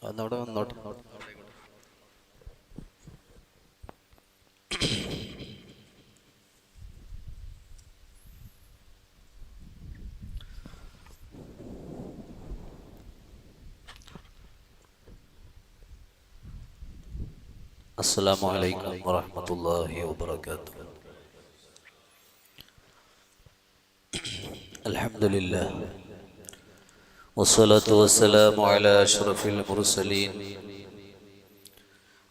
അന്നവിടെ വന്നോട്ടെ. അസ്സലാമു അലൈക്കും വറഹ്മത്തുള്ളാഹി വബറകാതുഹു. അൽഹംദുലില്ലാഹ് വസ്സലാത്തു വസ്സലാമു അലാ അഷ്റഫിൽ മുർസലീൻ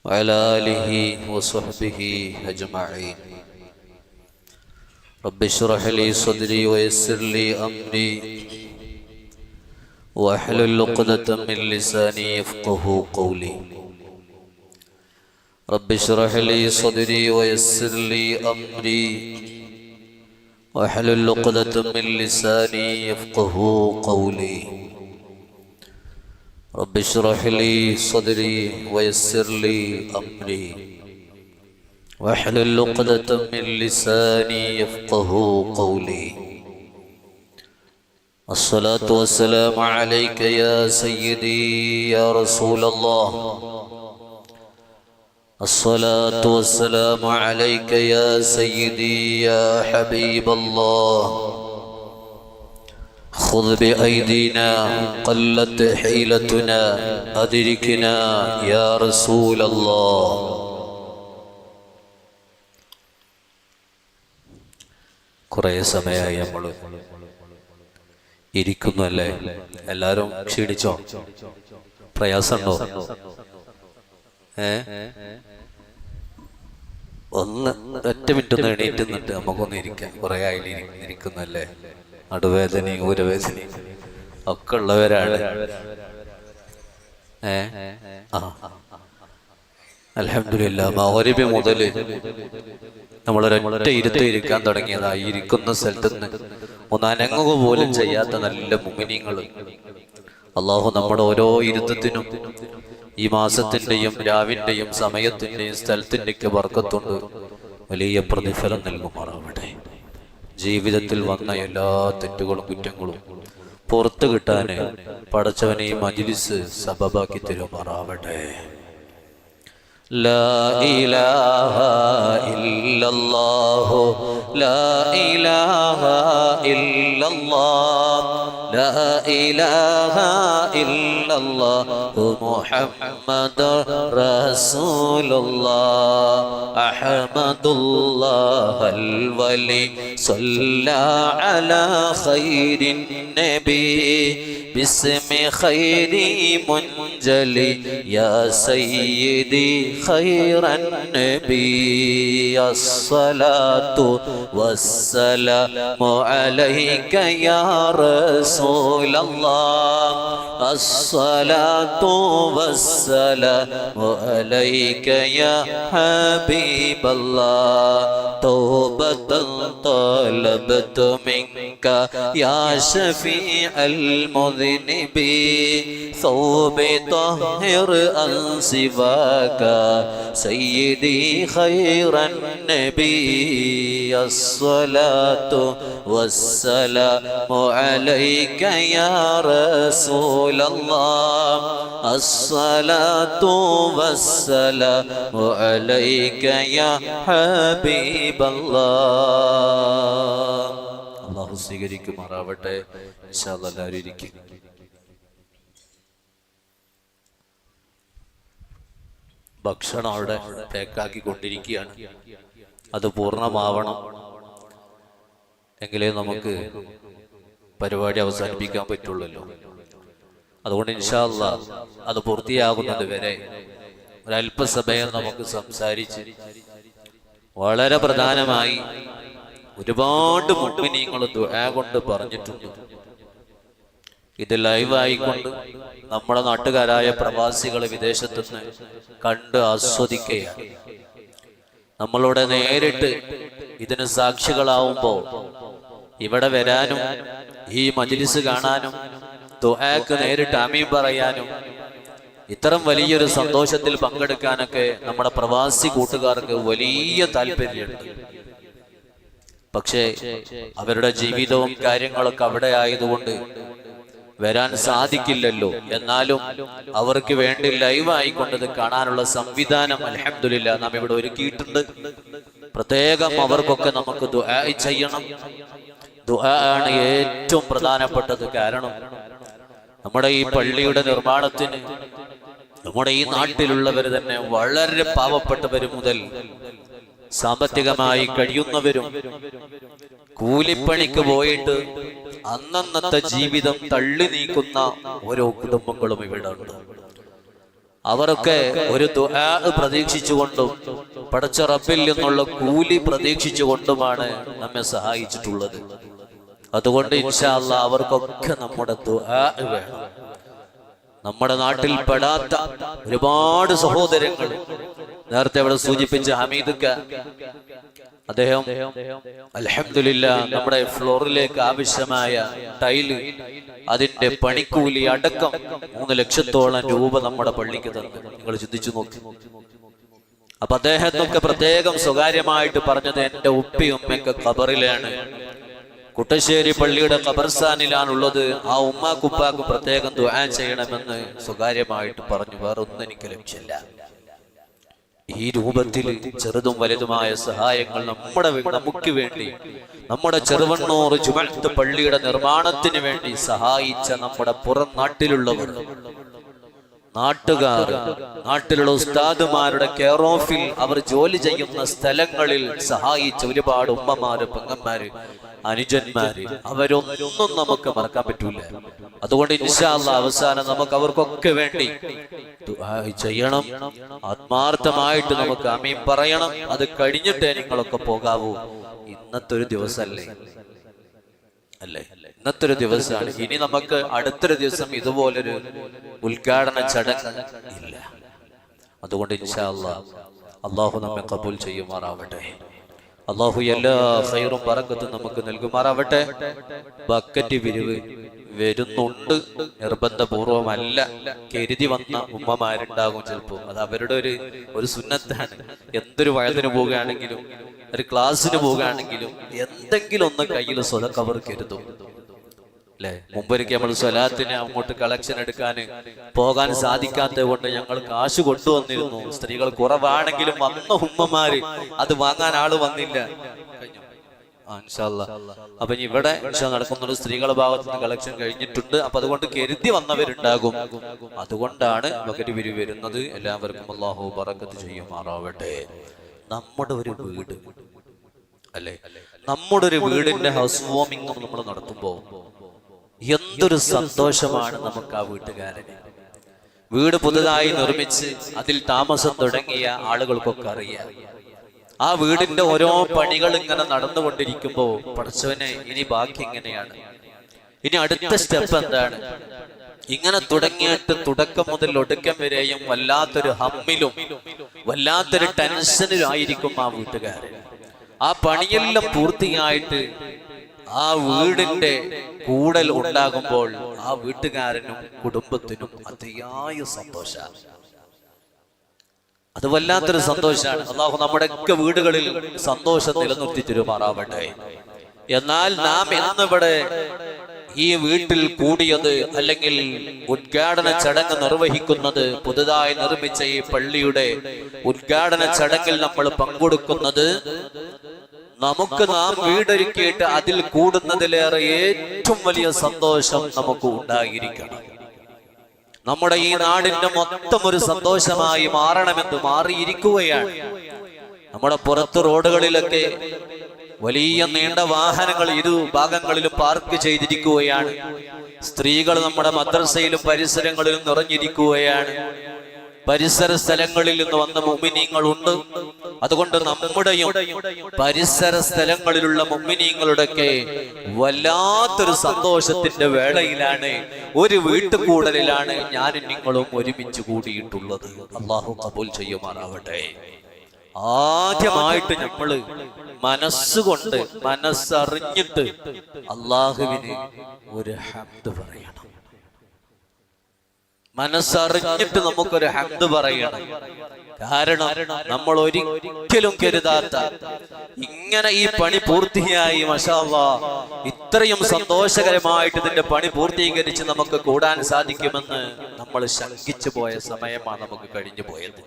വഅലാ ആലിഹി വസ്വഹ്ബിഹി അജ്മഈൻ. റബ്ബി ഇശ്റഹ് ലി സദ്രി വയസ്സിർ ലി അംരി വഹ്ലുൽ ഉഖ്ദതം മിൻ ലിസാനി യഫ്ഖഹു ഖൗലി. رب اشرح لي صدري ويسر لي أمري واحلل عقدة من لساني يفقهوا قولي. رب اشرح لي صدري ويسر لي أمري واحلل عقدة من لساني يفقهوا قولي. الصلاة والسلام عليك يا سيدي يا رسول الله. الصلاة والسلام عليك يا سيدي يا حبيب الله. خذ بأيدينا قلت حيلتنا أدركنا يا رسول الله. കുറേ സമയമായി നമ്മൾ ഇരിക്കുന്നല്ലേ? എല്ലാവരും ക്ഷീണിച്ചോ? പ്രയാസമുണ്ടോ? ഒന്ന് ഒറ്റ മിനിറ്റ് ഒന്ന് എണീറ്റ് നിന്നിട്ട് നമുക്കൊന്ന് ഇരിക്കാം. കുറെ ആയി ഇരിക്കുന്നല്ലേ? നടുവേദനയും ഊരവേദനയും ഒക്കെ ഉള്ളവരാണ്. അൽഹംദുലില്ലാ, മഗ്‌രിബ് മുതൽ നമ്മളൊരൊറ്റ ഇരുത്ത് ഇരിക്കാൻ തുടങ്ങിയതാ. ഇരിക്കുന്ന സ്ഥലത്ത് നിന്ന് ഒന്ന് അനങ്ങുക പോലും ചെയ്യാത്ത നല്ല മുഅ്മിനീങ്ങൾ. അല്ലാഹു നമ്മുടെ ഓരോ ഇരുത്തത്തിനും ഈ മാസത്തിന്റെയും രാവിന്റെയും സമയത്തിന്റെയും സ്ഥലത്തിന്റെയൊക്കെ ബർക്കത്തുണ്ട് വലിയ പ്രതിഫലം നൽകുമാറാവട്ടെ. ജീവിതത്തിൽ വന്ന എല്ലാ തെറ്റുകളും കുറ്റങ്ങളും പുറത്തു കിട്ടാന് പടച്ചവനെ ഈ മജ്‌ലിസ് സബബാക്കി തരുമാറാവട്ടെ. ലാ ഇലാഹ ഇല്ലല്ലാഹു ലാ ഇലാഹ ഇല്ലല്ലാഹ് ലാ ഇലാഹ ഇല്ലല്ലാഹു മുഹമ്മദുർ റസൂലുള്ളാഹ് അഹ്മദുല്ലാഹൽ വലി സ്വല്ലാ അലാ ഖൈരിൻ നബി ബിസ്മി ഖൈരി മുൻജലി യാ സയ്യിദി ഖൈറൻ നബി. അസ്സലാത്തു വസ്സലാമു അലൈക യാ റസൂലല്ലാഹ് അസ്സലാത്തു വസ്സലാമു അലൈക യാ ഹബീബല്ലാഹ്. തൗബതൻ തലബതു മിൻക യാ ശഫീഅൽ മുദ്നിബീൻ ثوبي طهر عن سواك سيدي خير النبي. الصلاة والسلام عليك يا رسول الله الصلاة والسلام عليك يا حبيب الله. الله സ്വീകരിക്കുമാറാവട്ടെ. ഇൻഷാ അല്ലാഹ് എല്ലാവരും ഇരിക്കും. ഭക്ഷണം അവിടെ പാക്കാക്കി കൊണ്ടിരിക്കുകയാണ്. അത് പൂർണ്ണമാവണം എങ്കിലേ നമുക്ക് പരിപാടി അവസാനിപ്പിക്കാൻ പറ്റുള്ളല്ലോ. അതുകൊണ്ട് ഇൻഷാ അല്ലാഹ് അത് പൂർത്തിയാകുന്നത് വരെ ഒരല്പസമയം നമുക്ക് സംസാരിച്ച് വളരെ പ്രധാനമായി ഒരുപാട് മുഅ്മിനീങ്ങൾ ദുആ കൊണ്ട് പറഞ്ഞിട്ടുണ്ട്. ഇത് ലൈവായിക്കൊണ്ട് നമ്മുടെ നാട്ടുകാരായ പ്രവാസികൾ വിദേശത്തുനിന്ന് കണ്ട് ആസ്വദിക്കുകയാണ്. നമ്മളുടെ നേരിട്ട് ഇതിന് സാക്ഷികളാവുമ്പോൾ ഇവിടെ വരാനും ഈ മജ്‌ലിസ് കാണാനും ദുആക്ക് നേരിട്ട് ആമീൻ പറയാനും ഇത്തരം വലിയൊരു സന്തോഷത്തിൽ പങ്കെടുക്കാനൊക്കെ നമ്മുടെ പ്രവാസി കൂട്ടുകാർക്ക് വലിയ താല്പര്യമുണ്ട്. പക്ഷേ അവരുടെ ജീവിതവും കാര്യങ്ങളൊക്കെ അവിടെ ആയതുകൊണ്ട് വരാൻ സാധിക്കില്ലല്ലോ. എന്നാലും അവർക്ക് വേണ്ടി ലൈവായിക്കൊണ്ടത് കാണാനുള്ള സംവിധാനം അൽഹംദുലില്ലാ നാം ഇവിടെ ഒരുക്കിയിട്ടുണ്ട്. പ്രത്യേകം അവർക്കൊക്കെ നമുക്ക് ദുആ ചെയ്യണം. ദുആ ആണ് ഏറ്റവും പ്രധാനപ്പെട്ടത്. കാരണം നമ്മുടെ ഈ പള്ളിയുടെ നിർമ്മാണത്തിന് നമ്മുടെ ഈ നാട്ടിലുള്ളവർ തന്നെ വളരെ പാവപ്പെട്ടവര് മുതൽ സാമ്പത്തികമായി കഴിയുന്നവരും കൂലിപ്പണിക്ക് പോയിട്ട് അന്നന്നത്തെ ജീവിതം തള്ളി നീക്കുന്ന ഓരോ കുടുംബങ്ങളും ഇവിടെ ഉണ്ട്. അവരൊക്കെ ഒരു ദുആ പ്രതീക്ഷിച്ചുകൊണ്ടും പടച്ച റബ്ബിൽ നിന്നുള്ള കൂലി പ്രതീക്ഷിച്ചുകൊണ്ടുമാണ് നമ്മെ സഹായിച്ചിട്ടുള്ളത്. അതുകൊണ്ട് ഇൻഷാ അല്ലാഹ് അവർക്കൊക്കെ നമ്മുടെ ദുആ വേണം. നമ്മുടെ നാട്ടിൽ പെടാത്ത ഒരുപാട് സഹോദരങ്ങൾ, നേരത്തെ അവിടെ സൂചിപ്പിച്ച ഹമീദക്ക, അദ്ദേഹം അൽഹംദുലില്ലാ നമ്മുടെ ഫ്ലോറിലേക്ക് ആവശ്യമായ ടൈല് അതിന്റെ പണിക്കൂലി അടക്കം 3 ലക്ഷത്തോളം രൂപ നമ്മുടെ പള്ളിക്ക് തന്നു. നിങ്ങൾ ചിന്തിച്ചു നോക്കി. അപ്പൊ അദ്ദേഹത്തൊക്കെ പ്രത്യേകം സ്വകാര്യമായിട്ട് പറഞ്ഞത് എന്റെ ഉപ്പയും ഉമ്മയൊക്കെ ഖബറിലാണ്, കുട്ടശ്ശേരി പള്ളിയുടെ ഖബർസ്ഥാനിലാണുള്ളത്. ആ ഉമ്മാക്കുപ്പാക്ക് പ്രത്യേകം ദുആ ചെയ്യണമെന്ന് സ്വകാര്യമായിട്ട് പറഞ്ഞു. വേറെ ഒന്നും എനിക്ക് ലക്ഷ്യമില്ല. ഈ രൂപത്തിൽ ചെറുതും വലുതുമായ സഹായങ്ങൾ നമുക്ക് വേണ്ടി, നമ്മുടെ ചെറുവണ്ണൂർ ജുമഅത്ത് പള്ളിയുടെ നിർമ്മാണത്തിന് വേണ്ടി സഹായിച്ച നമ്മുടെ പുറം നാട്ടിലുള്ളവർ, നാട്ടുകാർ, നാട്ടിലുള്ള ഉസ്താദുമാരുടെ കെയർ ഓഫിൽ അവർ ജോലി ചെയ്യുന്ന സ്ഥലങ്ങളിൽ സഹായിച്ച ഒരുപാട് ഉമ്മമാര്, പെങ്ങന്മാര്, അനുജന്മാര്, അവരൊന്നും നമുക്ക് മറക്കാൻ പറ്റൂല. അതുകൊണ്ട് ഇൻഷാ അല്ലാഹ് അവസാനം നമുക്ക് അവർക്കൊക്കെ വേണ്ടി ദുആ ചെയ്യണം. ആത്മാർത്ഥമായിട്ട് നമുക്ക് ആമീൻ പറയണം. അത് കഴിഞ്ഞിട്ടേ നിങ്ങളൊക്കെ പോകാവൂ. ഇന്നത്തെ ഒരു ദിവസമല്ലേ അല്ലേ? ഇന്നത്തെ ഒരു ദിവസമാണ്. ഇനി നമുക്ക് അടുത്തൊരു ദിവസം ഇതുപോലൊരു ഉദ്ഘാടന ചടങ്ങ് ഇല്ല. അതുകൊണ്ട് ഇൻഷാ അല്ലാഹ് അല്ലാഹു നമ്മെ ഖബൂൽ ചെയ്യുമാറാവട്ടെ. അല്ലാഹു എല്ലാ ഖൈറും ബറക്കത്തും നമുക്ക് നൽകുമാറാവട്ടെ. ബക്കറ്റ് പിരിവ് വരുന്നുണ്ട്, നിർബന്ധപൂർവമല്ല. കരുതി വന്ന ഉമ്മമാരുണ്ടാകും ചിലപ്പോ. അത് അവരുടെ ഒരു സുന്നത്താണ്. എന്തൊരു വയതിന് പോവുകയാണെങ്കിലും, ഒരു ക്ലാസ്സിന് പോവുകയാണെങ്കിലും എന്തെങ്കിലും ഒന്ന് കയ്യിൽ സ്വതക്ക അവർ കരുതും അല്ലെ? മുമ്പൊരിക്കൽ നമ്മൾ സ്വലാത്തിന് അങ്ങോട്ട് കളക്ഷൻ എടുക്കാൻ പോകാൻ സാധിക്കാത്തത് കൊണ്ട് ഞങ്ങൾ കാശ് കൊണ്ടുവന്നിരുന്നു. സ്ത്രീകൾ കുറവാണെങ്കിലും വന്ന ഉമ്മമാര് അത് വാങ്ങാൻ ആള് വന്നില്ല. അപ്പൊ ഇവിടെ നടക്കുന്ന സ്ത്രീകളുടെ ഭാഗത്ത് നിന്ന് കളക്ഷൻ കഴിഞ്ഞിട്ടുണ്ട്. അപ്പൊ അതുകൊണ്ട് കരുതി വന്നവരുണ്ടാകും. അതുകൊണ്ടാണ് ബക്കറ്റ് പിരിവ് വരുന്നത്. എല്ലാവർക്കും അല്ലാഹു ബറക്കത്ത് ചെയ്യുമാറാവട്ടെ. നമ്മുടെ ഒരു വീട് അല്ലെ, നമ്മുടെ ഒരു വീടിന്റെ ഹൗസ് വാമിംഗ് നമ്മൾ നടത്തുമ്പോ എന്തൊരു സന്തോഷമാണ് നമുക്ക് ആ വീട്ടുകാരന്. വീട് പുതുതായി നിർമ്മിച്ച് അതിൽ താമസം തുടങ്ങിയ ആളുകൾക്കൊക്കെ അറിയാം. ആ വീടിന്റെ ഓരോ പണികൾ ഇങ്ങനെ നടന്നുകൊണ്ടിരിക്കുമ്പോ പടച്ചവനെ ഇനി ബാക്കി എങ്ങനെയാണ്, ഇനി അടുത്ത സ്റ്റെപ്പ് എന്താണ്, ഇങ്ങനെ തുടങ്ങിയിട്ട് തുടക്കം മുതൽ ഒടുക്കം വരെയും വല്ലാത്തൊരു ഹമ്മിലും വല്ലാത്തൊരു ടെൻഷനിലായിരിക്കും ആ വീട്ടുകാരൻ. ആ പണിയെല്ലാം പൂർത്തിയായിട്ട് ആ വീടിന്റെ കൂടൽ ഉണ്ടാകുമ്പോൾ ആ വീട്ടുകാരനും കുടുംബത്തിനും അതിയായ സന്തോഷമാണ്. അത് വല്ലാത്തൊരു സന്തോഷമാണ്. അല്ലാഹു നമ്മുടെയൊക്കെ വീടുകളിൽ സന്തോഷം നിലനിർത്തി തരുമാറാവട്ടെ. എന്നാൽ നാം ഇന്നിവിടെ ഈ വീട്ടിൽ കൂടിയത്, അല്ലെങ്കിൽ ഉദ്ഘാടന ചടങ്ങ് നിർവഹിക്കുന്നത്, പുതുതായി നിർമ്മിച്ച ഈ പള്ളിയുടെ ഉദ്ഘാടന ചടങ്ങിൽ നമ്മൾ പങ്കെടുക്കുന്നത്, നമുക്ക് നാം വീടൊരുക്കിയിട്ട് അതിൽ കൂടുന്നതിലേറെ ഏറ്റവും വലിയ സന്തോഷം നമുക്ക് ഉണ്ടായിരിക്കണം. നമ്മുടെ ഈ നാടിന്റെ മൊത്തം ഒരു സന്തോഷമായി മാറണമെന്ന് മാറിയിരിക്കുകയാണ്. നമ്മുടെ പുറത്ത് റോഡുകളിലൊക്കെ വലിയ നീണ്ട വാഹനങ്ങൾ ഇരു ഭാഗങ്ങളിലും പാർക്ക് ചെയ്തിരിക്കുകയാണ്. സ്ത്രീകൾ നമ്മുടെ മദ്രസയിലും പരിസരങ്ങളിലും നിറഞ്ഞിരിക്കുകയാണ്. പരിസര സ്ഥലങ്ങളിൽ നിന്ന് വന്ന മുഅ്മിനീങ്ങളുണ്ട്. അതുകൊണ്ട് നമ്മുടെയും പരിസര സ്ഥലങ്ങളിലുള്ള മുഅ്മിനീങ്ങളുടെയൊക്കെ വല്ലാത്തൊരു സന്തോഷത്തിന്റെ വേളയിലാണ്, ഒരു വീട്ടുകൂടലിലാണ് ഞാനും നിങ്ങളും ഒരുമിച്ച് കൂടിയിട്ടുള്ളത്. അല്ലാഹു ഖബൂൽ ചെയ്യുമാറാവട്ടെ. ആദ്യമായിട്ട് നമ്മള് മനസ്സുകൊണ്ട്, മനസ്സറിഞ്ഞിട്ട് അല്ലാഹുവിന് ഒരു ഹംദ് പറയണം. മനസ്സറിഞ്ഞിട്ട് നമുക്കൊരു ഹംദ് പറയണം. കാരണം നമ്മൾ ഒരിക്കലും കരുതാത്ത ഇങ്ങനെ ഈ പണി പൂർത്തിയായി മാഷാ അല്ലാഹ് ഇത്രയും സന്തോഷകരമായിട്ട് ഇതിന്റെ പണി പൂർത്തീകരിച്ച് നമുക്ക് കൂടാൻ സാധിക്കുമെന്ന് നമ്മൾ ശങ്കിച്ചു പോയ സമയമാണ് നമുക്ക് കഴിഞ്ഞു പോയത്.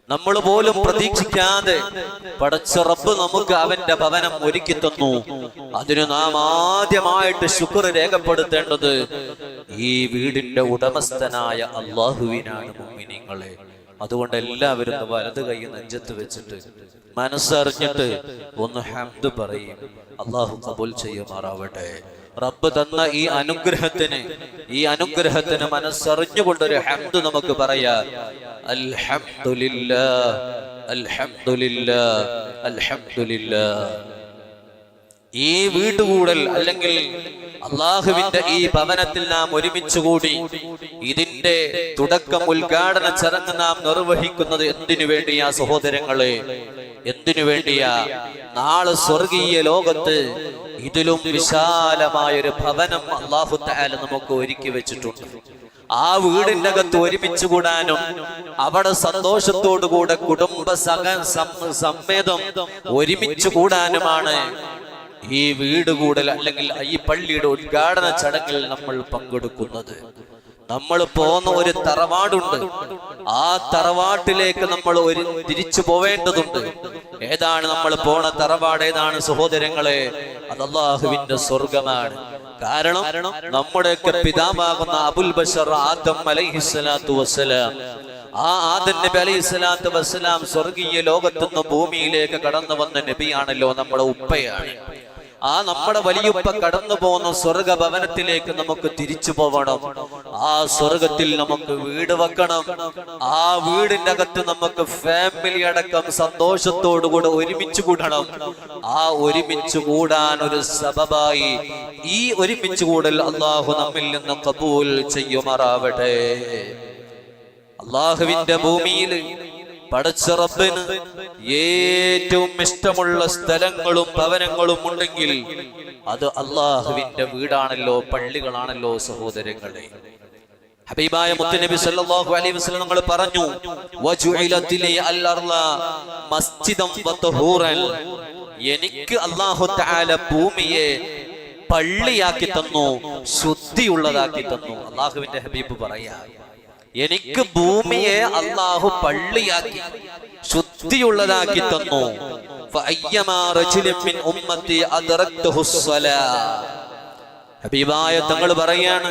നമ്മൾ പോലും പ്രതീക്ഷിക്കാതെ പടച്ച റബ്ബ് നമുക്ക് അവന്റെ ഭവനം ഒരുക്കി തന്നു. അതിന് നാം ആദ്യമായിട്ട് ശുക്ർ രേഖപ്പെടുത്തേണ്ടത് ഈ വീടിന്റെ ഉടമസ്ഥനായ അല്ലാഹുവിനാണ് മുഅ്മിനീങ്ങളെ. അതുകൊണ്ട് എല്ലാവരും വലത് കൈ നെഞ്ചത്ത് വെച്ചിട്ട് മനസ്സറിഞ്ഞിട്ട് ഒന്ന് ഹംദ് പറയും. അല്ലാഹു ഖബൂൽ ചെയ്യുമാറാവട്ടെ. റബ്ബ് തന്ന ഈ അനുഗ്രഹത്തിന് മനസ്സറിഞ്ഞുകൊണ്ടൊരു ഹംദ് നമുക്ക് പറയാം. അൽഹംദുലില്ലാഹ് അൽഹംദുലില്ലാഹ് അൽഹംദുലില്ലാഹ്. ഈ വീട്ടുകൂടൽ അല്ലെങ്കിൽ അള്ളാഹുവിന്റെ ഈ ഭവനത്തിൽ നാം ഒരുമിച്ച് കൂടി ഇതിന്റെ തുടക്കം ഉദ്ഘാടന ചടങ്ങ് നാം നിർവഹിക്കുന്നത് എന്തിനു വേണ്ടിയാ സഹോദരങ്ങളെ? എന്തിനു വേണ്ടിയാ? നാളെ സ്വർഗീയ ലോകത്ത് ഇതിലും വിശാലമായൊരു ഭവനം അല്ലാഹു തആല നമുക്ക് ഒരുക്കി വെച്ചിട്ടുണ്ട്. ആ വീടിന്റെ അകത്ത് ഒരുമിച്ച് കൂടാനും അവിടെ സന്തോഷത്തോടുകൂടെ കുടുംബ സമേതം ഒരുമിച്ച് കൂടാനുമാണ് ഈ വീട് കൂടൽ അല്ലെങ്കിൽ ഈ പള്ളിയുടെ ഉദ്ഘാടന ചടങ്ങിൽ നമ്മൾ പങ്കെടുക്കുന്നത്. നമ്മൾ പോകുന്ന ഒരു തറവാടുണ്ട്. ആ തറവാട്ടിലേക്ക് നമ്മൾ തിരിച്ചു പോവേണ്ടതുണ്ട്. ഏതാണ് നമ്മൾ പോണ തറവാട്? ഏതാണ് സഹോദരങ്ങളെ? അത് അല്ലാഹുവിന്റെ സ്വർഗമാണ്. കാരണം നമ്മുടെയൊക്കെ പിതാവാകുന്ന അബുൽ ബശർ ആദം അലൈഹിസ്സലാത്തു വസ്സലാം, ആ ആദം നബി അലൈഹിസ്സലാത്തു വസ്സലാം സ്വർഗീയ ലോകത്തുനിന്ന് ഭൂമിയിലേക്ക് കടന്നു വന്ന നബിയാണല്ലോ, നമ്മുടെ ഉപ്പയാണ്. ആ നമ്മുടെ വലിയുപ്പ കടന്നു പോകുന്ന സ്വർഗ ഭവനത്തിലേക്ക് നമുക്ക് തിരിച്ചു പോവണം. ആ സ്വർഗത്തിൽ നമുക്ക് വീട് വെക്കണം. ആ വീടിന്റെ അകത്ത് നമുക്ക് ഫാമിലി അടക്കം സന്തോഷത്തോടുകൂടെ ഒരുമിച്ച് കൂടണം. ആ ഒരുമിച്ച് കൂടാൻ ഒരു സബബായി ഈ ഒരുമിച്ച് കൂടൽ അല്ലാഹു നമ്മിൽ നിന്ന് ഖബൂൽ ചെയ്യുമാറാവട്ടെ. അല്ലാഹുവിന്റെ ഭൂമിയിൽ പടച്ച റബ്ബിന് ഏറ്റവും ഇഷ്ടമുള്ള സ്ഥലങ്ങളും ഭവനങ്ങളും ഉണ്ടെങ്കിൽ അത് അല്ലാഹുവിന്റെ വീടാണല്ലോ, പള്ളികളാണല്ലോ സഹോദരങ്ങളെ. ഹബീബായ മുത്തുനബി സല്ലല്ലാഹു അലൈഹി വസല്ലം നമ്മൾ പറഞ്ഞു, വജുഇലത് ലി അൽ-അർള മസ്ജിദൻ വതഹൂറൻ. എനിക്ക് അല്ലാഹു തആല ഭൂമിയെ പള്ളിയാക്കി തന്നു, ശുദ്ധിയുള്ളതാക്കി തന്നു. അല്ലാഹുവിന്റെ ഹബീബ് പറയാ, എനിക്ക് ഭൂമിയെ അല്ലാഹു പള്ളിയാക്കി ശുദ്ധിയുള്ളതാക്കി തന്നു. ഹബീബായ തങ്ങൾ പറയാണ്,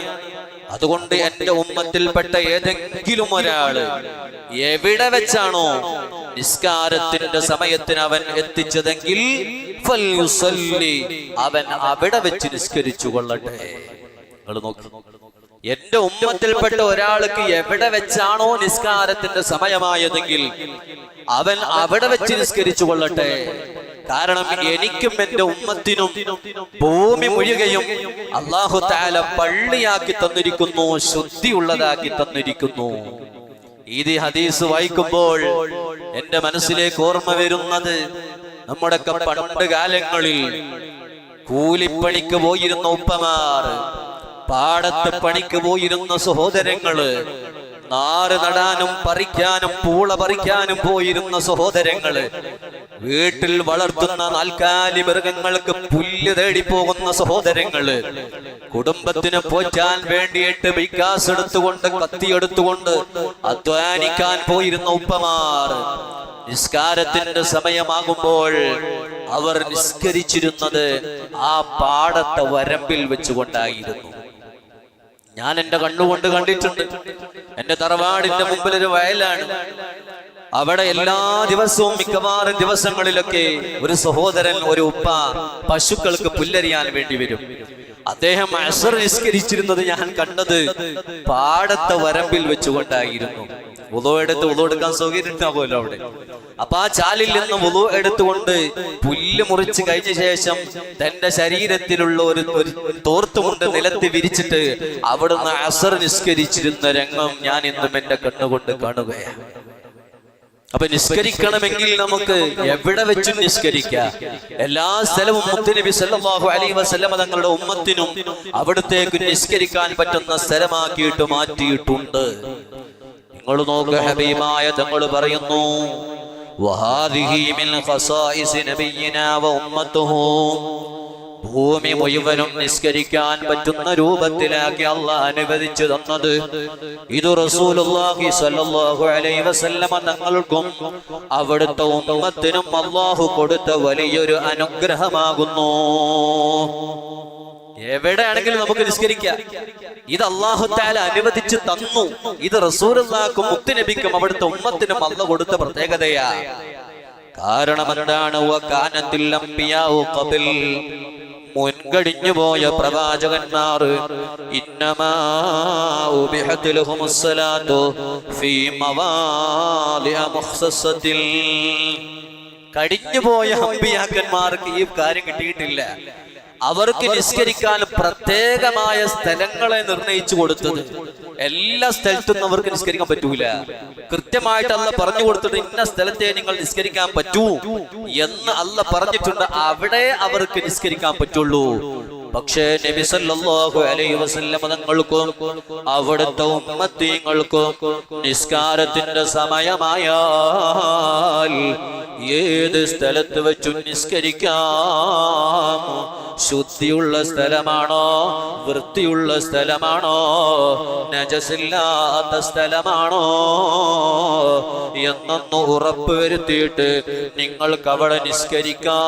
അതുകൊണ്ട് എന്റെ ഉമ്മത്തിൽപ്പെട്ട ഏതെങ്കിലും ഒരാള് എവിടെ വെച്ചാണോ നിസ്കാരത്തിന്റെ സമയത്തിന് അവൻ എത്തിച്ചതെങ്കിൽ അവൻ അവിടെ വെച്ച് നിസ്കരിച്ചു കൊള്ളട്ടെ. നിങ്ങൾ നോക്കി, എന്റെ ഉമ്മത്തിൽപ്പെട്ട ഒരാൾക്ക് എവിടെ വെച്ചാണോ നിസ്കാരത്തിന്റെ സമയമായതെങ്കിൽ അവൻ അവിടെ വെച്ച് നിസ്കരിച്ചു കൊള്ളട്ടെ. കാരണം എനിക്കും എന്റെ ഉമ്മത്തിനും ഭൂമി മുഴുകയും അല്ലാഹു തആല പള്ളിയാക്കി തന്നിരിക്കുന്നു, ശുദ്ധിയുള്ളതാക്കി തന്നിരിക്കുന്നു. ഈ ഹദീസ് വായിക്കുമ്പോൾ എന്റെ മനസ്സിലേക്ക് ഓർമ്മ വരുന്നത് നമ്മുടെയൊക്കെ പണ്ട് കാലങ്ങളിൽ കൂലിപ്പണിക്ക് പോയിരുന്ന ഉപ്പമാർ, പാടത്ത് പണിക്ക് പോയിരുന്ന സഹോദരങ്ങള്, നാറ് നടാനും പറിക്കാനും പൂള പറിക്കാനും പോയിരുന്ന സഹോദരങ്ങള്, വീട്ടിൽ വളർത്തുന്ന നാൽക്കാലി മൃഗങ്ങൾക്ക് പുല്ല് തേടി പോകുന്ന സഹോദരങ്ങള്, കുടുംബത്തിന് പോറ്റാൻ വേണ്ടിയിട്ട് വികാസ് എടുത്തുകൊണ്ട് കത്തിയെടുത്തുകൊണ്ട് അധ്വാനിക്കാൻ പോയിരുന്ന ഉപ്പമാർ, നിസ്കാരത്തിന്റെ സമയമാകുമ്പോൾ അവർ നിസ്കരിച്ചിരുന്നത് ആ പാടത്തെ വരമ്പിൽ വെച്ചുകൊണ്ടായിരുന്നു. ഞാൻ എന്റെ കണ്ണുകൊണ്ട് കണ്ടിട്ടുണ്ട്. എന്റെ തറവാടിന്റെ മുമ്പിൽ ഒരു വയലാണ്. അവിടെ എല്ലാ ദിവസവും മിക്കവാറും ദിവസങ്ങളിലൊക്കെ ഒരു സഹോദരൻ, ഒരു ഉപ്പ പശുക്കൾക്ക് പുല്ലരിയാൻ വേണ്ടി വരും. അദ്ദേഹം അസ്ർ നിസ്കരിച്ചിരുന്നത് ഞാൻ കണ്ടത് പാടത്തെ വരമ്പിൽ വെച്ചുകൊണ്ടായിരുന്നു. വുളു എടുക്കാൻ സൗകര്യം ഉണ്ടാവുമല്ലോ അവിടെ. അപ്പൊ ആ ചാലിൽ നിന്ന് വുളു എടുത്തുകൊണ്ട് പുല്ല് മുറിച്ച് കഴിഞ്ഞ ശേഷം തന്റെ ശരീരത്തിലുള്ള ഒരു തോർത്തുമുണ്ട് നിലത്ത് വിരിച്ചിട്ട് അവിടുന്ന് അസ്ർ നിസ്കരിച്ചിരുന്ന രംഗം ഞാൻ ഇന്നും എന്റെ കണ്ണുകൊണ്ട് കാണുകയാണ്. അപ്പൊ നിസ്കരിക്കണമെങ്കിൽ നമുക്ക് എവിടെ വെച്ചും നിസ്കരിക്കാം. എല്ലാ സ്ഥലവും മുത്തുനബി സല്ലല്ലാഹു അലൈഹി വസല്ലം തങ്ങളുടെ ഉമ്മത്തിനും അവിടത്തേക്ക് നിസ്കരിക്കാൻ പറ്റുന്ന സ്ഥലമാക്കിയിട്ട് മാറ്റിയിട്ടുണ്ട്. നിങ്ങൾ നോക്കുക, ഹബീബായ തങ്ങൾ പറയുന്നു, വഹാദിഹി മിൻ ഖസായിസി നബിയിനാ വ ഉമ്മത്തുഹു, ഭൂമി മുഴുവനും നിസ്കരിക്കാൻ പറ്റുന്ന രൂപത്തിലാക്കി അള്ളാഹ് അനുവദിച്ചു തന്നത് ഇത് റസൂലുള്ളാഹി സ്വല്ലല്ലാഹു അലൈഹി വസല്ലമ തങ്ങൾക്കും അവിടുത്തെ ഉമ്മത്തിനും അള്ളാഹു കൊടുത്ത വലിയൊരു അനുഗ്രഹമാകുന്നു. എവിടെയാണെങ്കിലും നമുക്ക് നിസ്കരിക്കാം. ഇത് അല്ലാഹു തആല അനുവദിച്ചു തന്നു. ഇത് റസൂലുള്ളാഹിക്കും മുത്തുനബിക്കും അവിടുത്തെ ഉമ്മത്തിനും അല്ലാഹു കൊടുത്ത പ്രത്യേകതയാ. കാരണം എന്താണ്? വകാനത്തിൽ അംബിയാഉ ഖബൽ, മുൻകഴിഞ്ഞു പോയ പ്രവാചകന്മാർ, ഇന്നമാ ഉബിഹത് ലഹുമുസ് സ്വലാത്തു ഫീ മവാദിഅ മുഖ്സസത്തിൽ. കഴിഞ്ഞുപോയ അമ്പിയാക്കന്മാർക്ക് ഈ കാര്യം കിട്ടിയിട്ടില്ല. അവർക്ക് നിസ്കരിക്കാൻ പ്രത്യേകമായ സ്ഥലങ്ങളെ നിർണയിച്ചു കൊടുത്തത്. എല്ലാ സ്ഥലത്തും അവർക്ക് നിസ്കരിക്കാൻ പറ്റൂല. കൃത്യമായിട്ട് അല്ല പറഞ്ഞു കൊടുത്തിട്ട് ഇന്ന സ്ഥലത്തെ നിങ്ങൾ നിസ്കരിക്കാൻ പറ്റൂ എന്ന് അല്ല പറഞ്ഞിട്ടുണ്ട്. അവിടെ അവർക്ക് നിസ്കരിക്കാൻ പറ്റുള്ളൂ. പക്ഷേ നബി സല്ലല്ലാഹു അലൈഹി വസല്ലം തങ്ങൾക്കും അവിടുത്തെ ഉമ്മത്തീങ്ങൾക്കും നിസ്കാരത്തിന്റെ സമയമായാൽ ഏത് സ്ഥലത്ത് വെച്ചും നിസ്കരിക്കാം. ശുദ്ധിയുള്ള സ്ഥലമാണോ, വൃത്തിയുള്ള സ്ഥലമാണോ, നജസില്ലാത്ത സ്ഥലമാണോ എന്നൊന്ന് ഉറപ്പ് വരുത്തിയിട്ട് നിങ്ങൾക്ക് അവിടെ നിസ്കരിക്കാം.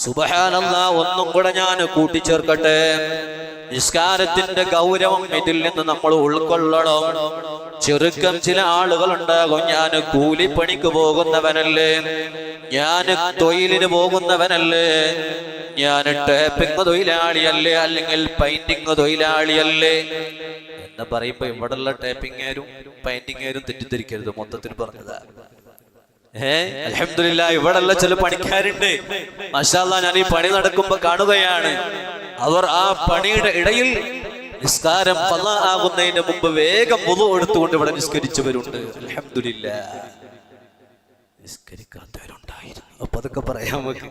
സുബ്ഹാനല്ലാഹ്, ഒന്നും കൂടെ ഞാൻ കൂട്ടിച്ചേർക്കട്ടെ. നിസ്കാരത്തിന്റെ ഗൗരവം ഇതിൽ നിന്ന് നമ്മൾ ഉൾക്കൊള്ളണം. ചെറുക്കം ചില ആളുകൾ ഉണ്ടാകും, ഞാൻ കൂലിപ്പണിക്ക് പോകുന്നവനല്ലേ, ഞാൻ തൊഴിലിന് പോകുന്നവനല്ലേ, ഞാൻ ടേപ്പിംഗ് തൊഴിലാളിയല്ലേ, അല്ലെങ്കിൽ പെയിന്റിംഗ് തൊഴിലാളിയല്ലേ എന്ന് പറയുമ്പോ ഇവിടെയുള്ള ടേപ്പിംഗേരും പെയിന്റിംഗേരും തെറ്റിദ്ധരിക്കരുത്, മൊത്തത്തിൽ പറഞ്ഞതാ. അൽഹംദുലില്ലാ, ഇവിടെയുള്ള ചില പണിക്കാരുണ്ട്, മാഷാ അല്ലാഹ്, ഞാൻ ഈ പണി നടക്കുമ്പോ കാണുകയാണ്. അവർ ആ പണിയുടെ ഇടയിൽ നിസ്കാരം ഖളാ ആകുന്നതിന് മുമ്പ് വേഗം വുളു എടുത്തുകൊണ്ട് ഇവിടെ നിസ്കരിച്ചവരുണ്ട്. അൽഹംദുലില്ലാ. നിസ്കരിക്കാത്തവരുണ്ടായിരുന്നു, അപ്പൊ അതൊക്കെ പറയാൻ നമുക്ക്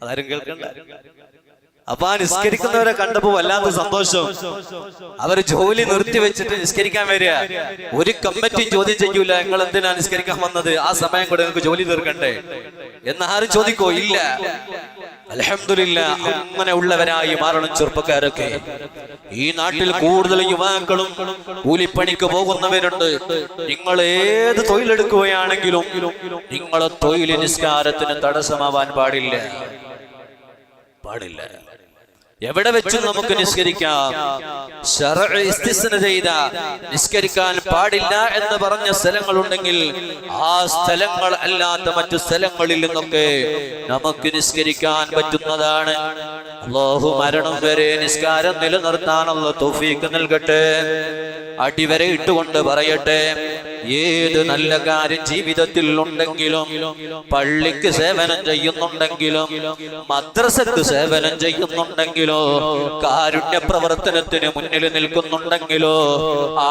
അതാരും കേൾക്കണ്ട. അപ്പൊ ആ നിസ്കരിക്കുന്നവരെ കണ്ടപ്പോ വല്ലാത്ത സന്തോഷം. അവർ ജോലി നിർത്തി വെച്ചിട്ട് നിസ്കരിക്കാൻ വരിക. ഒരു കമ്മിറ്റി ചോദ്യം ചെയ്യൂല, നിങ്ങൾ എന്തിനാ നിസ്കരിക്കാൻ വന്നത്, ആ സമയം കൂടെ നിങ്ങൾക്ക് ജോലി തീർക്കണ്ടേ എന്ന് ആരും ചോദിക്കോ? ഇല്ല. അൽഹംദുലില്ലാ, അങ്ങനെ ഉള്ളവരായി മാറണം ചെറുപ്പക്കാരൊക്കെ. ഈ നാട്ടിൽ കൂടുതൽ യുവാക്കളും കൂലിപ്പണിക്ക് പോകുന്നവരുണ്ട്. നിങ്ങൾ ഏത് തൊഴിലെടുക്കുകയാണെങ്കിലും നിങ്ങളെ തൊഴിൽ നിസ്കാരത്തിന് തടസ്സമാവാൻ പാടില്ല. എവിടെ വെച്ചും നമുക്ക് നിസ്കരിക്കാം. ശർഅ് ഇസ്തിസ്ന ചെയ്ത നിസ്കരിക്കാൻ പാടില്ല എന്ന് പറഞ്ഞ സ്ഥലങ്ങളുണ്ടെങ്കിൽ ആ സ്ഥലങ്ങൾ അല്ലാത്ത മറ്റു സ്ഥലങ്ങളിൽ നിന്നൊക്കെ നമുക്ക് നിസ്കരിക്കാൻ പറ്റുന്നതാണ്. അല്ലാഹു മരണം വരെ നിസ്കാരം നിലനിർത്താൻ അല്ലാഹു തൗഫീഖ് നൽകട്ടെ. അടിവരെ ഇട്ടുകൊണ്ട് പറയട്ടെ, ഏത് നല്ല കാര്യം ജീവിതത്തിൽ ഉണ്ടെങ്കിലും, പള്ളിക്ക് സേവനം ചെയ്യുന്നുണ്ടെങ്കിലും, മദ്രസക്ക് സേവനം ചെയ്യുന്നുണ്ടെങ്കിലോ, കാരുണ്യ പ്രവർത്തനത്തിന് മുന്നിൽ നിൽക്കുന്നുണ്ടെങ്കിലോ,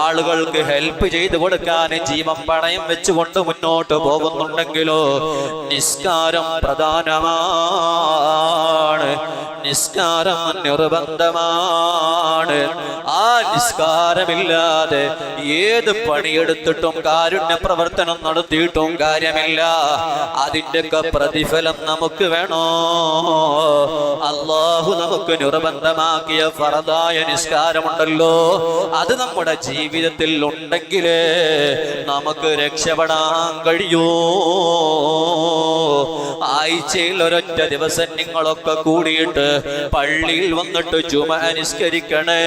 ആളുകൾക്ക് ഹെൽപ്പ് ചെയ്തു കൊടുക്കാൻ ജീവൻ പണയം വെച്ചുകൊണ്ട് മുന്നോട്ട് പോകുന്നുണ്ടെങ്കിലോ, നിസ്കാരം പ്രധാനമാണ്, നിസ്കാരം നിർബന്ധമാണ്. ആ നിസ്കാരമില്ലാതെ ഏത് പണിയെടുത്തിട്ടും കാരുണ്യ പ്രവർത്തനം നടത്തിയിട്ടും കാര്യമില്ല. അതിൻ്റെയൊക്കെ പ്രതിഫലം നമുക്ക് വേണോ? അല്ലാഹു നമുക്ക് നിർബന്ധമാക്കിയ ഫർദായ നിസ്കാരമുണ്ടല്ലോ, അത് നമ്മുടെ ജീവിതത്തിൽ ഉണ്ടെങ്കിലേ നമുക്ക് രക്ഷപ്പെടാൻ കഴിയൂ. ആഴ്ചയിൽ ഒരൊറ്റ ദിവസം നിങ്ങളൊക്കെ കൂടിയിട്ട് പള്ളിയിൽ വന്നിട്ട് ജുമഅ നിസ്കരിക്കണേ.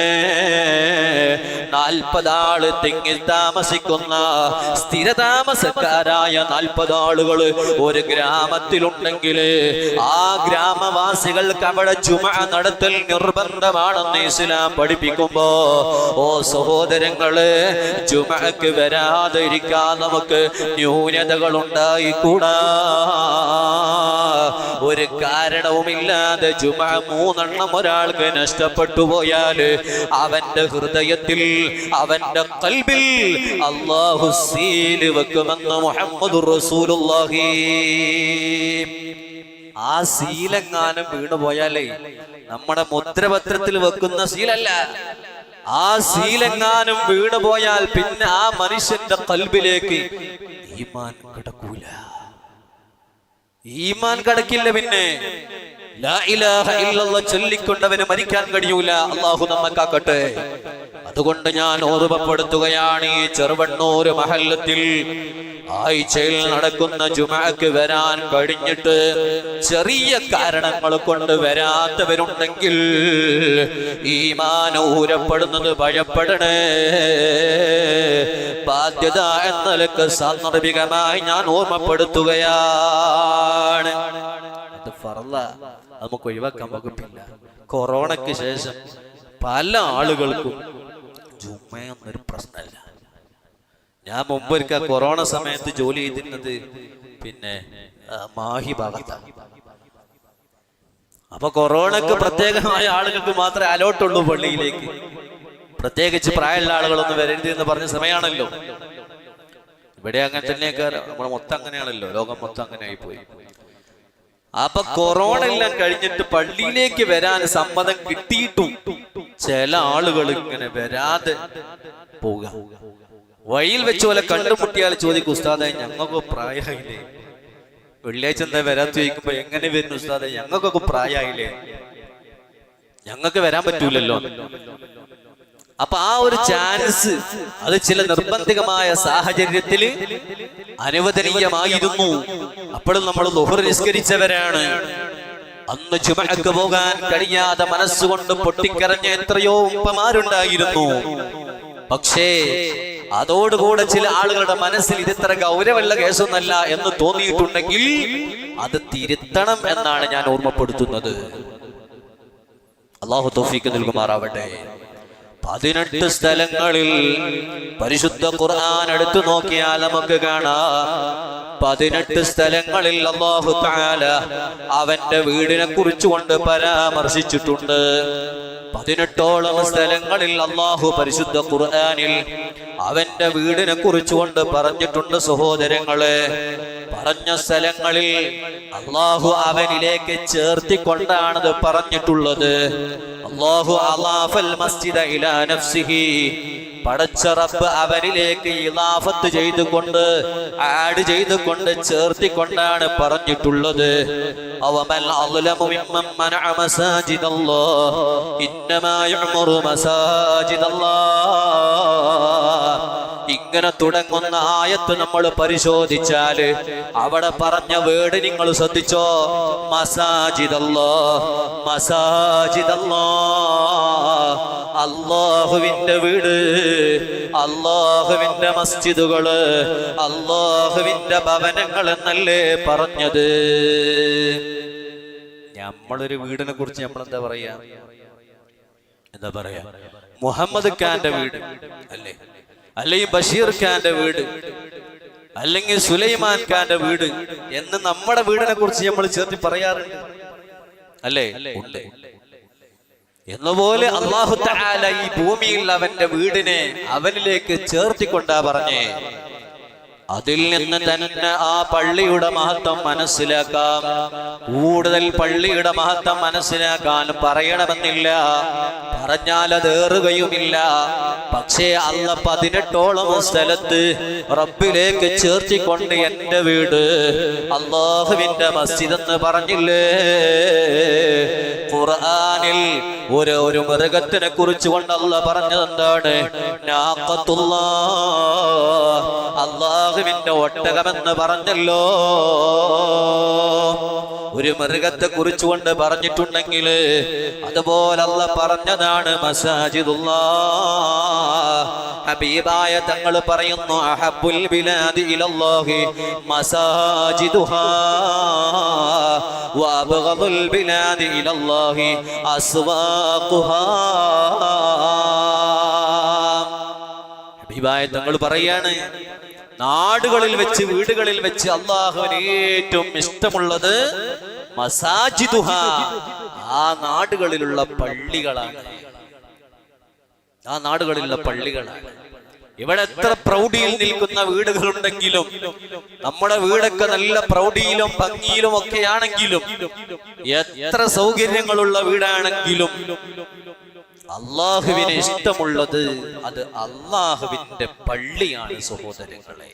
40 ആള് തിങ്ങി താമസിക്കുന്ന സ്ഥിരതാമസക്കാരായ 40 ആളുകൾ ഒരു ഗ്രാമത്തിലുണ്ടെങ്കിൽ ആ ഗ്രാമവാസികൾക്ക് അവിടെ ജുമഅ നടത്തൽ നിർബന്ധമാണെന്ന് ഇസ്ലാം പഠിപ്പിക്കുമ്പോ, ഓ സഹോദരങ്ങള്, ജുമഅക്ക് വരാതെ ഇരിക്കാൻ നമുക്ക് ന്യൂനതകൾ ഉണ്ടായിക്കൂടാ. ഒരു കാരണവുമില്ലാതെ ജുമഅ 3 എണ്ണം ഒരാൾക്ക് നഷ്ടപ്പെട്ടു പോയാൽ അവന്റെ ഹൃദയത്തിൽ, അവന്റെ ഖൽബിൽ അല്ലാഹു സീൽ വെക്കുമെന്ന് മുഹമ്മദുർ റസൂലുള്ളാഹി. ആ സീലെങ്ങാനും വീണുപോയാലേ നമ്മുടെ മുദ്രപത്രത്തിൽ വെക്കുന്ന സീലല്ല, ആ സീലെങ്ങാനും വീണു പോയാൽ പിന്നെ ആ മനുഷ്യന്റെ ഖൽബിലേക്ക് ഈമാൻ കടക്കൂല, ഈമാൻ കടക്കില്ല. പിന്നെ ലാ ഇലാഹ ഇല്ലല്ലാഹ് ചൊല്ലിക്കൊണ്ടവന് മരിക്കാൻ കഴിയൂല. അല്ലാഹു നമ്മെ കാക്കട്ടെ. അതുകൊണ്ട് ഞാൻ ഓർമ്മപ്പെടുത്തുകയാണ്, ഈ ചെറുവണ്ണൂർ മഹല്ലത്തിൽ ആഴ്ചയിൽ നടക്കുന്ന ജുമഅക്ക് വരാൻ കഴിഞ്ഞിട്ട് ചെറിയ കാരണങ്ങൾ കൊണ്ട് വരാത്തവരുണ്ടെങ്കിൽ ഈമാൻ ഊരപ്പെടുന്നത് ഭയപ്പെടണേ. ബാധ്യത എന്ന നിലക്ക് സാന്ദർഭികമായി ഞാൻ ഓർമ്മപ്പെടുത്തുകയാണ്. അത് ഫർള, നമുക്ക് ഒഴിവാക്കാൻ വകുപ്പില്ല. കൊറോണയ്ക്ക് ശേഷം പല ആളുകൾക്കും ജുമയൊന്നൊരു പ്രശ്നമല്ല. ഞാൻ മുമ്പൊരിക്കൽ കൊറോണ സമയത്ത് ജോലി ചെയ്തിരുന്നത് പിന്നെ മാഹി ഭാഗത്താണ്. അപ്പൊ കൊറോണക്ക് പ്രത്യേകമായ ആളുകൾക്ക് മാത്രമേ അലോട്ടുള്ളൂ പള്ളിയിലേക്ക്, പ്രത്യേകിച്ച് പ്രായമുള്ള ആളുകളൊന്നും വരരുത് എന്ന് പറഞ്ഞ സമയമാണല്ലോ. ഇവിടെ അങ്ങനെ തന്നെയൊക്കെ നമ്മുടെ മൊത്തം അങ്ങനെയാണല്ലോ, ലോകം മൊത്തം അങ്ങനെ ആയിപ്പോയി. അപ്പൊ കൊറോണ എല്ലാം കഴിഞ്ഞിട്ട് പള്ളിയിലേക്ക് വരാൻ സമ്മതം കിട്ടിയിട്ടും ചില ആളുകൾ ഇങ്ങനെ വരാതെ പോവുക. വഴിയിൽ വെച്ച് പോലെ കണ്ടുമുട്ടിയാൽ ചോദിക്കും, ഉസ്താദെ ഞങ്ങൾക്ക് പ്രായമായില്ലേ, വെള്ളിയാഴ്ച എന്താ വരാൻ ചോദിക്കുമ്പോ എങ്ങനെ വരുന്നു ഉസ്താദെ, ഞങ്ങൾക്കൊക്കെ പ്രായമായില്ലേ, ഞങ്ങൾക്ക് വരാൻ പറ്റൂലല്ലോ. അപ്പൊ ആ ഒരു ചാൻസ് അത് ചില നിർബന്ധിതമായ സാഹചര്യത്തിൽ അനുവദനീയമായിരുന്നു. അപ്പോഴും നമ്മൾ ളുഹർ നിസ്കരിച്ചവരാണ്. അന്ന് ജുമഅക്ക് പോകാൻ കഴിയാതെ മനസ്സുകൊണ്ട് പൊട്ടിക്കരഞ്ഞ എത്രയോ ഉപ്പമാരുണ്ടായിരുന്നു. പക്ഷേ അതോടുകൂടെ ചില ആളുകളുടെ മനസ്സിൽ ഇതിത്ര ഗൗരവമുള്ള കേസൊന്നല്ല എന്ന് തോന്നിയിട്ടുണ്ടെങ്കിൽ അത് തിരുത്തണം എന്നാണ് ഞാൻ ഓർമ്മപ്പെടുത്തുന്നത്. അല്ലാഹു തൗഫീഖ് നൽകുമാറാവട്ടെ. 18 സ്ഥലങ്ങളിൽ പരിശുദ്ധ ഖുർആൻ എടുത്തു നോക്കിയാൽ നമുക്ക് കാണാം, 18 സ്ഥലങ്ങളിൽ അല്ലാഹു തആല അവന്റെ വീടിനെ കുറിച്ചുകൊണ്ട് പരാമർശിച്ചിട്ടുണ്ട്. 18ഓളം സ്ഥലങ്ങളിൽ അല്ലാഹു പരിശുദ്ധ ഖുർആനിൽ അവന്റെ വീടിനെ കുറിച്ചുകൊണ്ട് പറഞ്ഞിട്ടുണ്ട്. സഹോദരങ്ങളെ, പറഞ്ഞ സ്ഥലങ്ങളിൽ അല്ലാഹു അവനിലേക്ക് ചേർത്തിക്കൊണ്ടാണത് പറഞ്ഞിട്ടുള്ളത്. അല്ലാഹു അളാഫൽ മസ്ജിദ ഇലാ നഫ്സിഹി, പടച്ച റബ്ബ് അവനിലേക്ക് ഇളാഫത്ത് ചെയ്തുകൊണ്ട്, ആഡ് ചെയ്തുകൊണ്ട്, ചേർത്തിക്കൊണ്ടാണ് പറഞ്ഞിട്ടുള്ളത്. അവമൽ അളലമു മിമ്മൻ മനഅ മസാജിദല്ലാഹ് ഇന്നമാ യഅ്മുറു മസാജിദല്ലാഹ്. ഇങ്ങനെ തുടങ്ങുന്ന ആയത്ത് നമ്മൾ പരിശോധിച്ചാൽ അവിടെ പറഞ്ഞ വേർഡ് നിങ്ങൾ ശ്രദ്ധിച്ചോ, മസാജിദല്ലാഹ്, മസാജിദല്ലാഹ്, അല്ലാഹുവിന്റെ വീട്, അല്ലാഹുവിന്റെ മസ്ജിദുകള്, അല്ലാഹുവിന്റെ ഭവനങ്ങൾ എന്നല്ലേ പറഞ്ഞത്. നമ്മളൊരു വീടിനെ കുറിച്ച് നമ്മളെന്താ പറയാ, മുഹമ്മദ് ഖാന്റെ വീട് അല്ലേ, അല്ലെങ്കിൽ ബഷീർ ഖാന്റെ വീട്, അല്ലെങ്കിൽ സുലൈമാൻ ഖാന്റെ വീട് എന്ന് നമ്മുടെ വീടിനെ കുറിച്ച് നമ്മൾ ചേർത്ത് പറയാറുണ്ട് അല്ലേ? ഉണ്ട്. എന്നപോലെ അല്ലാഹു തആല ഈ ഭൂമിയിൽ അവന്റെ വീടിനെ അവനിലേക്ക് ചേർത്തിക്കൊണ്ടാ പറഞ്ഞേ. അതിൽ നിന്ന് തന്നെ ആ പള്ളിയുടെ മഹത്വം മനസ്സിലാക്കാം. കൂടുതൽ പള്ളിയുടെ മഹത്വം മനസ്സിലാക്കാൻ പറയണമെന്നില്ല, പറഞ്ഞാൽ അതേറുകയുമില്ല. പക്ഷേ അല്ല 18ഓളം സ്ഥലത്ത് റബ്ബിലേക്ക് ചേർത്തിക്കൊണ്ട് എന്റെ വീട് അല്ലാഹുവിന്റെ മസ്ജിദ് എന്ന് പറഞ്ഞില്ലേ? ഖുർആനിൽ ഒരു മൃഗത്തിനെ കുറിച്ച് കൊണ്ട് അല്ലാഹ് പറഞ്ഞത് എന്താണ്? നാഖത്തുല്ലാഹ്, അല്ലാഹുവിന്റെ ഒട്ടകമെന്ന് പറഞ്ഞല്ലോ. ഒരു മൃഗത്തെ കുറിച്ചുകൊണ്ട് പറഞ്ഞിട്ടുണ്ടെങ്കിൽ അതുപോലെ അല്ലാഹ് പറഞ്ഞതാണ് മസാജിദുല്ലാഹ്. ഹബീബായ തങ്ങൾ പറയുന്നു, അഹബ്ബുൽ ബിലാദി ഇലല്ലാഹി മസാജിദുഹാ വഅബ്ഗദുൽ ബിലാദി ഇലല്ലാഹി അസ്വാഖുഹാ. ഹബീബായ തങ്ങൾ പറയാണ്, നാടുകളിൽ വെച്ച്, വീടുകളിൽ വെച്ച് അല്ലാഹുവിന് ഏറ്റവും ഇഷ്ടമുള്ളത് മസാജിദുഹ, ആ നാടുകളിലുള്ള പള്ളികളാണ്. ആ നാടുകളിലുള്ള പള്ളികളാണ്. ഇവിടെ എത്ര പ്രൗഢിയിൽ നിൽക്കുന്ന വീടുകളുണ്ടെങ്കിലും, നമ്മുടെ വീടൊക്കെ നല്ല പ്രൗഢിയിലും ഭംഗിയിലും ഒക്കെ ആണെങ്കിലും, എത്ര സൗകര്യങ്ങളുള്ള വീടാണെങ്കിലും, അള്ളാഹുവിന് ഇഷ്ടമുള്ളത് അത് അള്ളാഹുവിന്റെ പള്ളിയാണ് സഹോദരങ്ങളെ.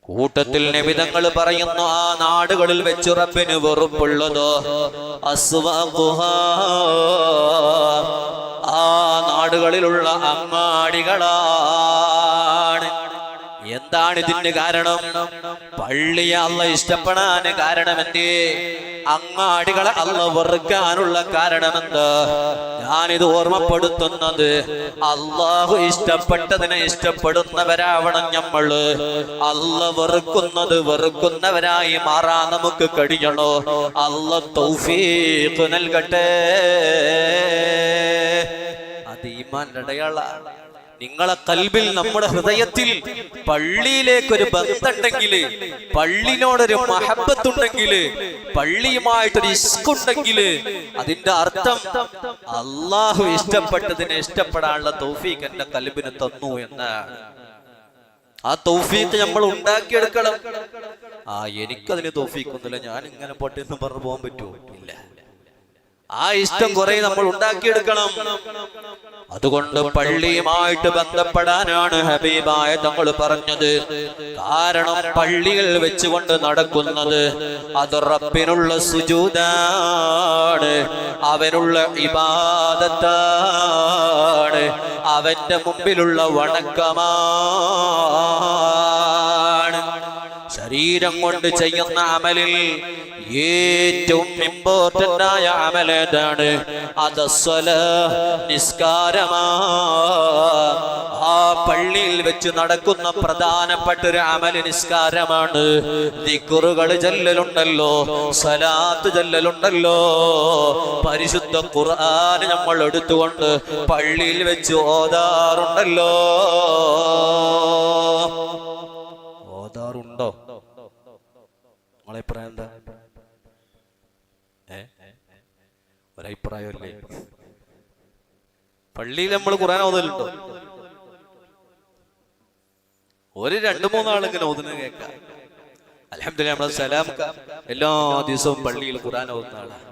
കൂട്ടത്തിൽ നബിതങ്ങൾ പറയുന്നു, ആ നാടുകളിൽ വെച്ച് റബ്ബിന് വെറുപ്പുള്ളതോ അസ്വാഖുഹാ, ആ നാടുകളിലുള്ള അങ്ങാടികളാണ്. എന്താണ് ഇതിന് കാരണം? പള്ളിയെ അല്ലാഹ് ഇഷ്ടപ്പെടാൻ കാരണമെന്തേ? അങ്ങാടികളെ അല്ലാഹ് വെറുക്കാനുള്ള കാരണമെന്ത്? ഞാനിത് ഓർമ്മപ്പെടുത്തുന്നത്, അല്ലാഹു ഇഷ്ടപ്പെട്ടതിനെ ഇഷ്ടപ്പെടുന്നവരാവണം നമ്മള്. അല്ലാഹ് വെറുക്കുന്നവരായി മാറാൻ നമുക്ക് കഴിയണോ? അല്ലാഹ് തൗഫീഖ് നൽകട്ടെ. അത് ഈമാന്റെ അടയാളമാണ്. നിങ്ങളെ കൽബിൽ, നമ്മുടെ ഹൃദയത്തിൽ പള്ളിയിലേക്കൊരു ബന്ധമുണ്ടെങ്കിൽ, പള്ളിനോടൊരു മഹബത്തുണ്ടെങ്കിൽ, പള്ളിയുമായിട്ടൊരു ഇഷ്കുണ്ടെങ്കിൽ, അതിന്റെ അർത്ഥം അള്ളാഹു ഇഷ്ടപ്പെട്ടതിനെ ഇഷ്ടപ്പെടാനുള്ള തൗഫീഖ് എന്റെ കൽബിന് തന്നു എന്നാണ്. ആ തൗഫീഖ് നമ്മൾ ഉണ്ടാക്കിയെടുക്കണം. എനിക്കതിന് തൗഫീഖൊന്നുമില്ല, ഞാൻ ഇങ്ങനെ പോട്ടെ എന്ന് പറഞ്ഞു പോകാൻ പറ്റുമോ? ഇല്ല. ആ ഇഷ്ടം കുറെ നമ്മൾ ഉണ്ടാക്കിയെടുക്കണം. അതുകൊണ്ട് പള്ളിയുമായിട്ട് ബന്ധപ്പെടാനാണ് ഹബീബായ തങ്ങൾ പറഞ്ഞത്. കാരണം പള്ളിയിൽ വെച്ചുകൊണ്ട് നടക്കുന്നത് അത് റബ്ബിനുള്ള സുജൂദാണ്, അവനുള്ള ഇബാദത്താണ്, അവന്റെ മുമ്പിലുള്ള വണക്കമാണ്. ശരീരം കൊണ്ട് ചെയ്യുന്ന അമലിൽ ഏറ്റവും ഇമ്പോർട്ടന്റ് ആയ അമൽ ഏതാണ്? അത് നിസ്കാരമാണ്. ആ പള്ളിയിൽ വെച്ച് നടക്കുന്ന പ്രധാനപ്പെട്ട ഒരു അമല് നിസ്കാരമാണ്. ദിക്റുകൾ ചൊല്ലലുണ്ടല്ലോ, സലാത്ത് ചൊല്ലലുണ്ടല്ലോ, പരിശുദ്ധ ഖുർആൻ നമ്മൾ എടുത്തുകൊണ്ട് പള്ളിയിൽ വെച്ച് ഓതാറുണ്ടല്ലോ. ഓതാറുണ്ടോ? നമ്മളെ അഭിപ്രായം എന്താ? ഒരഭിപ്രായമല്ലേ? പള്ളിയിൽ നമ്മൾ ഖുർആൻ ഓതലുണ്ടോ? ഒരു 2-3 ആളെങ്കിലും ഓതുന്നത് കേൾക്കാം. അൽഹംദുലില്ലാഹ്, നമ്മളെ സലാം എല്ലാ ദിവസവും പള്ളിയിൽ ഖുർആൻ ഓതുന്ന ആളാണ്.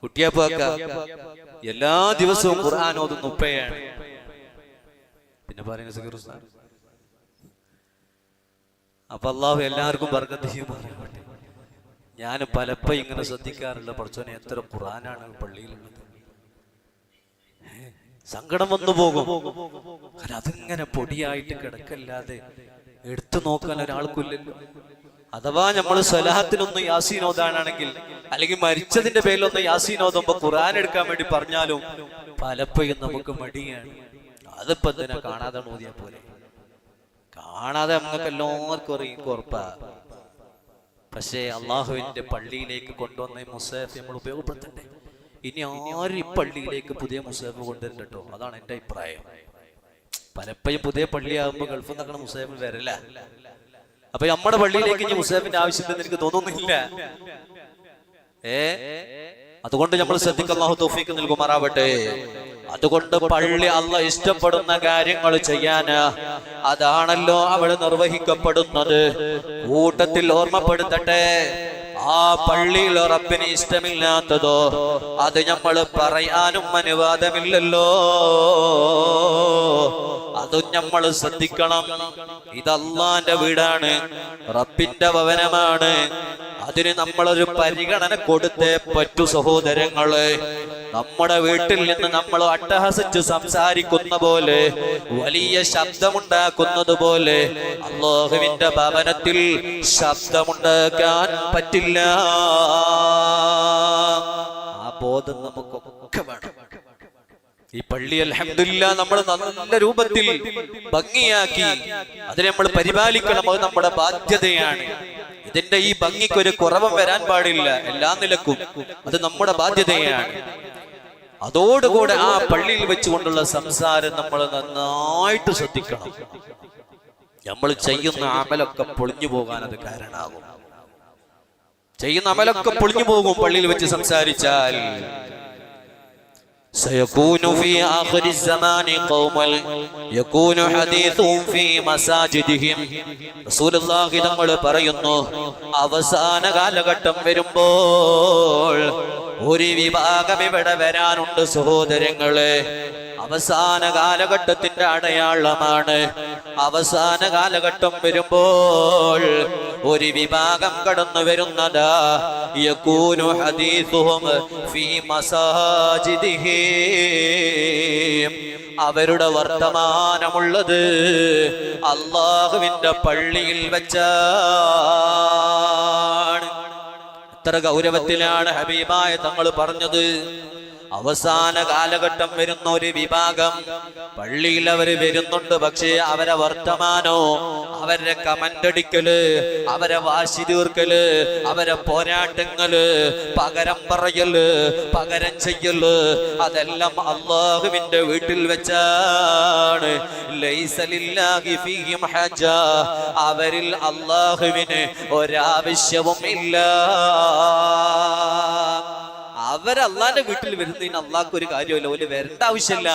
കുട്ടിയാപ്പാക്ക എല്ലാ ദിവസവും ഖുർആൻ ഓതുന്ന ഉപ്പയാണ്. പിന്നെ പറയുന്നത് സഗീർ ഉസ്താദ്. അപ്പൊ അല്ലാഹു എല്ലാവർക്കും ബർക്കത്ത് ചെയ്യുമാറാകട്ടെ. ഞാൻ പലപ്പോഴും ഇങ്ങനെ ശ്രദ്ധിക്കാറുള്ള, പഠിച്ചോനെ എത്ര ഖുർആനാണ് പള്ളിയിലുള്ളത്. സങ്കടം വന്നു പോകും. കാരണം അതിങ്ങനെ പൊടിയായിട്ട് കിടക്കല്ലാതെ എടുത്തു നോക്കാൻ ഒരാൾക്കില്ലല്ലോ. അഥവാ നമ്മൾ സ്വലാത്തിനൊന്ന് യാസീൻ ഓതാനാണെങ്കിൽ, അല്ലെങ്കിൽ മരിച്ചതിന്റെ പേരിലൊന്ന് യാസീൻ ഓതുമ്പോ ഖുർആൻ എടുക്കാൻ വേണ്ടി പറഞ്ഞാലും പലപ്പോഴും നമുക്ക് മടിയാണ്. അതിപ്പോ എന്തിനാ കാണാതെ ഓതിയാ പോലെ? കാണാതെ നമുക്ക് എല്ലാവർക്കും അറിയും, ഉറപ്പാ. പക്ഷേ അള്ളാഹുവിന്റെ പള്ളിയിലേക്ക് കൊണ്ടുവന്ന മുസാഫ് നമ്മൾ ഉപയോഗപ്പെടുത്തണ്ടേ? ഇനി ആരും ഈ പള്ളിയിലേക്ക് പുതിയ മുസാഫ് കൊണ്ടുവരണ്ട കേട്ടോ. അതാണ് എന്റെ അഭിപ്രായം. പലപ്പോഴും പുതിയ പള്ളിയാകുമ്പോൾ ഗൾഫിൽ നിന്നൊക്കെ മുസാഫ് വരില്ല. അപ്പൊ നമ്മുടെ പള്ളിയിലേക്ക് ഇനി മുസാഫിന്റെ ആവശ്യമില്ലെന്ന് എനിക്ക് തോന്നുന്നില്ല. അതുകൊണ്ട് നമ്മൾ ശ്രദ്ധിക്കുക, അല്ലാഹു തൗഫീഖ് നൽകുമാറാവട്ടെ. അതുകൊണ്ട് പള്ളി അല്ലാഹ് ഇഷ്ടപ്പെടുന്ന കാര്യങ്ങൾ ചെയ്യാന് അതാണല്ലോ അവിടെ നിർവഹിക്കപ്പെടുന്നത്. കൂട്ടത്തിൽ ഓർമ്മപ്പെടുത്തട്ടെ, ആ പള്ളിയിൽ റബ്ബിന് ഇഷ്ടമില്ലാത്തതോ അത് നമ്മൾ പറയാനും അനുവാദമില്ലല്ലോ. അതും നമ്മൾ ശ്രദ്ധിക്കണം. ഇത് അല്ലാഹുവിന്റെ വീടാണ്, റബ്ബിന്റെ ഭവനമാണ്. അതിന് നമ്മളൊരു പരിഗണന കൊടുത്തേ പറ്റൂ സഹോദരങ്ങളെ. നമ്മുടെ വീട്ടിൽ നിന്ന് നമ്മൾ അട്ടഹസിച്ച് സംസാരിക്കുന്ന പോലെ, വലിയ ശബ്ദമുണ്ടാക്കുന്നത് പോലെ അല്ലാഹുവിന്റെ ഭവനത്തിൽ ശബ്ദമുണ്ടാക്കാൻ പറ്റില്ല. ആ ബോധം നമുക്കൊക്കെ വേണം. ഈ പള്ളി അൽഹംദുലില്ലാഹ് നമ്മൾ നല്ല രൂപത്തിൽ ഭംഗിയാക്കി അതിനെ നമ്മൾ പരിപാലിക്കണം. അത് നമ്മുടെ ബാധ്യതയാണ്. ഇതിന്റെ ഈ ഭംഗിക്കൊരു കുറവും വരാൻ പാടില്ല. എല്ലാ നിലക്കും അത് നമ്മുടെ ബാധ്യതയാണ്. അതോടുകൂടെ ആ പള്ളിയിൽ വെച്ചുകൊണ്ടുള്ള സംസാരം നമ്മൾ നന്നായിട്ട് ശ്രദ്ധിക്കണം. നമ്മൾ ചെയ്യുന്ന അമലൊക്കെ പൊളിഞ്ഞു പോകാൻ അത് കാരണമാകും. ചെയ്യുന്ന അമലൊക്കെ പൊളിഞ്ഞു പോകും പള്ളിയിൽ വെച്ച് സംസാരിച്ചാൽ. سيكون في آخر الزمان قوم يكون حديثهم في مساجدهم. റസൂലുള്ളാഹി തങ്ങൾ പറയുന്നു, അവസാന കാലഘട്ടം വരുമ്പോൾ ഒരു വിഭാഗം ഇവിടെ വരാനുണ്ട് സഹോദരങ്ങളെ. അവസാന കാലഘട്ടത്തിന്റെ അടയാളമാണ്. അവസാന കാലഘട്ടം വരുമ്പോൾ ഒരു വിഭാഗം കടന്നു വരുന്നതാ. യകൂനു ഹദീസുഹും ഫീ മസാജിദിഹിം, അവരുടെ വർത്തമാനമുള്ളത് അല്ലാഹുവിന്റെ പള്ളിയിൽ വെച്ചാണ്. എത്ര ഗൗരവത്തിലാണ് ഹബീബായ തങ്ങൾ പറഞ്ഞത്. അവസാന കാലഘട്ടം വരുന്ന ഒരു വിഭാഗം പള്ളിയിൽ അവര് വരുന്നുണ്ട്, പക്ഷേ അവരെ വർത്തമാനോ, അവരുടെ കമന്റ് അടിക്കല്, അവരെ വാശി തീർക്കല്, അവരെ പോരാട്ടങ്ങള്, പകരം പറയല്, പകരം ചെയ്യല്, അതെല്ലാം അല്ലാഹുവിന്റെ വീട്ടിൽ വെച്ചാണ്. ലൈസ ലില്ലാഹി ഫീഹിം ഹജ, അവരിൽ അല്ലാഹുവിന് ഒരാവശ്യവും ഇല്ല. അവരല്ലാന്റെ വീട്ടിൽ വരുന്നതിന് അള്ളാഹ്ക്ക് ഒരു കാര്യമല്ല, ഓല് വരേണ്ട ആവശ്യമില്ല.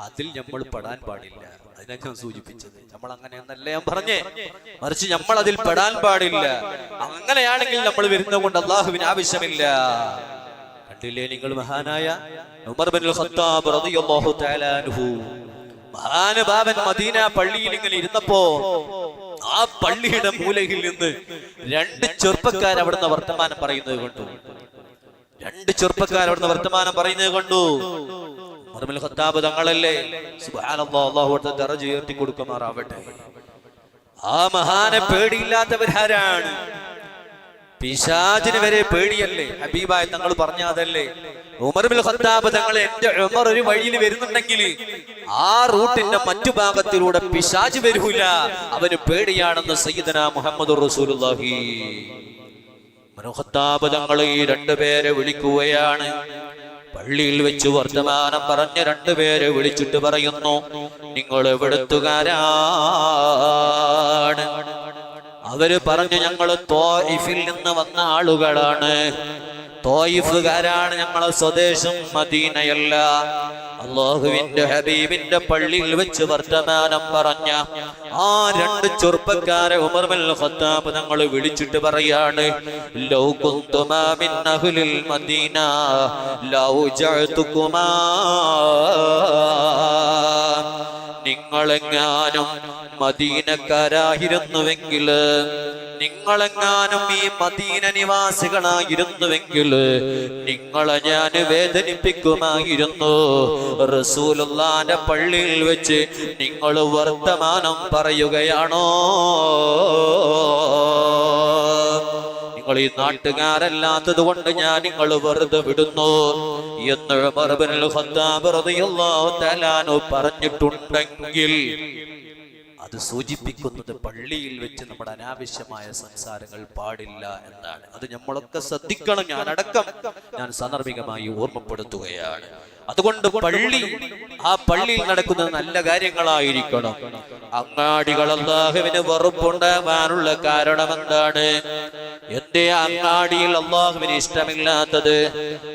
അതിൽ നമ്മൾ പെടാൻ പാടില്ല. അതിനൊക്കെ ഞാൻ സൂചിപ്പിച്ചത് നമ്മൾ അങ്ങനെയെന്നല്ല ഞാൻ പറഞ്ഞേ, മറിച്ച് നമ്മൾ അതിൽ പെടാൻ പാടില്ല. അങ്ങനെയാണെങ്കിൽ നമ്മൾ വരുന്നത് കൊണ്ട് അള്ളാഹുവിന് ആവശ്യമില്ല. കണ്ടില്ലേ നിങ്ങൾ മഹാനായ ഉമർ ഇബ്നുൽ ഖത്താബ് റളിയല്ലാഹു തആല അൻഹു, മഹാനുഭാവൻ മദീന പള്ളിയിൽ ഇങ്ങനെ ഇരുന്നപ്പോ ആ പള്ളിയുടെ മൂലയിൽ നിന്ന് രണ്ട് ചെറുപ്പക്കാർ അവിടുന്ന് വർത്തമാനം പറയുന്നത് കണ്ടു. രണ്ട് ചെറുപ്പക്കാർ അവിടുന്ന് വർത്തമാനം പറയുന്നത് കണ്ടു. ഉമർ ഇബ്നുൽ ഖത്താബ് തങ്ങളല്ലേ, സുബ്ഹാനല്ലാഹ്, അല്ലാഹു അവിടുത്തെ ദറജ ഉയർത്തി കൊടുക്കുമാറാവട്ടെ. ആ മഹാനെ പേടിയില്ലാത്തവരാരാണ്? പിശാചിന് വരെ പേടിയല്ലേ? ഹബീബായ തങ്ങൾ പറഞ്ഞ അതല്ലേ, ഉമർ ഇബ്നുൽ ഖത്താബ് തങ്ങളെ, എന്റെ ഉമർ ഒരു വഴിയിൽ വരുന്നുണ്ടെങ്കിൽ ആ റൂട്ടിന്റെ മറ്റു ഭാഗത്തിലൂടെ പിശാച് വരൂല, അവന് പേടിയാണെന്ന് സയ്യിദനാ മുഹമ്മദുർ റസൂലുള്ളാഹി. ഖത്താബ് തങ്ങൾ ഈ രണ്ടുപേരെ വിളിക്കുകയാണ്. പള്ളിയിൽ വെച്ച് വർത്തമാനം പറഞ്ഞ രണ്ടുപേരെ വിളിച്ചിട്ട് പറയുന്നു, നിങ്ങൾ എവിടുത്തുകാരാണ്? അവര് പറഞ്ഞു, ഞങ്ങൾ ത്വായിഫിൽ നിന്ന് വന്ന ആളുകളാണ്, ത്വായിഫുകാരാണ്, ഞങ്ങളെ സ്വദേശം മദീനയല്ല. അല്ലാഹുവിന്റെ ഹബീബിന്റെ പള്ളിയിൽ വെച്ച് വർത്തമാനം പറഞ്ഞ ആ രണ്ട് ചെറുപ്പക്കാരെ ഉമർ ഇബ്നുൽ ഖത്താബ് തങ്ങൾ വിളിച്ചിട്ട് പറയാണ്, ലൗ കുന്തുമാ മിൻ അഹ്ലിൽ മദീന ലൗ ജഅതുകുമാ, നിങ്ങളെങ്ങാനും മദീനക്കാരായിരുന്നുവെങ്കിൽ, നിങ്ങളെങ്ങാനും ഈ മദീന നിവാസികളായിരുന്നുവെങ്കിൽ നിങ്ങളെ ഞാൻ വേദനിപ്പിക്കുമായിരുന്നു. റസൂലുള്ളാഹിന്റെ പള്ളിയിൽ വെച്ച് നിങ്ങൾ വർത്തമാനം പറയുകയാണോ? നിങ്ങൾ ഈ നാട്ടുകാരല്ലാത്തത് കൊണ്ട് ഞാൻ നിങ്ങൾ വെറുതെ വിടുന്നു എന്ന് ഉമർ ഇബ്നുൽ ഖത്താബ് റളിയല്ലാഹു തആല അൻഹു പറഞ്ഞിട്ടുണ്ടെങ്കിൽ അത് സൂചിപ്പിക്കുന്നത് പള്ളിയിൽ വെച്ച് നമ്മുടെ അനാവശ്യമായ സംസാരങ്ങൾ പാടില്ല എന്നാണ്. അത് നമ്മളൊക്കെ ശ്രദ്ധിക്കണം. ഞാൻ സാന്ദർഭികമായി ഓർമ്മപ്പെടുത്തുകയാണ്. അതുകൊണ്ട് ആ പള്ളിയിൽ നടക്കുന്നത് നല്ല കാര്യങ്ങളായിരിക്കണം. അങ്ങാടികൾ അല്ലാഹുവിന് വെറുപ്പുണ്ടാവാനുള്ള കാരണം എന്താണ്? എന്തേ അങ്ങാടിയിൽ അല്ലാഹുവിന് ഇഷ്ടമില്ലാത്തത്?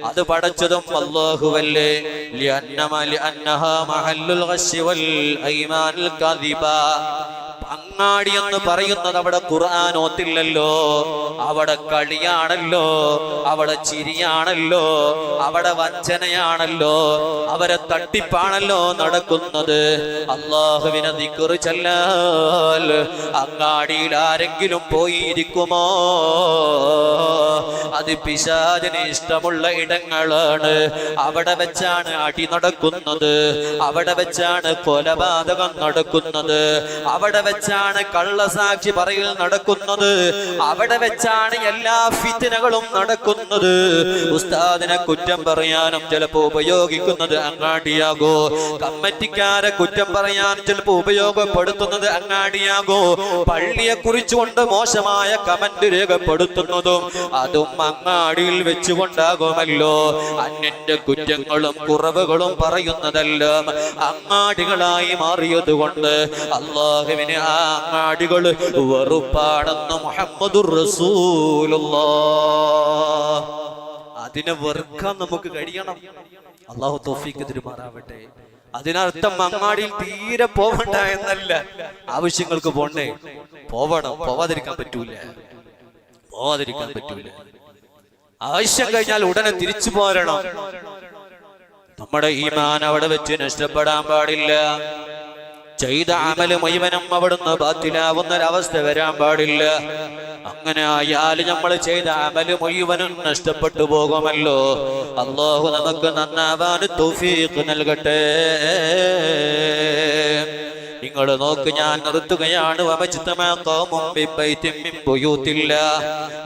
അത് പടച്ചതും അല്ലാഹുവല്ലേ. ലിഅന്നഹാ മഹല്ലുൽ ഗശ്ശി വൽ ഐമാനിൽ കദിബ. അങ്ങാടി എന്ന് പറയുന്നത് അവിടെ ഖുർആൻ ഓത്തില്ലല്ലോ, അവിടെ കളിയാണല്ലോ, അവിടെ ചിരിയാണല്ലോ, അവിടെ വഞ്ചനയാണല്ലോ, അവരെ തട്ടിപ്പാണല്ലോ നടക്കുന്നത്. അല്ലാഹുവിനെ ദിക്ർ ചൊല്ലാൽ അങ്ങാടിയിൽ ആരെങ്കിലും പോയിരിക്കുമോ? അത് പിശാചിന് ഇഷ്ടമുള്ള ഇടങ്ങളാണ്. അവിടെ വെച്ചാണ് അടി നടക്കുന്നത്, അവിടെ വെച്ചാണ് കൊലപാതകം നടക്കുന്നത്, അവിടെ വെച്ചാണ് കള്ളസാക്ഷി പറയൽ നടക്കുന്നത്, അവിടെ വെച്ചാണ് എല്ലാ ഫിത്നകളും നടക്കുന്നത്. ഉസ്താദിനെ കുറ്റം പറയാനും ചിലപ്പോ ഉപയോഗിക്കുന്നത് അങ്ങാടിയാകോ, കമ്മിറ്റിക്കാരെ കുറ്റം പറയാനും ചിലപ്പോ ഉപയോഗപ്പെടുത്തുന്നത് അങ്ങാടിയാകോ, പള്ളിയെ കുറിച്ചുകൊണ്ട് മോശമായ കമന്റ് രേഖപ്പെടുത്തുന്നതും അതും അങ്ങാടിയിൽ വെച്ചുകൊണ്ടാകുമല്ലോ. അന്യന്റെ കുറ്റങ്ങളും കുറവുകളും പറയുന്നതെല്ലാം അങ്ങാടികളായി മാറിയത് കൊണ്ട് അല്ലാഹുവിനെ ആ അങ്ങാടികൾ വെറുപ്പാണെന്ന് മുഹമ്മദുർ റസൂലുള്ളാഹ്. അതിനെ വെറുക്കാൻ നമുക്ക് കഴിയണം. അല്ലാഹു തൗഫീഖ് തരുമാറാവട്ടെ. അതിനർത്ഥം അങ്ങാടിയിൽ തീരെ പോവണ്ട എന്നല്ല, ആവശ്യങ്ങൾക്ക് പോണ്ടേ, പോവണം, പോവാതിരിക്കാൻ പറ്റൂല. ആവശ്യം കഴിഞ്ഞാൽ ഉടനെ തിരിച്ചു പോരണം. നമ്മുടെ ഈമാൻ അവിടെ വെച്ച് നഷ്ടപ്പെടാൻ പാടില്ല. ചെയ്ത അമല് മുഴുവനും അവിടുന്ന് ബാത്തിലാവുന്നൊരവസ്ഥ വരാൻ പാടില്ല. അങ്ങനെ ആയാൽ നമ്മൾ ചെയ്ത അമല് മുഴുവനും നഷ്ടപ്പെട്ടു പോകുമല്ലോ. അല്ലാഹു നമുക്ക് നന്നാവാൻ തൗഫീഖ് നൽകട്ടെ. നിങ്ങൾ നോക്ക്, ഞാൻ നിർത്തുകയാണ്.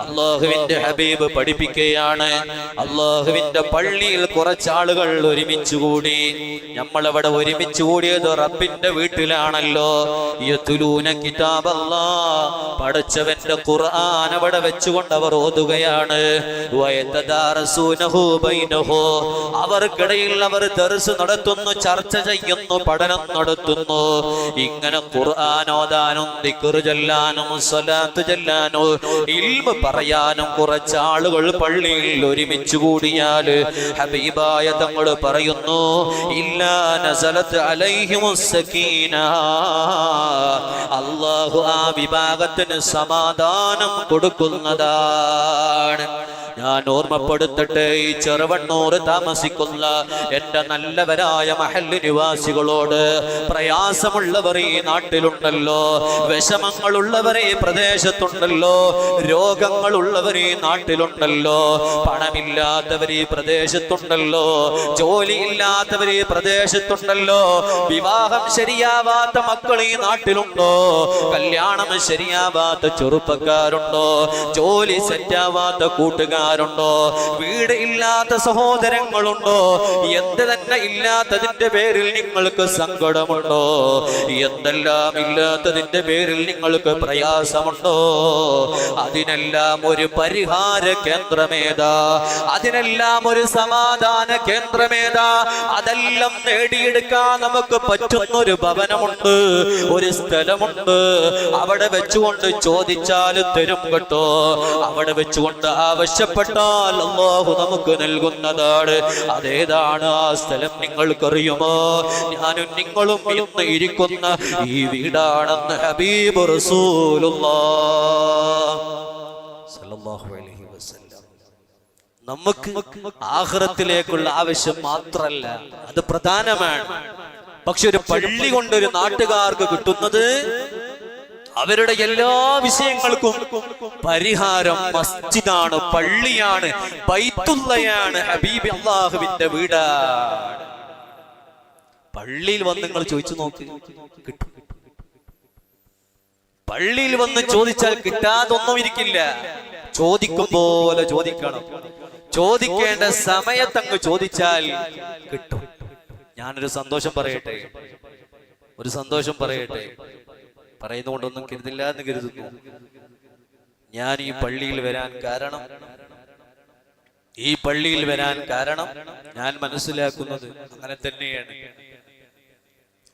അല്ലാഹുവിന്റെ ഹബീബ് പഠിപ്പിക്കുകയാണ്, അല്ലാഹുവിന്റെ പള്ളിയിൽ കുറച്ചാളുകൾ ഒരുമിച്ച് കൂടി. നമ്മളവിടെ ഒരുമിച്ച് കൂടിയത് റബ്ബിന്റെ വീട്ടിലാണല്ലോ. യത്ലൂന കിതാബല്ലാഹ്, പടച്ചവന്റെ ഖുർആൻ അവിടെ വെച്ചുകൊണ്ട് അവർ ഓതുകയാണ്. വയതദാറസൂനഹു ബൈനഹു, അവർക്കിടയിൽ അവർ ദർസ് നടത്തുന്നു, ചർച്ച ചെയ്യുന്നു, പഠനം നടത്തുന്നു. ഇങ്ങനെ ഖുർആൻ ഓതാനും ദിക്ർ ചൊല്ലാനും സ്വലാത്ത് ചൊല്ലാനും ഇൽമ പറയാനും കുറച്ചാളുകൾ പള്ളിയിൽ ഒരുമിച്ച് കൂടിയാൽ ഹബീബായ തങ്ങൾ പറയുന്നു, ഇല്ലാ നസലത്ത് അലൈഹിമുസ് സകീന, അല്ലാഹു ആ വിഭാഗത്തിന് സമാധാനം കൊടുക്കുന്നതാണ്. ഞാൻ ഓർമ്മപ്പെടുത്തട്ടെ, ഈ ചെറുവണ്ണൂർ താമസിക്കുന്ന എന്റെ നല്ലവരായ മഹല്ല് നിവാസികളോട്, പ്രയാസമുള്ളവർ ഈ നാട്ടിലുണ്ടല്ലോ, വിഷമങ്ങളുള്ളവർ ഈ പ്രദേശത്തുണ്ടല്ലോ, രോഗങ്ങളുള്ളവർ ഈ നാട്ടിലുണ്ടല്ലോ, പണമില്ലാത്തവർ ഈ പ്രദേശത്തുണ്ടല്ലോ, ജോലിയില്ലാത്തവർ ഈ പ്രദേശത്തുണ്ടല്ലോ, വിവാഹം ശരിയാവാത്ത മക്കൾ ഈ നാട്ടിലുണ്ടോ, കല്യാണം ശരിയാവാത്ത ചെറുപ്പക്കാരുണ്ടോ, ജോലി സെറ്റാവാത്ത കൂട്ടുകാർ ോ, വീട് ഇല്ലാത്ത സഹോദരങ്ങളുണ്ടോ, എന്ത് തന്നെ ഇല്ലാത്തതിന്റെ പേരിൽ നിങ്ങൾക്ക് സങ്കടമുണ്ടോ, എന്തെല്ലാം ഇല്ലാത്തതിന്റെ പേരിൽ നിങ്ങൾക്ക് പ്രയാസമുണ്ടോ, അതിനെല്ലാം ഒരു പരിഹാര കേന്ദ്രമേതാ, അതിനെല്ലാം ഒരു സമാധാന കേന്ദ്രമേതാ, അതെല്ലാം നേടിയെടുക്കാൻ നമുക്ക് പറ്റുന്നൊരു ഭവനമുണ്ട്, ഒരു സ്ഥലമുണ്ട്. അവിടെ വെച്ചുകൊണ്ട് ചോദിച്ചാൽ തരും കേട്ടോ. അവിടെ വെച്ചുകൊണ്ട് ആവശ്യപ്പെട്ടാൽ അല്ലാഹു നമുക്ക് നൽകുന്നതാണ്. അതേതാണ് ആ സ്ഥലം നിങ്ങൾക്കറിയുമോ? ഞാനും നിങ്ങളും ഇന്ന് ഇരിക്കുന്ന ഈ വീടാണെന്ന് ഹബീബ് റസൂലുള്ളാഹ് സ്വല്ലല്ലാഹു അലൈഹി വസല്ലം. നമുക്ക് ആഖിറത്തിലേക്കുള്ള ആവശ്യം മാത്രമല്ല, അത് പ്രധാനമാണ്. പക്ഷെ ഒരു പള്ളി കൊണ്ടൊരു നാട്ടുകാർക്ക് കിട്ടുന്നത് അവരുടെ എല്ലാ വിഷയങ്ങൾക്കും പരിഹാരം മസ്ജിദാണ്, പള്ളിയാണ്, ബൈത്തുള്ളയാണ്, ഹബീബ് അല്ലാഹുവിന്റെ വീടാണ്. പള്ളിയിൽ വന്ന് നിങ്ങൾ ചോദിച്ചു നോക്ക്, കിട്ടും. പള്ളിയിൽ വന്ന് ചോദിച്ചാൽ കിട്ടാതൊന്നും ഇരിക്കില്ല. ചോദിക്കും പോലെ ചോദിക്കണം. ചോദിക്കേണ്ട സമയത്തങ്ങ് ചോദിച്ചാൽ കിട്ടും. ഞാനൊരു സന്തോഷം പറയട്ടെ, ഒരു സന്തോഷം പറയട്ടെ. പറയുന്നതുകൊണ്ടൊന്നും കരുതില്ല എന്ന് കരുതുന്നു. ഞാൻ ഈ പള്ളിയിൽ വരാൻ കാരണം, ഈ പള്ളിയിൽ വരാൻ കാരണം ഞാൻ മനസ്സിലാക്കുന്നത് അങ്ങനെ തന്നെയാണ്.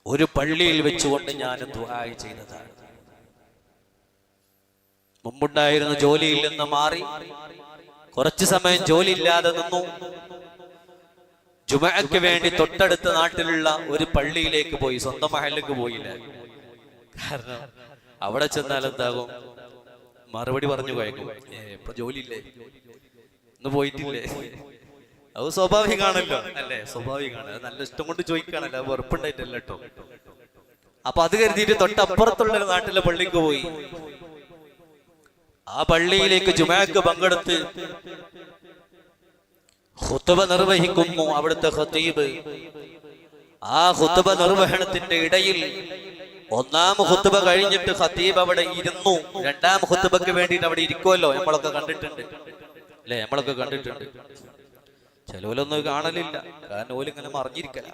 ഒരു പള്ളിയിൽ വെച്ചുകൊണ്ട് ഞാൻ ദുആ ചെയ്തതാണ്. മുമ്പുണ്ടായിരുന്ന ജോലിയിൽ നിന്ന് മാറി കുറച്ചു സമയം ജോലി ഇല്ലാതെ നിന്നു. ജുമഅക്ക് വേണ്ടി തൊട്ടടുത്ത നാട്ടിലുള്ള ഒരു പള്ളിയിലേക്ക് പോയി, സ്വന്തം മഹല്ലിലേക്ക് പോയില്ല. കാരണം അവിടെ ചെന്നാൽ എന്താകും, മറുപടി പറഞ്ഞു പോയേക്കും, ഇപ്പൊ ജോലിയില്ലേ, ഇന്ന് പോയിട്ടില്ലേ. അത് സ്വാഭാവികമാണല്ലോ, അല്ലേ? സ്വാഭാവികമാണ്. അത് നല്ല ഇഷ്ടം കൊണ്ട് ചോദിക്കാണല്ലോ, അത് വെറുപ്പുണ്ടായിട്ടല്ല കേട്ടോ. അപ്പൊ അത് കരുതിയിട്ട് തൊട്ടപ്പുറത്തുള്ള നാട്ടിലെ പള്ളിക്ക് പോയി. ആ പള്ളിയിലേക്ക് ജുമഅക്ക് പങ്കെടുത്ത് ഖുത്ബ നിർവഹിക്കുന്നു അവിടുത്തെ ഖതീബ്. ആ ഖുത്ബ നിർവഹണത്തിന്റെ ഇടയിൽ ഒന്നാം ഖുത്ബ കഴിഞ്ഞിട്ട് ഖതീബ് അവിടെ ഇരുന്നു. രണ്ടാം ഖുത്ബക്ക് വേണ്ടിയിട്ട് അവിടെ ഇരിക്കുമല്ലോ, നമ്മളൊക്കെ കണ്ടിട്ടുണ്ട് അല്ലെ? നമ്മളൊക്കെ കണ്ടിട്ടുണ്ട്. ചിലവരൊന്നും കാണലില്ല, കാരണം ഓലിങ്ങനെ മറിഞ്ഞിരിക്കല.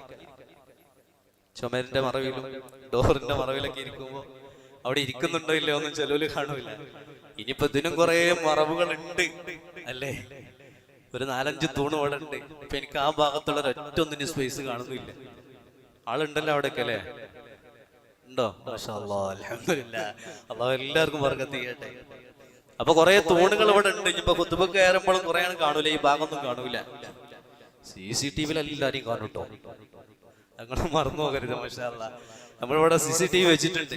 ചുമരിന്റെ മറവിലും ഡോറിന്റെ മറവിലൊക്കെ ഇരിക്കുമ്പോ അവിടെ ഇരിക്കുന്നുണ്ടോ ഇല്ലയോ ഒന്നും ചിലവര് കാണൂല. ഇനിയിപ്പോ ഇതിനും കുറെ മറവുകൾ ഉണ്ട് അല്ലേ? ഒരു 4-5 തൂണ് അവിടെ ഉണ്ട്. ഇപ്പൊ എനിക്ക് ആ ഭാഗത്തുള്ള ഒരൊറ്റ ഒന്നിന് സ്പേസ് കാണുന്നില്ല. ആളുണ്ടല്ലോ അവിടെയൊക്കെ അല്ലേ? ഉണ്ടോ? മാഷാ അല്ലാഹ്, അൽഹംദുലില്ലാഹ്. അല്ലാഹു എല്ലാവർക്കും ബർക്കത്ത് ചെയ്യട്ടെ. അപ്പൊ കുറെ തൂണുകൾ ഇവിടെ ഉണ്ട്. ഇനിയിപ്പോ ഖുത്ബക്ക് കയറുമ്പോഴും കുറെ കാണൂല, ഈ ഭാഗമൊന്നും കാണൂല. CCTV എല്ലാരെയും കാണും കേട്ടോ, അങ്ങനെ മറന്നു പോകരുത്. മാഷാ അല്ലാഹ്, നമ്മളിവിടെ CCTV വെച്ചിട്ടുണ്ട്.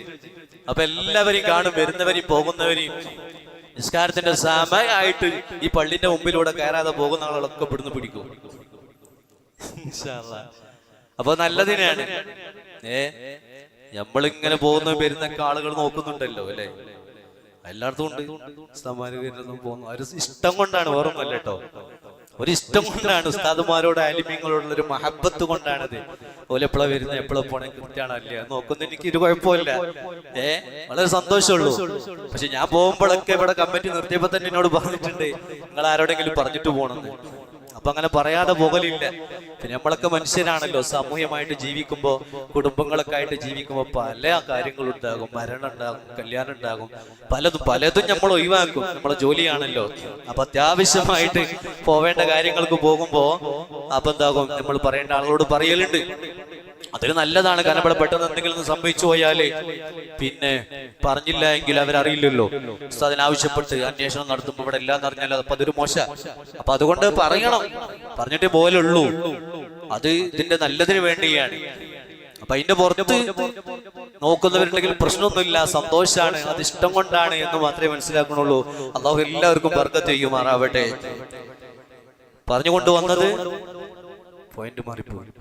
അപ്പൊ എല്ലാവരെയും കാണും, വരുന്നവരെയും പോകുന്നവരെയും. നിസ്കാരത്തിന്റെ സമയമായിട്ട് ഈ പള്ളിന്റെ മുമ്പിലൂടെ കയറാതെ പോകുന്ന ആളുകളൊക്കെ ഇവിടുന്ന് പിടിക്കും. അപ്പൊ നല്ലതിനാണ്. നമ്മളിങ്ങനെ പോകുന്ന വരുന്നൊക്കെ ആളുകൾ നോക്കുന്നുണ്ടല്ലോ അല്ലെ, എല്ലായിടത്തും ഉണ്ട്. ഉസ്താദ്മാര് വരുന്നതും പോകുന്നു, ഒരു ഇഷ്ടം കൊണ്ടാണ്, വേറൊന്നുമല്ല കേട്ടോ. ഒരു ഇഷ്ടം കൊണ്ടാണ്, ഉസ്താദുമാരോട് ആലിമീങ്ങളോടുള്ള ഒരു മഹബത്ത് കൊണ്ടാണത്. ഓലെ എപ്പോഴാ വരുന്നത്, എപ്പോഴാ പോണേ, കൃത്യമാണോ അല്ലേ നോക്കുന്ന എനിക്ക് ഒരു കുഴപ്പമില്ല. വളരെ സന്തോഷമുള്ളൂ. പക്ഷെ ഞാൻ പോകുമ്പോഴൊക്കെ ഇവിടെ കമ്മിറ്റി നിർത്തിയപ്പോ തന്നെ എന്നോട് പറഞ്ഞിട്ടുണ്ട്, നിങ്ങൾ ആരോടെങ്കിലും പറഞ്ഞിട്ട് പോകണമെന്ന്. അപ്പൊ അങ്ങനെ പറയാതെ പോകലില്ല. പിന്നെ നമ്മളൊക്കെ മനുഷ്യരാണല്ലോ, സാമൂഹ്യമായിട്ട് ജീവിക്കുമ്പോ, കുടുംബങ്ങളൊക്കെ ആയിട്ട് ജീവിക്കുമ്പോ പല കാര്യങ്ങളുണ്ടാകും. മരണം ഉണ്ടാകും, കല്യാണം ഉണ്ടാകും, പലതും നമ്മൾ ഒഴിവാക്കും. നമ്മളെ ജോലിയാണല്ലോ. അപ്പൊ അത്യാവശ്യമായിട്ട് പോവേണ്ട കാര്യങ്ങൾക്ക് പോകുമ്പോ അപ്പൊ എന്താകും, നമ്മൾ പറയേണ്ട ആളുകളോട് പറയലുണ്ട്. അതൊരു നല്ലതാണ്. കാരണം ഇവിടെ പെട്ടെന്ന് എന്തെങ്കിലും സംഭവിച്ചു പോയാല് പിന്നെ പറഞ്ഞില്ല എങ്കിൽ അവരറിയില്ലല്ലോ. അതിനാവശ്യപ്പെട്ട് അന്വേഷണം നടത്തുമ്പോൾ ഇവിടെ എല്ലാം അറിഞ്ഞാലോ, അപ്പൊ അതൊരു മോശ. അപ്പൊ അതുകൊണ്ട് പറയണം, പറഞ്ഞിട്ടേ പോലുള്ളൂ. അത് ഇതിന്റെ നല്ലതിന് വേണ്ടിയാണ്. അപ്പൊ അതിന്റെ പുറത്ത് നോക്കുന്നവരുണ്ടെങ്കിൽ പ്രശ്നമൊന്നുമില്ല, സന്തോഷാണ്, അത് ഇഷ്ടം കൊണ്ടാണ് എന്ന് മാത്രമേ മനസ്സിലാക്കണുള്ളൂ. അല്ലാഹു എല്ലാവർക്കും ബർക്കത്ത് ചെയ്യുമാറാവട്ടെ. പറഞ്ഞുകൊണ്ടുവന്നത് പോയിന്റ് മാറിപ്പോയി.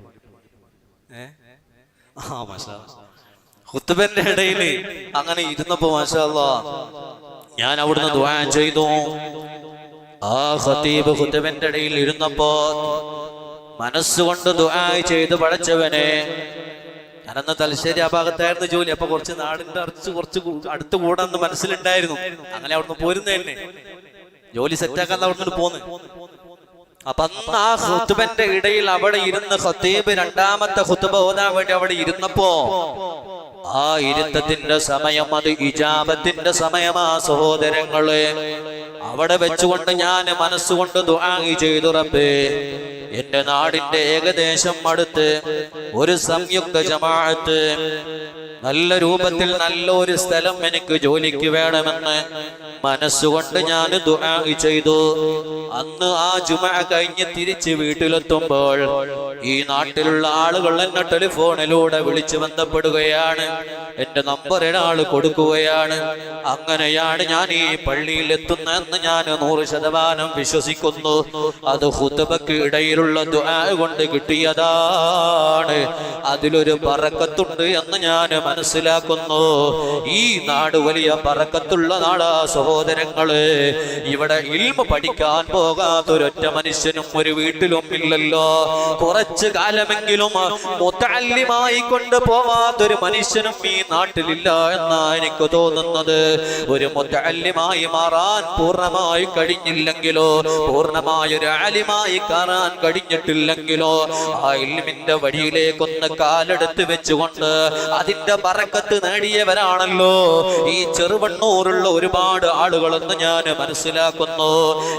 ഖുത്ബന്റെ ഇടയിൽ അങ്ങനെ ഇരുന്നപ്പോ മാഷാ അല്ലാഹ് ഞാൻ അവിടുന്ന് ദുആ ചെയ്തു. ആ ഖതീബ് ഖുത്ബന്റെ ഇടയിൽ ഇരുന്നപ്പോ മനസ്സുകൊണ്ട് ദുആ ചെയ്ത്, പടച്ചവനെ, ഞാനന്ന് തലശ്ശേരി ആ ഭാഗത്തായിരുന്നു ജോലി. അപ്പൊ കുറച്ച് നാടിന്റെ കുറച്ച് അടുത്ത് കൂടാന്ന് മനസ്സിലുണ്ടായിരുന്നു. അങ്ങനെ അവിടുന്ന് പോരുന്ന തന്നെ ജോലി സെറ്റാക്കാൻ അവിടുന്ന് പോന്ന്. അപ്പൊ അന്ന് ആ ഖുത്ബന്റെ ഇടയിൽ അവിടെ ഇരുന്ന് ഖതീബ് രണ്ടാമത്തെ ഖുത്ബ ഓതാൻ വേണ്ടി അവിടെ ഇരുന്നപ്പോ ആ ഇരുത്തത്തിന്റെ സമയം അത് ഇജാബത്തിന്റെ സമയമാ സഹോദരങ്ങളെ. അവിടെ വെച്ചുകൊണ്ട് ഞാൻ മനസ്സുകൊണ്ട് ദുആ ചെയ്തു, റബ്ബേ, എന്റെ നാടിന്റെ ഏകദേശം അടുത്ത് ഒരു സംയുക്ത ജമാഅത്ത് നല്ല രൂപത്തിൽ നല്ലൊരു സ്ഥലം എനിക്ക് ജോലിക്ക് വേണമെന്ന് മനസ്സുകൊണ്ട് ഞാൻ ദുആ ചെയ്തു. അന്ന് ആ ജുമുഅ കഴിഞ്ഞ് തിരിച്ച് വീട്ടിലെത്തുമ്പോൾ ഈ നാട്ടിലുള്ള ആളുകൾ എന്നെ ടെലിഫോണിലൂടെ വിളിച്ചു ബന്ധപ്പെടുകയാണ്. എന്റെ നമ്പർ ഒരാൾ കൊടുക്കുകയാണ്. അങ്ങനെയാണ് ഞാൻ ഈ പള്ളിയിൽ എത്തുന്നതെന്ന് ഞാൻ 100% വിശ്വസിക്കുന്നു. അത് ഖുത്ബക്ക് ഇടയിലുള്ള ദുആ കൊണ്ട് കിട്ടിയതാണ്. അതിലൊരു ബറക്കത്തുണ്ട് എന്ന് ഞാൻ മനസ്സിലാക്കുന്നു. ഈ നാട് വലിയ ബറക്കത്തുള്ള നാടാ സഹോദരങ്ങള്. ഇവിടെ ഇൽമ പഠിക്കാൻ പോകാത്തൊരൊറ്റ മനുഷ്യനും ഒരു വീട്ടിലും ഇല്ലല്ലോ. കുറച്ചു കാലമെങ്കിലും മുതഅല്ലിമായി കൊണ്ട് പോവാത്തൊരു മനുഷ്യനും ഈ നാട്ടിലില്ല എന്നാ എനിക്ക് തോന്നുന്നത്. ഒരു മുതഅല്ലിമായി മാറാൻ പൂർണ്ണമായി കഴിഞ്ഞില്ലെങ്കിലോ, പൂർണ്ണമായൊരു ആലിമായി കാണാൻ കഴിഞ്ഞിട്ടില്ലെങ്കിലോ, ആ ഇൽമിന്റെ വഴിയിലേക്കൊന്ന് കാലെടുത്ത് വെച്ചുകൊണ്ട് അതിന്റെ ബറക്കത്ത് നേടിയവരാണല്ലോ ഈ ചെറുവണ്ണൂരുള്ള ഒരുപാട് ആളുകളെന്ന് ഞാൻ മനസ്സിലാക്കുന്നു.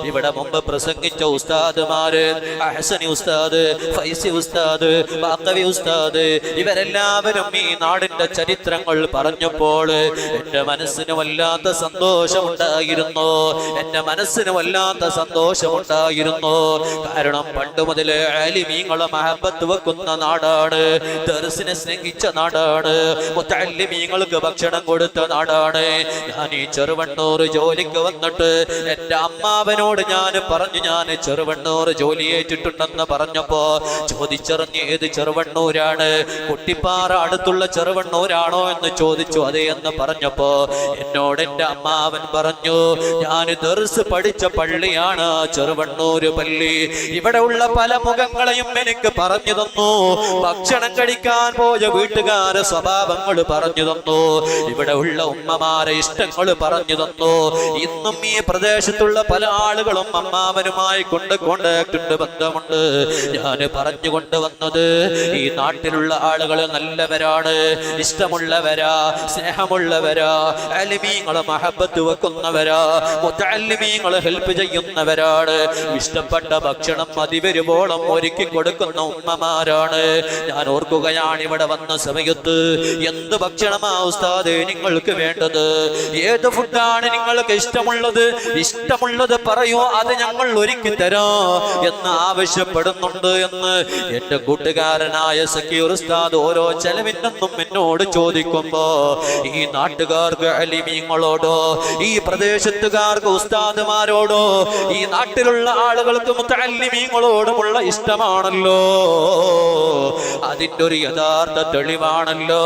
ഇവിടെ മുമ്പ് പ്രസംഗിച്ച ഉസ്താദുമാര്, അഹ്സനി ഉസ്താദ്, ഫൈസി ഉസ്താദ്, ബാഖവി ഉസ്താദ്, ഇവരെല്ലാവരും ഈ നാടിന്റെ ചരിത്രങ്ങൾ പറഞ്ഞപ്പോൾ എന്റെ മനസ്സിന് വല്ലാത്ത സന്തോഷമുണ്ടായിരുന്നു. എന്റെ മനസ്സിന് വല്ലാത്ത സന്തോഷമുണ്ടായിരുന്നു. കാരണം പണ്ട് മുതലേ ആലിമീങ്ങളെ മഹബത്ത് വെക്കുന്ന നാടാണ്, ദർസിനെ സ്നേഹിച്ച നാടാണ്, മുതഅല്ലിമീങ്ങൾക്ക് ഭക്ഷണം കൊടുത്ത നാടാണ്. ഞാൻ ഈ ചെറുവണ്ണൂർ ജോലിക്ക് വന്നിട്ട് എന്റെ അമ്മാവനോട് ഞാൻ പറഞ്ഞു, ഞാൻ ചെറുവണ്ണൂർ ജോലി ഏറ്റിട്ടുണ്ടെന്ന് പറഞ്ഞപ്പോ ചോദിച്ചറിഞ്ഞ് ഏത് ചെറുവണ്ണൂരാണ്, കുട്ടിപ്പാറ അടുത്തുള്ള ചെറുവണ്ണൂരാണോ എന്ന് ചോദിച്ചു. അതേ എന്ന് പറഞ്ഞപ്പോ എന്നോട് എന്റെ അമ്മാവൻ പറഞ്ഞു, ഞാൻ ദർസ് പഠിച്ച പള്ളിയാണ് ചെറുവണ്ണൂര് പള്ളി. ഇവിടെ ഉള്ള പല മുഖങ്ങളെയും എനിക്ക് പറഞ്ഞു തന്നു. ഭക്ഷണം കഴിക്കാൻ പോയ വീട്ടുകാരെ സ്വഭാവങ്ങൾ പറഞ്ഞു തന്നു. ഇവിടെ ഉള്ള ഉമ്മമാരെ ഇഷ്ടങ്ങൾ പറഞ്ഞു തന്നു. ഇന്നും ഈ പ്രദേശത്തുള്ള പല ആളുകളും അമ്മാവനുമായി കോണ്ടാക്ട് ഉണ്ട്, ബന്ധമുണ്ട്. ഞാൻ പറഞ്ഞുകൊണ്ട് വന്നത് ഈ നാട്ടിലുള്ള ആളുകൾ നല്ലവരാണ്, ഇഷ്ടമുള്ളവരാ, സ്നേഹമുള്ളവരാ, അലിമീങ്ങളെ മഹബത്ത് വെക്കുന്നവരാ, മുതഅല്ലിമീങ്ങളെ ഹെൽപ്പ് ചെയ്യുന്നവരാണ്. ഇഷ്ടപ്പെട്ട ഭക്ഷണം അതിവരുവോളം ഒരുക്കി കൊടുക്കുന്ന ഉമ്മമാരാണ്. ഞാൻ ഓർക്കുകയാണ്, ഇവിടെ വന്ന സമയത്ത് എന്ത് ഭക്ഷണമാ ഉസ്താദേ നിങ്ങൾക്ക് വേണ്ടത്, ഏത് ഫുഡാണ് നിങ്ങൾ ഞങ്ങൾക്ക് ഇഷ്ടമുള്ളത് പറയൂ, അത് ഞങ്ങൾ ഒരുക്കി തരാം എന്ന് ആവശ്യപ്പെടുന്നുണ്ട് എന്ന് എന്റെ കൂട്ടുകാരനായ സക്കീർ ഉസ്താദ് ഓരോ ചെലവിനെന്നും എന്നോട് ചോദിക്കുമ്പോ ഈ നാട്ടുകാർക്ക് അലിമീങ്ങളോടോ, ഈ പ്രദേശത്തുകാർക്ക് ഉസ്താദുമാരോടോ, ഈ നാട്ടിലുള്ള ആളുകൾക്ക് മുത്തഅല്ലിമീങ്ങളോടുമുള്ള ഇഷ്ടമാണല്ലോ. അതിന്റെ ഒരു യഥാർത്ഥ തെളിവാണല്ലോ,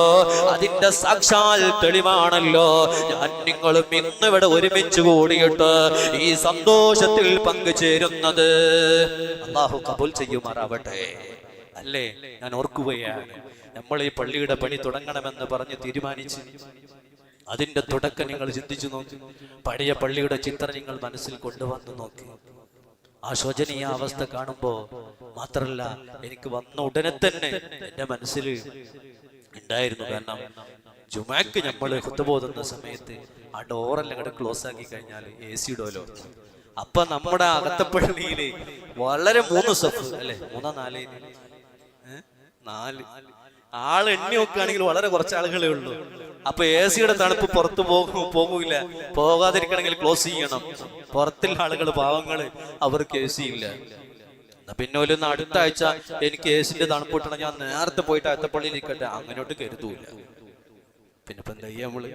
അതിന്റെ സാക്ഷാൽ തെളിവാണല്ലോ ഞാൻ നിങ്ങളും ഇന്നിവിടെ ഒരുമിച്ച് കൂടിയിട്ട് ഈ സന്തോഷത്തിൽ പങ്കുചേരുന്നത്. അല്ലാഹു കബൂൽ ചെയ്യുമാറാവട്ടെ. അല്ലേ, ഞാൻ ഓർക്കുകയാണ്, നമ്മൾ ഈ പള്ളിയുടെ പണി തുടങ്ങണമെന്ന് പറഞ്ഞ് തീരുമാനിച്ച് അതിന്റെ തുടക്കം നിങ്ങൾ ചിന്തിച്ചു നോക്കി. പഴയ പള്ളിയുടെ ചിത്രം നിങ്ങൾ മനസ്സിൽ കൊണ്ടുവന്ന് നോക്കി. ആ ശോചനീയ അവസ്ഥ കാണുമ്പോ മാത്രല്ല, എനിക്ക് വന്ന ഉടനെ തന്നെ എന്റെ മനസ്സിൽ ഉണ്ടായിരുന്നു. കാരണം ജുമാക്ക് നമ്മള് ഖുത്ബ സമയത്ത് ആ ഡോറെല്ലാം കൂടെ ക്ലോസ് ആക്കി കഴിഞ്ഞാൽ AC ഇടുമല്ലോ. അപ്പൊ നമ്മുടെ അകത്തെ പള്ളിയില് വളരെ 3 സഫ് അല്ലെ, 3 4 ആള് എണ്ണി നോക്കുകയാണെങ്കിൽ വളരെ കുറച്ച് ആളുകളേ ഉള്ളൂ. അപ്പൊ AC തണുപ്പ് പുറത്തു പോകൂല. പോകാതിരിക്കണമെങ്കിൽ ക്ലോസ് ചെയ്യണം. പുറത്തുള്ള ആളുകൾ, പാവങ്ങള്, അവർക്ക് AC ഇല്ല. പിന്നെ ഒരു അടുത്ത ആഴ്ച എനിക്ക് AC തണുപ്പ് കിട്ടണം, ഞാൻ നേരത്തെ പോയിട്ട് അത്തപ്പള്ളിയിൽ ഇരിക്കട്ടെ, അങ്ങനോട്ട് കരുതൂല. പിന്നെ ഇപ്പൊ എന്താ നമ്മള്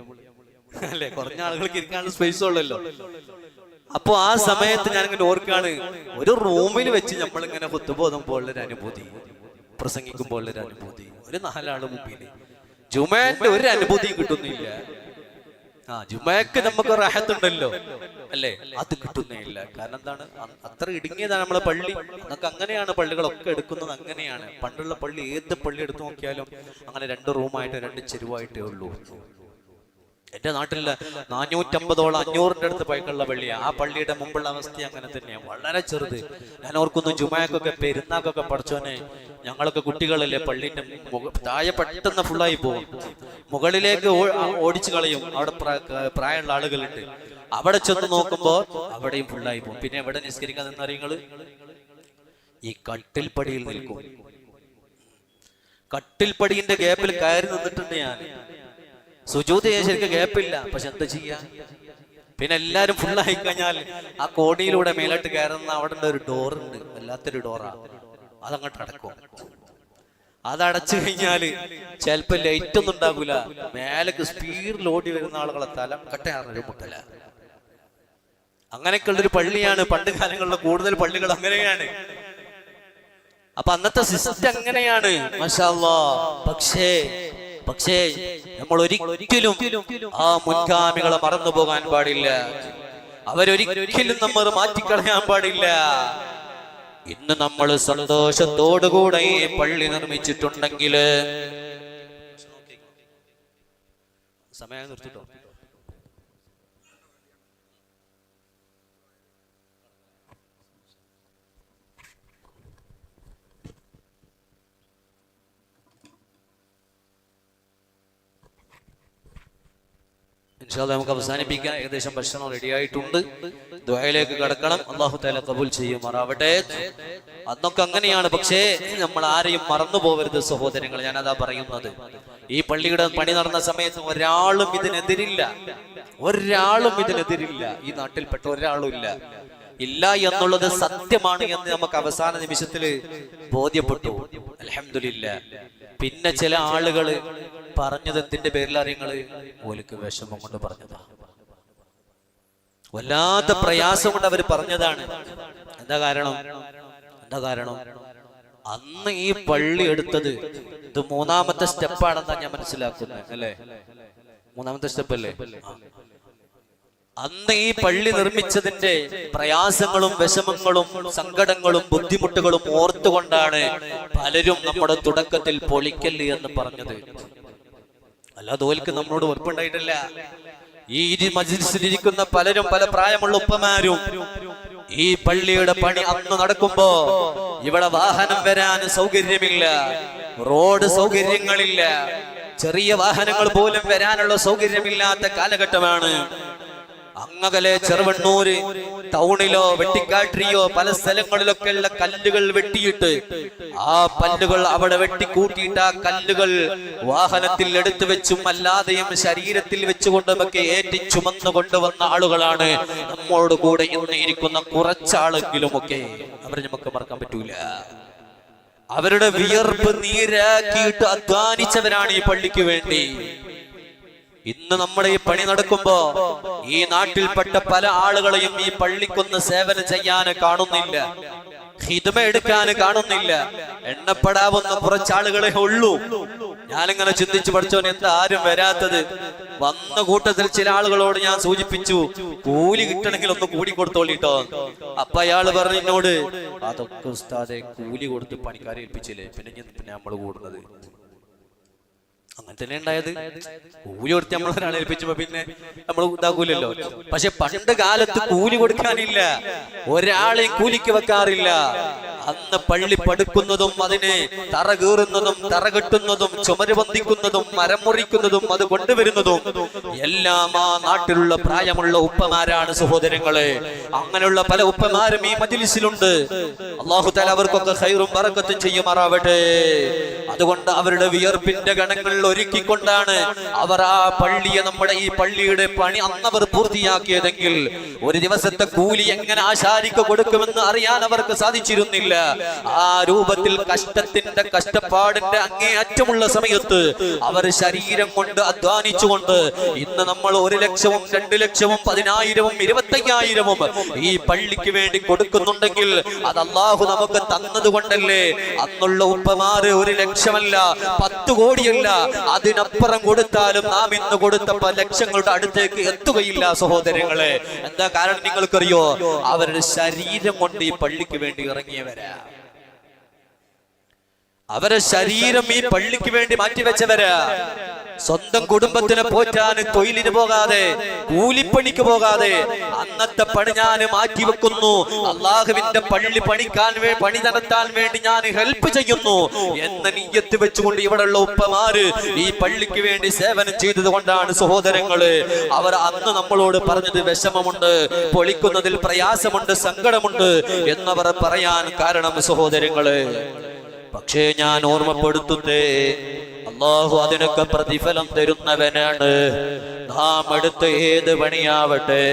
അല്ലെ, കുറഞ്ഞ ആളുകൾക്ക് ഇരിക്കാനുള്ള സ്പേസ് ഉള്ളല്ലോ. അപ്പൊ ആ സമയത്ത് ഞാൻ ഇങ്ങനെ ഓർക്കാണ്, ഒരു റൂമിൽ വെച്ച് നമ്മളിങ്ങനെ ഖുത്ബോധുമ്പോഴുള്ളൊരു അനുഭൂതി, പ്രസംഗിക്കുമ്പോഴുള്ളൊരു അനുഭൂതി, ഒരു 4 ആള് മുമ്പിൽ. ജുമാന്റെ ഒരു അനുഭൂതിയും കിട്ടുന്നില്ല. ജുമാക്ക് നമുക്ക് റാഹത്തുണ്ടല്ലോ അല്ലേ, അത് കിട്ടുന്നില്ല. കാരണം എന്താണ്, അത്ര ഇടുങ്ങിയതാണ് നമ്മളെ പള്ളി. നമുക്ക് അങ്ങനെയാണ് പള്ളികളൊക്കെ എടുക്കുന്നത്, അങ്ങനെയാണ്. പണ്ടുള്ള പള്ളി, ഏത് പള്ളി എടുത്തു നോക്കിയാലും അങ്ങനെ 2 റൂമായിട്ട് 2 ചെരുവായിട്ടേ ഉള്ളൂ. എന്റെ നാട്ടില് 450ഓളം 500ന്റെ അടുത്ത് പൈക്കുള്ള പള്ളിയാണ്. ആ പള്ളിയുടെ മുമ്പുള്ള അവസ്ഥ അങ്ങനെ തന്നെയാണ്, വളരെ ചെറുത്. ഞാൻ ഓർക്കുന്നു, ജുമാക്കൊക്കെ പെരുന്നാക്കൊക്കെ പഠിച്ചോനെ, ഞങ്ങളൊക്കെ കുട്ടികളല്ലേ, പള്ളിന്റെ താഴെ പെട്ടെന്ന് ഫുള്ളായി പോകും, മുകളിലേക്ക് ഓടിച്ചു കളയും. അവിടെ പ്രായമുള്ള ആളുകളുണ്ട്, അവിടെ ചെന്ന് നോക്കുമ്പോ അവിടെയും ഫുള്ളായി പോകും. പിന്നെ എവിടെ നിസ്കരിക്കാൻ നിന്നറിയങ്ങള്, ഈ കട്ടിൽപ്പടിയിൽ നിൽക്കും. കട്ടിൽപ്പടിന്റെ ഗ്യാപ്പിൽ കയറി നിന്നിട്ടുണ്ട് ഞാൻ. സുജൂദ് ചെയ്യാൻ ശരിക്കും ഗ്യാപ്പില്ല, പക്ഷെ എന്താ ചെയ്യാ. പിന്നെ എല്ലാരും ഫുള്ളായി കഴിഞ്ഞാൽ ആ കോടിയിലൂടെ മേലോട്ട് കയറുന്ന അവിടെ ഒരു ഡോറുണ്ട്, വല്ലാത്തൊരു ഡോറാ, അതങ്ങോട്ട് അടക്കും. അതടച്ചു കഴിഞ്ഞാല് ചിലപ്പോ ലൈറ്റ് ഒന്നും ഉണ്ടാകൂല, മേലേക്ക് സ്പീഡിൽ ഓടി വരുന്ന ആളുകളെ തല കട്ടയാറൊരു മുട്ടല. അങ്ങനെയൊക്കെ ഉള്ളൊരു പള്ളിയാണ് പണ്ട് കാലങ്ങളിലെ കൂടുതൽ പള്ളികൾ അങ്ങനെയാണ്. അപ്പൊ അന്നത്തെ സിസ്റ്റം അങ്ങനെയാണ്, മാഷാ അല്ലാഹ്. പക്ഷേ നമ്മൾ ഒരിക്കലും ആ മുൻഗാമികളെ മറന്നു പോകാൻ പാടില്ല, അവരൊരിക്കലും നമ്മൾ മാറ്റിക്കളയാൻ പാടില്ല. ഇന്ന് നമ്മൾ സന്തോഷത്തോടുകൂടെ ഈ പള്ളി നിർമ്മിച്ചിട്ടുണ്ടെങ്കിൽ സമയം നിർത്തിട്ടോ. നമുക്ക് അവസാനിപ്പിക്കാൻ ഏകദേശം ഭക്ഷണം റെഡിയായിട്ടുണ്ട്. ദുആയിലേക്ക് കടക്കണം. അല്ലാഹു തആല കബൂൽ ചെയ്യുമാറാവട്ടെ. അന്നൊക്കെ അങ്ങനെയാണ്, പക്ഷേ നമ്മൾ ആരെയും മറന്നു പോകരുത് സഹോദരങ്ങൾ. ഞാനതാ പറയുന്നത്. ഈ പള്ളിയുടെ പണി നടന്ന സമയത്ത് ഒരാളും ഇതിനെതിരില്ല, ഈ നാട്ടിൽപ്പെട്ട ഒരാളും ഇല്ല എന്നുള്ളത് സത്യമാണ് എന്ന് നമുക്ക് അവസാന നിമിഷത്തിൽ ബോധ്യപ്പെട്ടു. അൽഹംദുലില്ലാഹ്. പിന്നെ ചില ആളുകള് പറഞ്ഞത് എന്തിന്റെ പേരിൽ അറിയങ്ങള്, ഓലിക്ക് വിഷമം കൊണ്ട് പറഞ്ഞതാ, വല്ലാത്ത പ്രയാസം കൊണ്ട് അവർ പറഞ്ഞതാണ്. എന്താ കാരണം? അന്ന് ഈ പള്ളി എടുത്തത് ഇത് 3ാമത്തെ സ്റ്റെപ്പാണെന്നാ ഞാൻ മനസ്സിലാക്കുന്നത്, അല്ലേ? 3ാമത്തെ സ്റ്റെപ്പ് അല്ലേ? അന്ന് ഈ പള്ളി നിർമ്മിച്ചതിന്റെ പ്രയാസങ്ങളും വിഷമങ്ങളും സങ്കടങ്ങളും ബുദ്ധിമുട്ടുകളും ഓർത്തുകൊണ്ടാണ് പലരും നമ്മുടെ തുടക്കത്തിൽ പൊളിക്കല് എന്ന് പറഞ്ഞത്. അല്ലാതെ ഓൽക്ക് നമ്മളോട് ഉറപ്പുണ്ടായിട്ടില്ല. ഈ മജ്‌ലിസിലിരിക്കുന്ന പലരും, പല പ്രായമുള്ള ഉപ്പമാരും ഈ പള്ളിയുടെ പണി അന്ന് നടക്കുമ്പോ ഇവിടെ വാഹനം വരാൻ സൗകര്യമില്ല, റോഡ് സൗകര്യങ്ങളില്ല, ചെറിയ വാഹനങ്ങൾ പോലും വരാനുള്ള സൗകര്യമില്ലാത്ത കാലഘട്ടമാണ്. അങ്ങകലെ ചെറുവണ്ണൂര് ടൗണിലോ വെട്ടിക്കാട്ടിരിയോ പല സ്ഥലങ്ങളിലൊക്കെ ഉള്ള കല്ലുകൾ വെട്ടിയിട്ട് ആ പല്ലുകൾ അവിടെ വെട്ടിക്കൂട്ടിയിട്ട് ആ കല്ലുകൾ വാഹനത്തിൽ എടുത്തു വെച്ചും അല്ലാതെയും ശരീരത്തിൽ വെച്ചുകൊണ്ടുമൊക്കെ ഏറ്റി ചുമന്നു കൊണ്ടുവന്ന ആളുകളാണ് നമ്മോട് കൂടെ ഇന്ന് ഇരിക്കുന്ന കുറച്ചാളെങ്കിലുമൊക്കെ അവരെ നമുക്ക് മറക്കാൻ പറ്റൂല. അവരുടെ വിയർപ്പ് നീരാക്കിയിട്ട് അധ്വാനിച്ചവരാണ് ഈ പള്ളിക്ക് വേണ്ടി. ഇന്ന് നമ്മുടെ ഈ പണി നടക്കുമ്പോ ഈ നാട്ടിൽപ്പെട്ട പല ആളുകളെയും ഈ പള്ളിക്കൊന്ന് സേവനം ചെയ്യാൻ കാണുന്നില്ല, ഹിദ്മ എടുക്കാൻ കാണുന്നില്ല. എണ്ണപ്പെടാവുന്ന കുറച്ചാളുകളെ ഉള്ളൂ. ഞാനിങ്ങനെ ചിന്തിച്ചു, പഠിച്ചോൻ എന്താ ആരും വരാത്തത്? വന്ന കൂട്ടത്തിൽ ചില ആളുകളോട് ഞാൻ സൂചിപ്പിച്ചു, കൂലി കിട്ടണമെങ്കിൽ ഒന്ന് കൂടി കൊടുത്തോളിട്ടോ. അപ്പൊ അയാള് പറഞ്ഞു എന്നോട്, അതൊക്കെ ഉസ്താദെ കൂലി കൊടുത്ത് പണിക്കാരെ ഏൽപ്പിച്ചില്ലേ, പിന്നെ നമ്മൾ കൂടുന്നത്. അങ്ങനെ തന്നെ ഉണ്ടായത്. കൂലി കൊടുത്ത് നമ്മൾ ഒരാളെ ഏൽപ്പിച്ചപ്പോ പിന്നെ നമ്മൾ ഇതാക്കൂലല്ലോ. പക്ഷെ പണ്ട് കാലത്ത് കൂലി കൊടുക്കാനില്ല, ഒരാളെയും കൂലിക്ക് വെക്കാറില്ല. അന്ന് പള്ളി പടുക്കുന്നതും അതിന് തറ കീറുന്നതും തറ കെട്ടുന്നതും ചുമര് ബന്ധിക്കുന്നതും മരം മുറിക്കുന്നതും അത് കൊണ്ടുവരുന്നതും എല്ലാം ആ നാട്ടിലുള്ള പ്രായമുള്ള ഉപ്പമാരാണ് സഹോദരങ്ങളെ. അങ്ങനെയുള്ള പല ഉപ്പമാരും ഈ മജ്‌ലിസിലുണ്ട്. അല്ലാഹു തആല അവർക്കൊക്കെ ഖൈറും ബറക്കത്തും ചെയ്യുമാറാവട്ടെ. അതുകൊണ്ട് അവരുടെ വിയർപ്പിന്റെ ഗണങ്ങൾ ഒരുക്കിക്കൊണ്ടാണ് അവർ ആ പള്ളിയെ, നമ്മുടെ ഈ പള്ളിയുടെ പണി അന്നവർ പൂർത്തിയാക്കിയതെങ്കിൽ ഒരു ദിവസത്തെ കൂലി എങ്ങനെ ആശാരിക്ക് കൊടുക്കുമെന്ന് അറിയാൻ അവർക്ക് സാധിച്ചിരുന്നില്ല. ആ രൂപത്തിൽ കഷ്ടത്തിന്റെ കഷ്ടപ്പാടിന്റെ അങ്ങേയറ്റമുള്ള സമയത്ത് അവർ ശരീരം കൊണ്ട് അധ്വാനിച്ചുകൊണ്ട് ഇന്ന് നമ്മൾ 1 ലക്ഷവും 2 ലക്ഷവും 10,000-ഉം 25,000-ഉം ഈ പള്ളിക്ക് വേണ്ടി കൊടുക്കുന്നുണ്ടെങ്കിൽ അത് അല്ലാഹു നമുക്ക് തന്നത് കൊണ്ടല്ലേ. അന്നുള്ള ഉപ്പമാര് 1 ലക്ഷമല്ല 10 കോടിയല്ല, അതിനപ്പുറം കൊടുത്താലും നാം ഇന്ന് കൊടുത്ത ലക്ഷങ്ങളുടെ അടുത്തേക്ക് എത്തുകയില്ല സഹോദരങ്ങളെ. എന്താ കാരണം നിങ്ങൾക്കറിയോ? അവരുടെ ശരീരം കൊണ്ട് ഈ പള്ളിക്ക് വേണ്ടി ഇറങ്ങിയവരാ. അവരെ ശരീരം ഈ പള്ളിക്ക് വേണ്ടി മാറ്റിവെച്ചവരാ. സ്വന്തം കുടുംബത്തിനെ പോറ്റാൻ തൊഴിലിന് പോകാതെ, കൂലിപ്പണിക്ക് പോകാതെ അന്നത്തെ പണി ഞാൻ മാറ്റിവെക്കുന്നു, അള്ളാഹുവിന്റെ പള്ളി പണി നടത്താൻ വേണ്ടി ഞാൻ ഹെൽപ്പ് ചെയ്യുന്നു എന്ന നിയ്യത്ത് വെച്ചുകൊണ്ട് ഇവിടെയുള്ള ഉപ്പമാര് ഈ പള്ളിക്ക് വേണ്ടി സേവനം ചെയ്തത് കൊണ്ടാണ് സഹോദരങ്ങള് അവർ അന്ന് നമ്മളോട് പറഞ്ഞത് വിഷമമുണ്ട്, പൊളിക്കുന്നതിൽ പ്രയാസമുണ്ട്, സങ്കടമുണ്ട് എന്നവർ പറയാൻ കാരണം സഹോദരങ്ങള്. പക്ഷേ ഞാൻ ഓർമ്മപ്പെടുത്തുന്നേ, അല്ലാഹു അതിനൊക്കെ പ്രതിഫലം തരുന്നവനാണ്. നാം എടുത്ത ഏത് പണിയാവട്ടെ,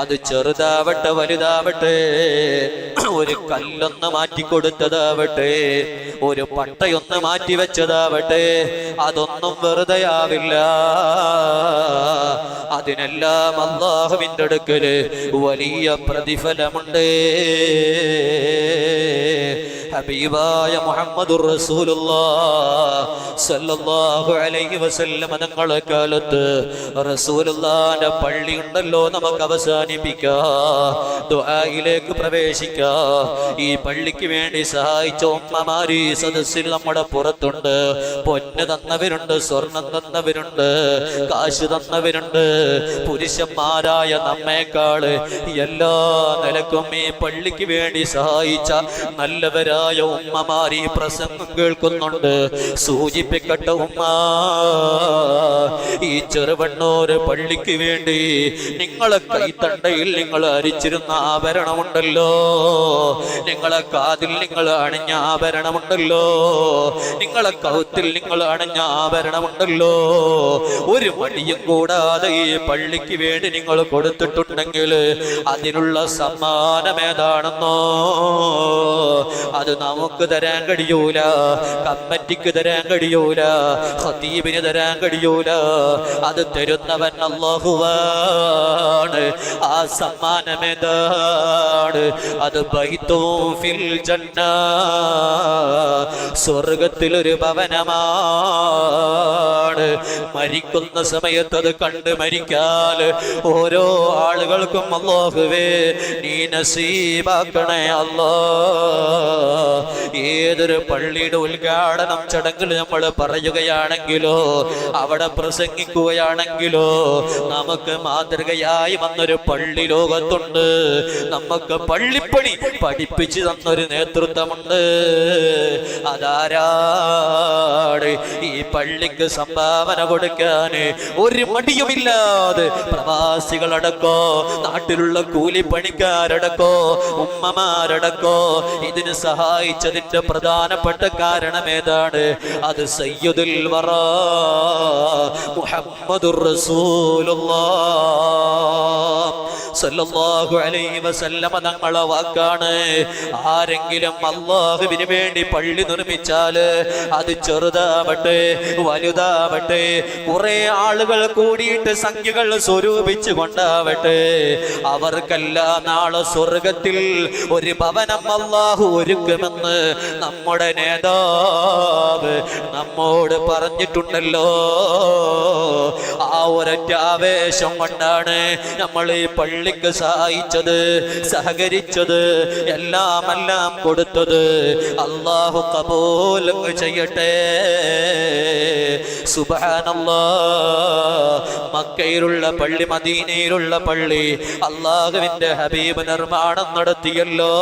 അത് ചെറുതാവട്ടെ വലുതാവട്ടെ, ഒരു കല്ലൊന്ന് മാറ്റിക്കൊടുത്തതാവട്ടെ, ഒരു പട്ടയൊന്ന് മാറ്റിവെച്ചതാവട്ടെ, അതൊന്നും വെറുതെ ആവില്ല. അതിനെല്ലാം അല്ലാഹുവിന്റെ അടുക്കല് വലിയ പ്രതിഫലമുണ്ട്. ഹബീബായ മുഹമ്മദുർ റസൂലുള്ളാഹ് സ്വല്ലല്ലാഹു അലൈഹി വസല്ലം തങ്ങളുടെ കാലത്ത് റസൂലുള്ളാഹിന്റെ പള്ളി ഉണ്ടല്ലോ, നമുക്ക് അവസാനിപ്പിക്കാം, ദുആയിലേക്ക് പ്രവേശിക്കാം. ഈ പള്ളിക്ക് വേണ്ടി സഹായിച്ച ഉമ്മമാര് ഈ സദസ്സിൽ നമ്മുടെ പുറത്തുണ്ട്. പൊന്ന് തന്നവരുണ്ട്, സ്വർണം തന്നവരുണ്ട്, കാശ് തന്നവരുണ്ട്. പുരുഷന്മാരായ നമ്മേക്കാള് എല്ലാ നിലക്കും ഈ പള്ളിക്ക് വേണ്ടി സഹായിച്ച നല്ലവരാ ഉമ്മമാരി പ്രസംഗം കേൾക്കുന്നുണ്ട്. സൂചിപ്പിക്കട്ടെ ഉമ്മ, ഈ ചെറുവണ്ണൂര് പള്ളിക്ക് വേണ്ടി നിങ്ങളെ കൈത്തണ്ടയിൽ നിങ്ങൾ അരിച്ചിരുന്ന ആഭരണമുണ്ടല്ലോ, നിങ്ങളെ കാതിൽ നിങ്ങൾ അണിഞ്ഞ ആഭരണമുണ്ടല്ലോ, നിങ്ങളെ കഴുത്തിൽ നിങ്ങൾ അണിഞ്ഞ ആഭരണമുണ്ടല്ലോ, ഒരു മടിയും കൂടാതെ ഈ പള്ളിക്ക് വേണ്ടി നിങ്ങൾ കൊടുത്തിട്ടുണ്ടെങ്കിൽ അതിനുള്ള സമ്മാനം ഏതാണെന്നോ അത് നമുക്ക് തരാൻ കഴിയൂല, കമ്മിറ്റിക്ക് തരാൻ കഴിയൂല, ഖതീബിന് തരാൻ കഴിയൂല. അത് തരുന്നവൻ അല്ലാഹുവാണ്. ആ സമ്മാനമേതാണ്? അത് ബൈത്തും ഫിൽ ജന്ന, സ്വർഗത്തിലൊരു ഭവനമാണ്. മരിക്കുന്ന സമയത്ത് അത് കണ്ട് മരിക്കാൻ ഓരോ ആളുകൾക്കും അല്ലാഹുവേ നീ നസീബാക്കണേ അല്ലാഹ്. ഏതൊരു പള്ളിയുടെ ഉദ്ഘാടനം ചടങ്ങിൽ നമ്മൾ പറയുകയാണെങ്കിലോ അവിടെ പ്രസംഗിക്കുകയാണെങ്കിലോ നമുക്ക് മാതൃകയായി വന്നൊരു പള്ളി ലോകത്തുണ്ട്. നമുക്ക് പള്ളിപ്പണി പഠിപ്പിച്ചു തന്നൊരു നേതൃത്വമുണ്ട്. അതാരാണ്? ഈ പള്ളിക്ക് സംഭാവന കൊടുക്കാൻ ഒരു മടിയുമില്ലാതെ പ്രവാസികളടക്കോ നാട്ടിലുള്ള കൂലിപ്പണിക്കാരടക്കോ ഉമ്മമാരടക്കോ ഇതിന് സഹായിച്ചതിന്റെ പ്രധാനപ്പെട്ട കാരണം ഏതാണ്? അത് സയ്യിദുൽ വറാ മുഹമ്മദുർ റസൂലുള്ളാഹ് സല്ലല്ലാഹു അലൈഹി വസല്ലമ തങ്ങളെ വാക്കാണ്. ആരെങ്കിലും അല്ലാഹുവിന് വേണ്ടി പള്ളി നിർമ്മിച്ചാൽ അത് ചെറുതാവട്ടെ വലുതാവട്ടെ കുറെ ആളുകൾ കൂടിയിട്ട് സംഖ്യകൾ സ്വരൂപിച്ചു കൊണ്ടാവട്ടെ, അവർക്കെല്ലാം നാളെ സ്വർഗത്തിൽ ഒരു ഭവനം അല്ലാഹു ഒരുക്കുമെന്ന് നമ്മുടെ നേതാവ് നമ്മോട് പറഞ്ഞിട്ടുണ്ടല്ലോ. ആ ഒരൊറ്റ ആവേശം കൊണ്ടാണ് നമ്മൾ ഈ പള്ളിക്ക് സഹായിച്ചത്, സഹകരിച്ചത്, എല്ലാം കൊടുത്തത്. അല്ലാഹു ഖബൂൽ ചെയ്യട്ടെ. സുബ്ഹാനല്ലാഹ്. മക്കയിലുള്ള പള്ളി, മദീനയിലുള്ള പള്ളി അല്ലാഹുവിന്റെ ഹബീബ് നിർമ്മാണം നടത്തിയല്ലോ.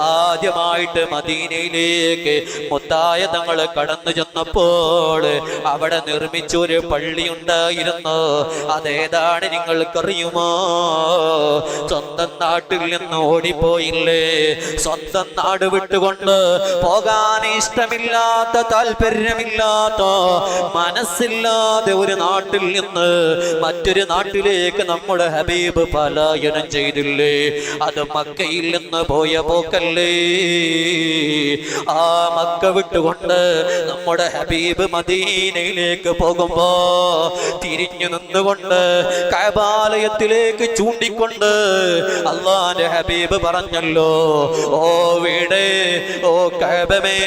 ആദ്യമായിട്ട് മദീനയിലേക്ക് മുത്തായ തങ്ങൾ കടന്നു ചെന്നപ്പോൾ അവിടെ നിർമ്മിച്ചൊരു പള്ളി ഉണ്ടായിരുന്നു. അതേതാണ് നിങ്ങൾക്കറിയുമോ? സ്വന്തം നാട്ടിൽ നിന്ന് ഓടിപ്പോയില്ലേ, സ്വന്തം നാട് വിട്ടുകൊണ്ട് പോകാൻ ഇഷ്ടമില്ലാത്ത, താല്പര്യമില്ലാത്ത, മനസ്സില്ലാതെ ഒരു നാട്ടിൽ നിന്ന് മറ്റൊരു നാട്ടിലേക്ക് നമ്മുടെ ഹബീബ് പലായനം ചെയ്തില്ലേ? അത് മക്കയിൽ നിന്ന് പോയ പോക്കല്ലേ. ആ മക്ക വിട്ടുകൊണ്ട് നമ്മുടെ ഹബീബ് മദീനയിലേക്ക് പോകുമ്പോ തിരിഞ്ഞു നിന്നുകൊണ്ട് കഅബാലയത്തിലേക്ക് ചൂണ്ടിക്കൊണ്ട് അല്ലാഹുവിന്റെ ഹബീബ് പറഞ്ഞല്ലോ, ഓ വീടേ, ഓ കഅബമേ,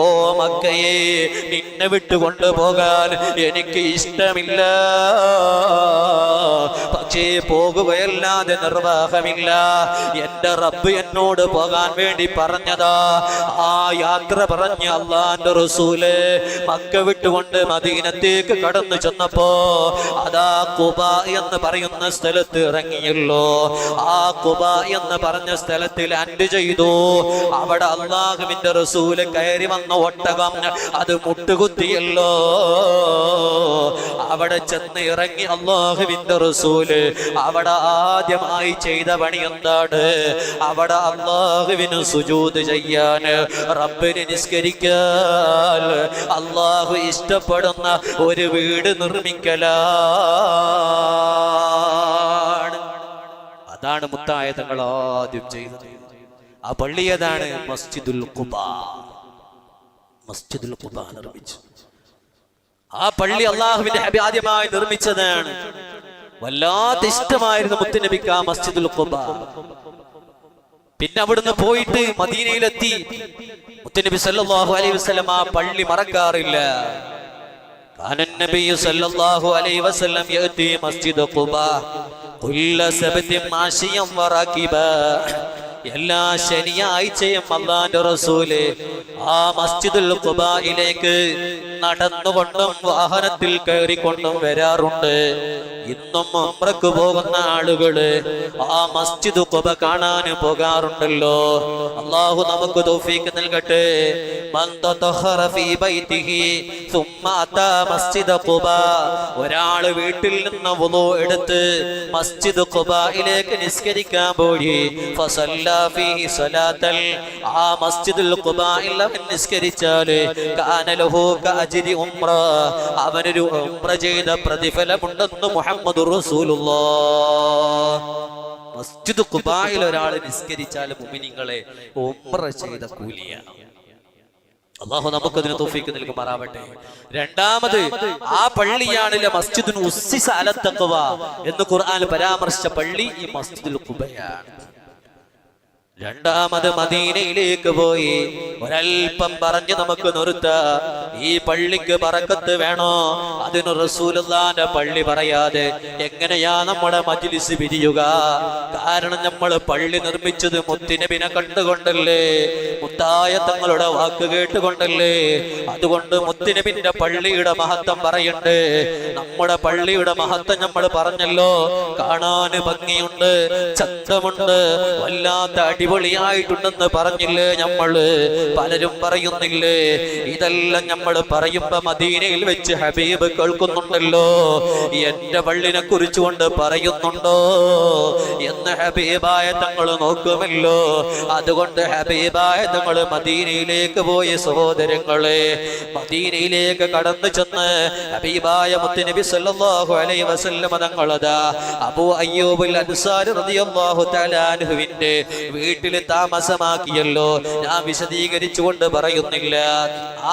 ഓ മക്കയെ, നിന്നെ വിട്ടുകൊണ്ട് പോകാൻ എനിക്ക് ഇഷ്ടമില്ല. പക്ഷേ പോകുകയല്ലാതെ നിർവാഹമില്ല. എന്റെ റബ്ബ് എന്നോട് പോകാൻ വേണ്ടി പറഞ്ഞതാ. ആ യാത്ര പറഞ്ഞ് അല്ലാഹുവിന്റെ റസൂല് മക്ക വിട്ടുകൊണ്ട് മദീനത്തേക്ക് കടന്നു ചെന്നപ്പോ അതാ ഖുബാ എന്ന് പറയുന്ന സ്ഥലത്ത് ഇറങ്ങിയല്ലോ. ആ ഖുബാ എന്ന് പറഞ്ഞ സ്ഥലത്ത് ലാൻഡ് ചെയ്തു. അവിടെ അല്ലാഹുവിന്റെ റസൂല് കയറി വന്ന ഒട്ടകം അത് മുട്ടുകുത്തിയല്ലോ. അവിടെ ചെന്ന് ഇറങ്ങി അല്ലാഹുവിന്റെ റസൂല് അവിടെ ആദ്യമായി ചെയ്ത പണി എന്താണ്? അവിടെ അല്ലാഹുവിന് സുജൂദ് ചെയ്യാൻ, റബ്ബിന് നിസ്കരിക്കാൻ അല്ലാഹു ഇഷ്ടപ്പെടുന്ന ഒരു വീട് നിർമ്മിക്കലാണ്. അതാണ് മുത്തായ തങ്ങൾ ആദ്യം ചെയ്തത്. ആ പള്ളി ഏതാണ്? മസ്ജിദുൽ ഖുബാ. മസ്ജിദുൽ ഖുബാ നിർമ്മിച്ചു. ആ പള്ളി അല്ലാഹുവിന്റെ ഹബീബ് ആദ്യമായി നിർമ്മിച്ചതാണ്. വല്ലാത്ത ഇഷ്ടമായിരുന്നു മുത്തുനബിക്ക് ആ മസ്ജിദുൽ ഖുബാ. പിന്നെ അവിടുന്ന് പോയിട്ട് മദീനയിലെത്തി. മുത്തുനബി സല്ലല്ലാഹു അലൈഹി വസല്ലം ആ പള്ളി മറക്കാറില്ല. കാനൻ നബി സല്ലല്ലാഹു അലൈഹി വസല്ലം യഅതി മസ്ജിദ് ഖുബാ കുല്ല സബതിൻ മാശിയം വറാകിബാ. എല്ലാ ശനിയാഴ്ചയും അല്ലാഹുവിന്റെ റസൂല് ആ മസ്ജിദുൽ ഖുബായിലേക്ക് നടന്നുകൊണ്ടും വാഹനത്തിൽ കയറിക്കൊണ്ടും വരാറുണ്ട്. ഇന്നും ഉംറക്ക് പോകുന്ന ആളുകള് ആ മസ്ജിദ് ഖുബ കാണാൻ പോകാറുണ്ടല്ലോ. അല്ലാഹു നമുക്ക് തൗഫീഖ് നൽകട്ടെ. മൻ തതഹറ ഫീ ബൈതിഹി സുമ്മ അതാ മസ്ജിദ് ഖുബ. ഒരാൾ വീട്ടിൽ നിന്ന് വുളു എടുത്ത് മസ്ജിദ് ഖുബയിലേക്ക് നിസ്കരിക്കാൻ പോയി. ഫസല്ലാ ഫീഹി സ്വലാത്തൽ. ആ മസ്ജിദുൽ ഖുബയിൽ നിസ്കരിച്ചാൽ കാന ലഹു കഅജ്രി ഉംറ. അവനൊരു ഉംറ ചെയ്ത പ്രതിഫലമുണ്ടെന്ന് മുഹമ്മദുർ റസൂലുള്ളാഹ്. മസ്ജിദ് ഖുബയിൽ ഒരാൾ നിസ്കരിച്ചാൽ മുഅ്മിനീങ്ങളെ ഉംറ ചെയ്ത കൂലിയാണ്. അല്ലാഹു നമുക്കതിന് തൗഫീഖ് നൽകുമാറാവട്ടെ. രണ്ടാമത് ആ പള്ളിയാണ് മസ്ജിദുൻ ഉസ്സിസ അല തഖ്വ എന്ന് ഖുർആൻ പരാമർശിച്ച പള്ളി ഈ മസ്ജിദുൽ ഖുബയാണ്. രണ്ടാമത് മദീനയിലേക്ക് പോയി ഒരൽപ്പം പറഞ്ഞ് നമുക്ക് നിർത്താം. ഈ പള്ളിക്ക് ബറക്കത്ത് വേണോ? അതിന് റസൂലുള്ളാന്റെ പള്ളി പറയാതെ എങ്ങനെയാ നമ്മുടെ മജ്‌ലിസ് പിരിയുക? കാരണം നമ്മൾ പള്ളി നിർമ്മിച്ചത് മുത്തുനബിനെ കണ്ടുകൊണ്ടല്ലേ, മുത്തായ തങ്ങളുടെ വാക്ക് കേട്ടുകൊണ്ടല്ലേ. അതുകൊണ്ട് മുത്തുനബിന്റെ പള്ളിയുടെ മഹത്വം പറയണ്ടേ. നമ്മുടെ പള്ളിയുടെ മഹത്വം നമ്മൾ പറഞ്ഞല്ലോ. കാണാന് ഭംഗിയുണ്ട്, ചന്തമുണ്ട്, വല്ലാത്ത അടിപൊളിയായിട്ടുണ്ടെന്ന് പറഞ്ഞില്ലേ നമ്മള്? പലരും പറയുന്നില്ലേ? ഇതെല്ലാം നമ്മൾ പറയുമ്പോ മദീനയിൽ വെച്ച് ഹബീബ് കേൾക്കുന്നുണ്ടല്ലോ. എന്റെ പള്ളിനെ കുറിച്ചുകൊണ്ട് പറയുന്നുണ്ടോ എന്ന് ഹബീബായ തങ്ങൾ നോക്കുമല്ലോ. അതുകൊണ്ട് ഹബീബായ തങ്ങൾ മദീനയിലേക്ക് പോയ സഹോദരങ്ങളെ, മദീനയിലേക്ക് കടന്നു ചെന്ന് ഹബീബായ മുത്തുനബി സല്ലല്ലാഹു അലൈഹി വസല്ലം തങ്ങളതാ അബൂ അയ്യൂബുൽ അൻസാരി റളിയല്ലാഹു തആല അൻഹുവിന്റെ വീട്ടിൽ താമസമാക്കിയല്ലോ. ഞാൻ വിശദീകരിച്ചുകൊണ്ട് പറയുന്നില്ല.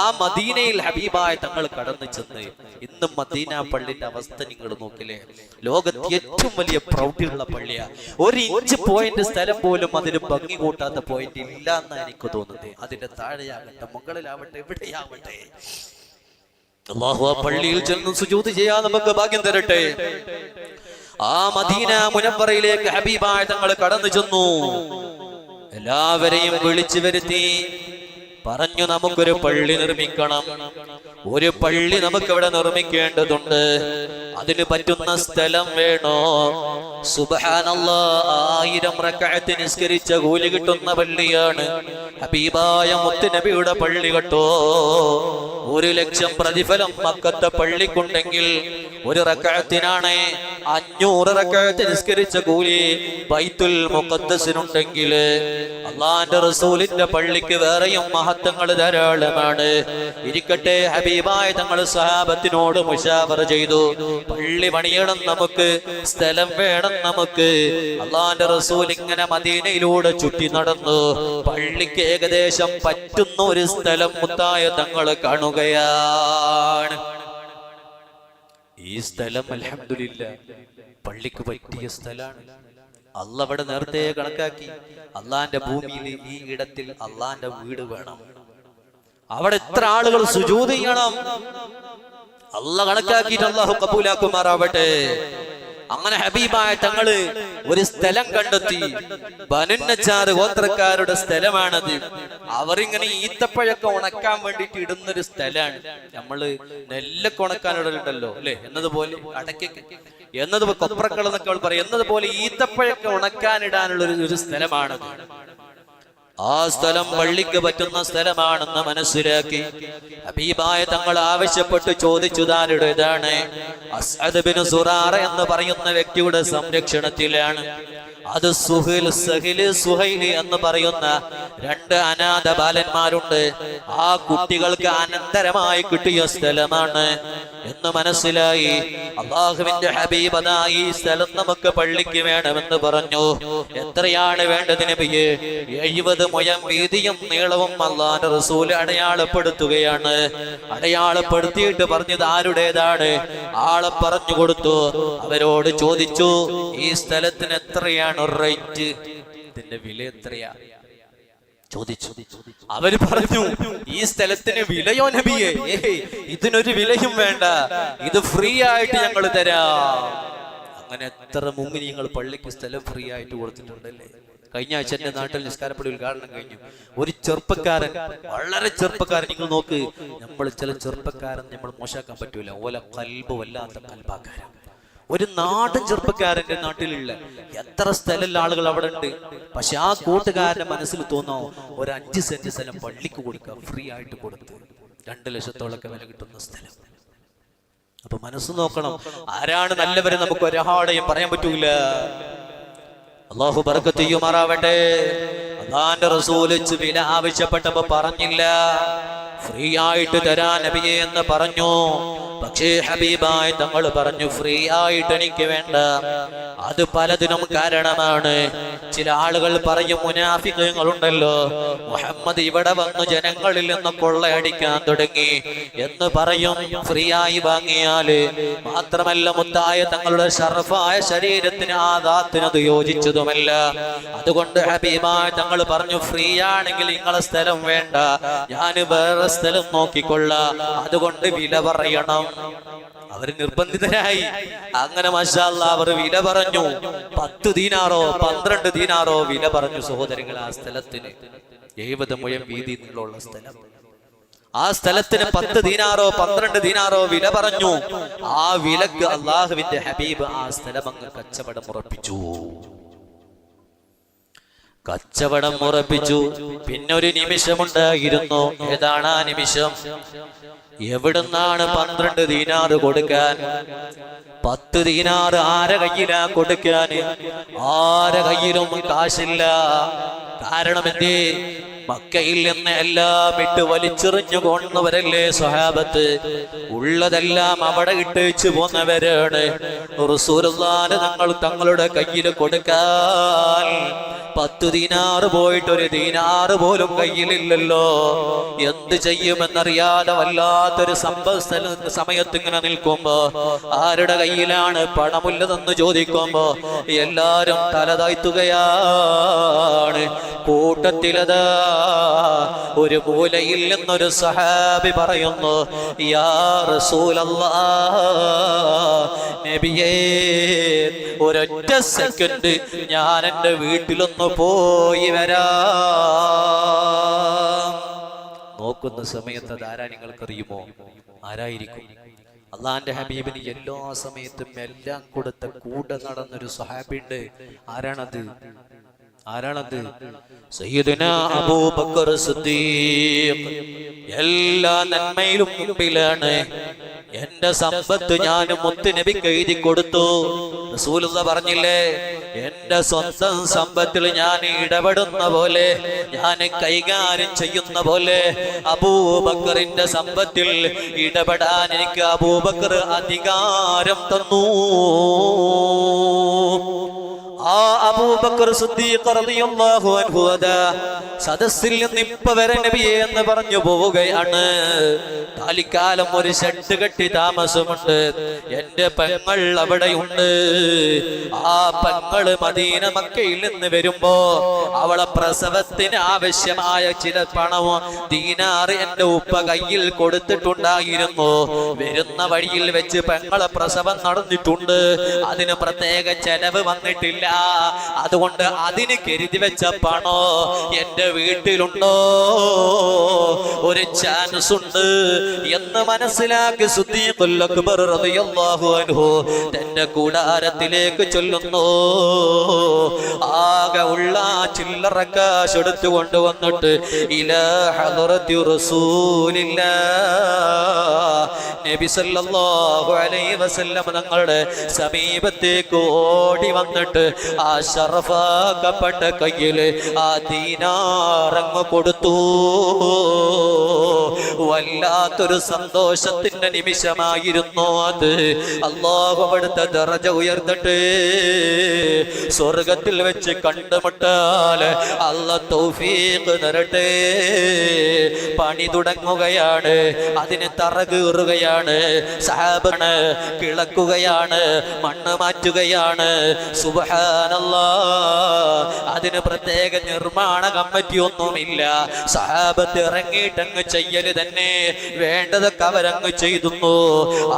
ആ മദീനയിൽ ഹബീബായ തങ്ങൾ കടന്നു ചെന്ന് ഇന്നും മദീന പള്ളിന്റെ അവസ്ഥ നിങ്ങൾ നോക്കില്ലേ? ലോകത്ത് ഏറ്റവും വലിയ പ്രൗഢിയുള്ള പള്ളിയാ. ഒരു ഇഞ്ച് പോയിന്റ് സ്ഥലം പോലും അതിന് ഭംഗി കൂട്ടാത്ത പോയിന്റ് ഇല്ല എന്നാണ് എനിക്ക് തോന്നുന്നത്. അതിന്റെ താഴെയാകട്ടെ, മുകളിലാവട്ടെ, എവിടെയാവട്ടെ, അല്ലാഹു ആ പള്ളിയിൽ ചെന്ന് സുജൂദ് ചെയ്യാൻ നമുക്ക് ഭാഗ്യം തരട്ടെ. ആ മദീന മുനവ്വറയിലേക്ക് ഹബീബായ തങ്ങൾ കടന്നു ചെന്നു. എല്ലാവരെയും വിളിച്ചു വരുത്തി പറഞ്ഞു, നമുക്കൊരു പള്ളി നിർമ്മിക്കണം. ഒരു പള്ളി നമുക്കിവിടെ നിർമ്മിക്കേണ്ടതുണ്ട്. അതിന് പറ്റുന്ന സ്ഥലം വേണോ? സുബ്ഹാനല്ലാഹ്, 1000 റക്അത്ത് നിസ്കരിച്ച കൂലി കിട്ടുന്ന പള്ളിയാണ് ഹബീബായ മുത്തുനബിയുടെ പള്ളി കേട്ടോ. 1,00,000 പ്രതിഫലം മക്കത്തെ പള്ളിക്കുണ്ടെങ്കിൽ ഒരു റക്അത്തിനാണ് 500 റക്അത്ത് നിസ്കരിച്ച കൂലി ബൈത്തുൽ മുഖദ്ദസിനുണ്ടെങ്കിൽ അല്ലാഹുവിന്റെ റസൂലിന്റെ പള്ളിക്ക് വേറെയും മഹത്വങ്ങൾ ധാരാളമാണ്. ഇരിക്കട്ടെ, ഹബീബായ തങ്ങൾ സഹാബത്തിനോട് മുശാവറ ചെയ്തു. പള്ളി പണിയണം, നമുക്ക് സ്ഥലം വേണം, നമുക്ക്. അല്ലാഹുവിന്റെ റസൂൽ ഇങ്ങനെ മദീനയിലൂടെ ചുറ്റി നടന്നു. പള്ളിക്ക് ഏകദേശം പറ്റുന്ന ഒരു സ്ഥലം മുത്തായ തങ്ങൾ കാണുകയാണ്. ഈ സ്ഥലം അൽഹംദുലില്ലാ പള്ളിക്ക് പറ്റിയ സ്ഥലമാണ്. അല്ലാഹ് അവിടെ നേരത്തെ കണക്കാക്കി, അള്ളാന്റെ ഭൂമിയിൽ ഈ ഇടത്തിൽ അള്ളാന്റെ വീട് വേണം. അവിടെ എത്ര ആളുകൾ സുജൂദ് ചെയ്യണം അല്ലാഹ് കണക്കാക്കിയിട്ട് അല്ലാഹു കബൂലാക്കുമാറാവട്ടെ. അങ്ങനെ ഹബീബായ തങ്ങള് ഒരു സ്ഥലം കണ്ടെത്തി. ബനുന്നജാർ ഗോത്രക്കാരുടെ സ്ഥലമാണത്. അവരിങ്ങനെ ഈത്തപ്പഴൊക്കെ ഉണക്കാൻ വേണ്ടിട്ട് ഇടുന്നൊരു സ്ഥലമാണ്. നമ്മള് നെല്ലൊക്കെ ഉണക്കാനിടലുണ്ടല്ലോ അല്ലെ, എന്നതുപോലെ അടയ്ക്കൊക്കെ, എന്നതുപോലെ കൊപ്രക്കൾ എന്നൊക്കെ അവൾ പറയും, എന്നതുപോലെ ഈത്തപ്പഴൊക്കെ ഉണക്കാനിടാനുള്ള ഒരു സ്ഥലമാണത്. ആ സ്ഥലം പള്ളിക്ക് പറ്റുന്ന സ്ഥലമാണെന്ന് മനസ്സിലാക്കി ഹബീബായ തങ്ങൾ ആവശ്യപ്പെട്ട് ചോദിച്ചു, താരുടേതാണ്? അസ്അദ് ബിൻ സുറാറ എന്ന് പറയുന്ന വ്യക്തിയുടെ സംരക്ഷണത്തിലാണ്. അത് സുഹൈൽ എന്ന് പറയുന്ന 2 അനാഥ ബാലന്മാരുണ്ട്. ആ കുട്ടികൾക്ക് അനന്തരമായി കിട്ടിയ സ്ഥലമാണ് എന്ന് മനസ്സിലായി. അല്ലാഹുവിന്റെ ഹബീബ് അതാ ഈ സ്ഥലം നമുക്ക് പള്ളിക്ക് വേണമെന്ന് പറഞ്ഞു. എത്രയാണ് വേണ്ടത് നബിയേ? 70 മുഴം വീതിയും നീളവും അല്ലാഹുവിന്റെ റസൂൽ അടയാളപ്പെടുത്തുകയാണ്. അടയാളപ്പെടുത്തിയിട്ട് പറഞ്ഞത് ആരുടേതാണ്? ആളെ പറഞ്ഞു കൊടുത്തു. അവരോട് ചോദിച്ചു, ഈ സ്ഥലത്തിന് എത്രയാണ് റേറ്റ്? ഇതിന്റെ വില എത്രയാ ചോദിച്ചു. അവര് പറഞ്ഞു, ഈ സ്ഥലത്തിന് വിലയോ നബിയേ? ഇതിനൊരു വിലയും വേണ്ട, ഇത് ഫ്രീ ആയിട്ട് ഞങ്ങൾ തരാം. അങ്ങനെ എത്ര മുഅ്മിനീങ്ങൾ പള്ളിക്ക് സ്ഥലം ഫ്രീ ആയിട്ട് കൊടുത്തിട്ടുണ്ടല്ലേ. കഴിഞ്ഞ ആഴ്ച എന്റെ നാട്ടിൽ നിസ്കാരപ്പള്ളി ഉദ്ഘാടനം കഴിഞ്ഞു. ഒരു ചെറുപ്പക്കാരൻ, വളരെ ചെറുപ്പക്കാരൻ, നിങ്ങൾ നോക്ക്, നമ്മൾ ചില ചെറുപ്പക്കാരൻ നമ്മൾ മോശമാക്കാൻ പറ്റൂല. ഓല കൽബ് വല്ലാത്ത കൽബാക്കാരൻ. ഒരു നാടൻ ചെറുപ്പക്കാരന്റെ നാട്ടിലുള്ള എത്ര സ്ഥലമുള്ള ആളുകൾ അവിടെ ഉണ്ട്. പക്ഷെ ആ കൂട്ടുകാരന്റെ മനസ്സിൽ തോന്നോ, ഒരു 5 സെന്റ് സ്ഥലം പള്ളിക്ക് കൊടുക്കുക, ഫ്രീ ആയിട്ട് കൊടുത്ത് 2 ലക്ഷത്തോളൊക്കെ വില കിട്ടുന്ന സ്ഥലം. അപ്പൊ മനസ്സ് നോക്കണം, ആരാണ് നല്ലവരെ നമുക്ക് ഒരാളെയും പറയാൻ പറ്റൂല. അല്ലാഹു ബർക്കത്ത് ചെയ്യുമാറാവട്ടെ. അല്ലാഹുവിന്റെ റസൂൽ വില ആവശ്യപ്പെട്ടപ്പോ പറഞ്ഞില്ല, ഫ്രീ ആയിട്ട് തരാൻ നബിയെ എന്ന് പറഞ്ഞു. പക്ഷേ ഹബീബായ തങ്ങൾ പറഞ്ഞു, ഫ്രീ ആയിട്ട് എനിക്ക് വേണ്ട, അത് പലതിനും കാരണമാണ്. ചില ആളുകൾ പറയും, മുനാഫിഖുകളുണ്ടല്ലോ, മുഹമ്മദ് ഇവിടെ വന്നു ജനങ്ങളിൽ നിന്ന് കൊള്ളയടിക്കാൻ തുടങ്ങി എന്ന് പറയും. ഫ്രീ ആയി വാങ്ങിയാല് മാത്രമല്ല, മുത്തായ തങ്ങളുടെ ഷറഫായ ശരീരത്തിന് ആദാത്തിനത് യോജിച്ചതുമല്ല. അതുകൊണ്ട് ഹബീബായ തങ്ങൾ പറഞ്ഞു, ഫ്രീ ആണെങ്കിൽ നിങ്ങളെ സ്ഥലം വേണ്ട, ഞാൻ വേറെ സ്ഥലം നോക്കിക്കൊള്ളാം, അതുകൊണ്ട് വില പറയണം. അവർ നിർബന്ധിതരായി. അങ്ങനെ മാഷാ അല്ലാഹ് അവർ വില പറഞ്ഞു. 10 ദീനാറോ 12 ദീനാറോ വില പറഞ്ഞു. സഹോദരങ്ങൾ, ആ സ്ഥലത്തിന് 70 മുഴം വീതി നീളമുള്ള സ്ഥലം, ആ സ്ഥലത്തിന് 10 ദീനാറോ 12 ദീനാറോ വില പറഞ്ഞു. ആ വിലക്ക് അള്ളാഹുവിന്റെ ഹബീബ് ആ സ്ഥലം അങ്ങ് കച്ചവടം ഉറപ്പിച്ചു. പിന്നെ ഒരു നിമിഷമുണ്ടായിരുന്നു. ഏതാണ് ആ നിമിഷം? എവിടുന്നാണ് 12 ദീനാറ് കൊടുക്കാൻ? 10 ദീനാറ് ആരെ കയ്യിലാ കൊടുക്കാൻ? ആരെ കയ്യിലും കാശില്ല. കാരണം എന്തേ? മക്കയിൽ നിന്ന് എല്ലാം ഇട്ട് വലിച്ചെറിഞ്ഞു കൊണ്ടവരല്ലേ സ്വഹാബത്ത്. ഉള്ളതെല്ലാം അവിടെ ഇട്ടേച്ചു പോന്നവരാണ്. റസൂലുള്ളാഹിനെ തങ്ങളുടെ കയ്യിൽ കൊടുക്കാൻ 10 ദീനാറ് പോയിട്ട് 1 ദീനാറ് പോലും കയ്യിലില്ലല്ലോ. എന്ത് ചെയ്യുമെന്നറിയാതെ വല്ലാത്തൊരു സമയത്ത് ഇങ്ങനെ നിൽക്കുമ്പോ ആരുടെ കയ്യിലാണ് പണമുള്ളതെന്ന് ചോദിക്കുമ്പോ എല്ലാരും തലതാഴ്ത്തുകയാണ്. കൂട്ടത്തിലതാ ഒരു മൂലയിൽ നിന്നൊരു സഹാബി പറയുന്നു, യാ റസൂലല്ലാഹ്, നബിയേ, ഒരൊറ്റ സെക്കൻഡ് ഞാൻ എൻ്റെ വീട്ടിലൊന്ന് പോയി വരാം. നോക്കുന്ന സമയത്ത് അതാരാ നിങ്ങൾക്കറിയുമോ? ആരായിരിക്കും? അള്ളാന്റെ ഹബീബിന് എല്ലാ സമയത്തും എല്ലാം കൊടുത്ത കൂടെ നടന്നൊരു സ്വഹാബിയുണ്ട്. ആരാണത്? സയ്യിദുനാ അബൂബക്കർ സിദ്ദീഖ്. എല്ലാ നന്മയിലും മുമ്പിലാണ്. എന്റെ സമ്പത്ത് ഞാൻ മുത്തുനബിക്ക് എഴുതി കൊടുത്തു. റസൂലുള്ളാഹി പറഞ്ഞില്ലേ, എന്റെ സ്വന്തം സമ്പത്തിൽ ഞാൻ ഇടപെടുന്ന പോലെ, ഞാൻ കൈകാര്യം ചെയ്യുന്ന പോലെ അബൂബക്കറിന്റെ സമ്പത്തിൽ ഇടപെടാൻ എനിക്ക് അബൂബക്കർ അധികാരം തന്നു. ആ അബൂബക്കർ സിദ്ദീഖ് റളിയല്ലാഹു അൻഹു സദസ്സിൽ നിന്ന് ഇപ്പൊ വരെ നബിയെ എന്ന് പറഞ്ഞു പോവുകയാണ്. താലിക്കാലം ഒരു ഷെഡ് കെട്ടി താമസമുണ്ട്. എന്റെ പെങ്ങൾ അവിടെയുണ്ട്. ആ പെങ്ങള് മദീന മക്കയിൽ നിന്ന് വരുമ്പോ അവളെ പ്രസവത്തിന് ആവശ്യമായ ചില പണവും ദീനാറ് എന്റെ ഉപ്പ കയ്യിൽ കൊടുത്തിട്ടുണ്ടായിരുന്നു. വരുന്ന വഴിയിൽ വെച്ച് പെങ്ങളെ പ്രസവം നടന്നിട്ടുണ്ട്. അതിന് പ്രത്യേക ചെലവ് വന്നിട്ടില്ല. അതുകൊണ്ട് അതിന് കരുതി വെച്ച പണോ എന്റെ വീട്ടിലുണ്ടോ? ഒരു ചാൻസ് ഉണ്ട് എന്ന് മനസ്സിലാക്കി സിദ്ദീഖുൽ അക്ബർ റളിയല്ലാഹു അൻഹു തന്റെ കൂടാരത്തിലേക്ക് ചൊല്ലുന്നു. ആകെ ഉള്ള ചില്ലറ കാശ് എടുത്തു കൊണ്ടുവന്നിട്ട് ഇലാ ഹളറത്തി റസൂലില്ലാഹ്, നബി സല്ലല്ലാഹു അലൈഹി വസല്ലം തങ്ങളുടെ സമീപത്തേക്ക് ഓടി വന്നിട്ട് ആ ശറഫാക്കപ്പെട്ട കയ്യില് ആ ദീനാറങ്ങ് കൊടുത്തു. വല്ലാത്തൊരു സന്തോഷത്തിന്റെ നിമിഷമായിരുന്നു അത്. അല്ലാഹു അവിടുത്തെ ദറജ ഉയർത്തട്ടെ. സ്വർഗത്തിൽ വെച്ച് കണ്ടുമുട്ടാൽ അല്ലാഹ് തൗഫീഖ് തരട്ടെ. പണി തുടങ്ങുകയാണ്. അതിന് തറ കീറുകയാണ്. സഹാബണ് കിളക്കുകയാണ്. മണ്ണ് മാറ്റുകയാണ്. സുബ്ഹാനല്ലാഹ്. അതിന് പ്രത്യേക നിർമ്മാണ കമ്മിറ്റി ഒന്നുമില്ല. സഹാബത്ത് ഇറങ്ങിയിട്ടങ്ങ് ചെയ്യല് തന്നെ. വേണ്ടതൊക്കെ അവരങ്ങ് ചെയ്തുന്നു.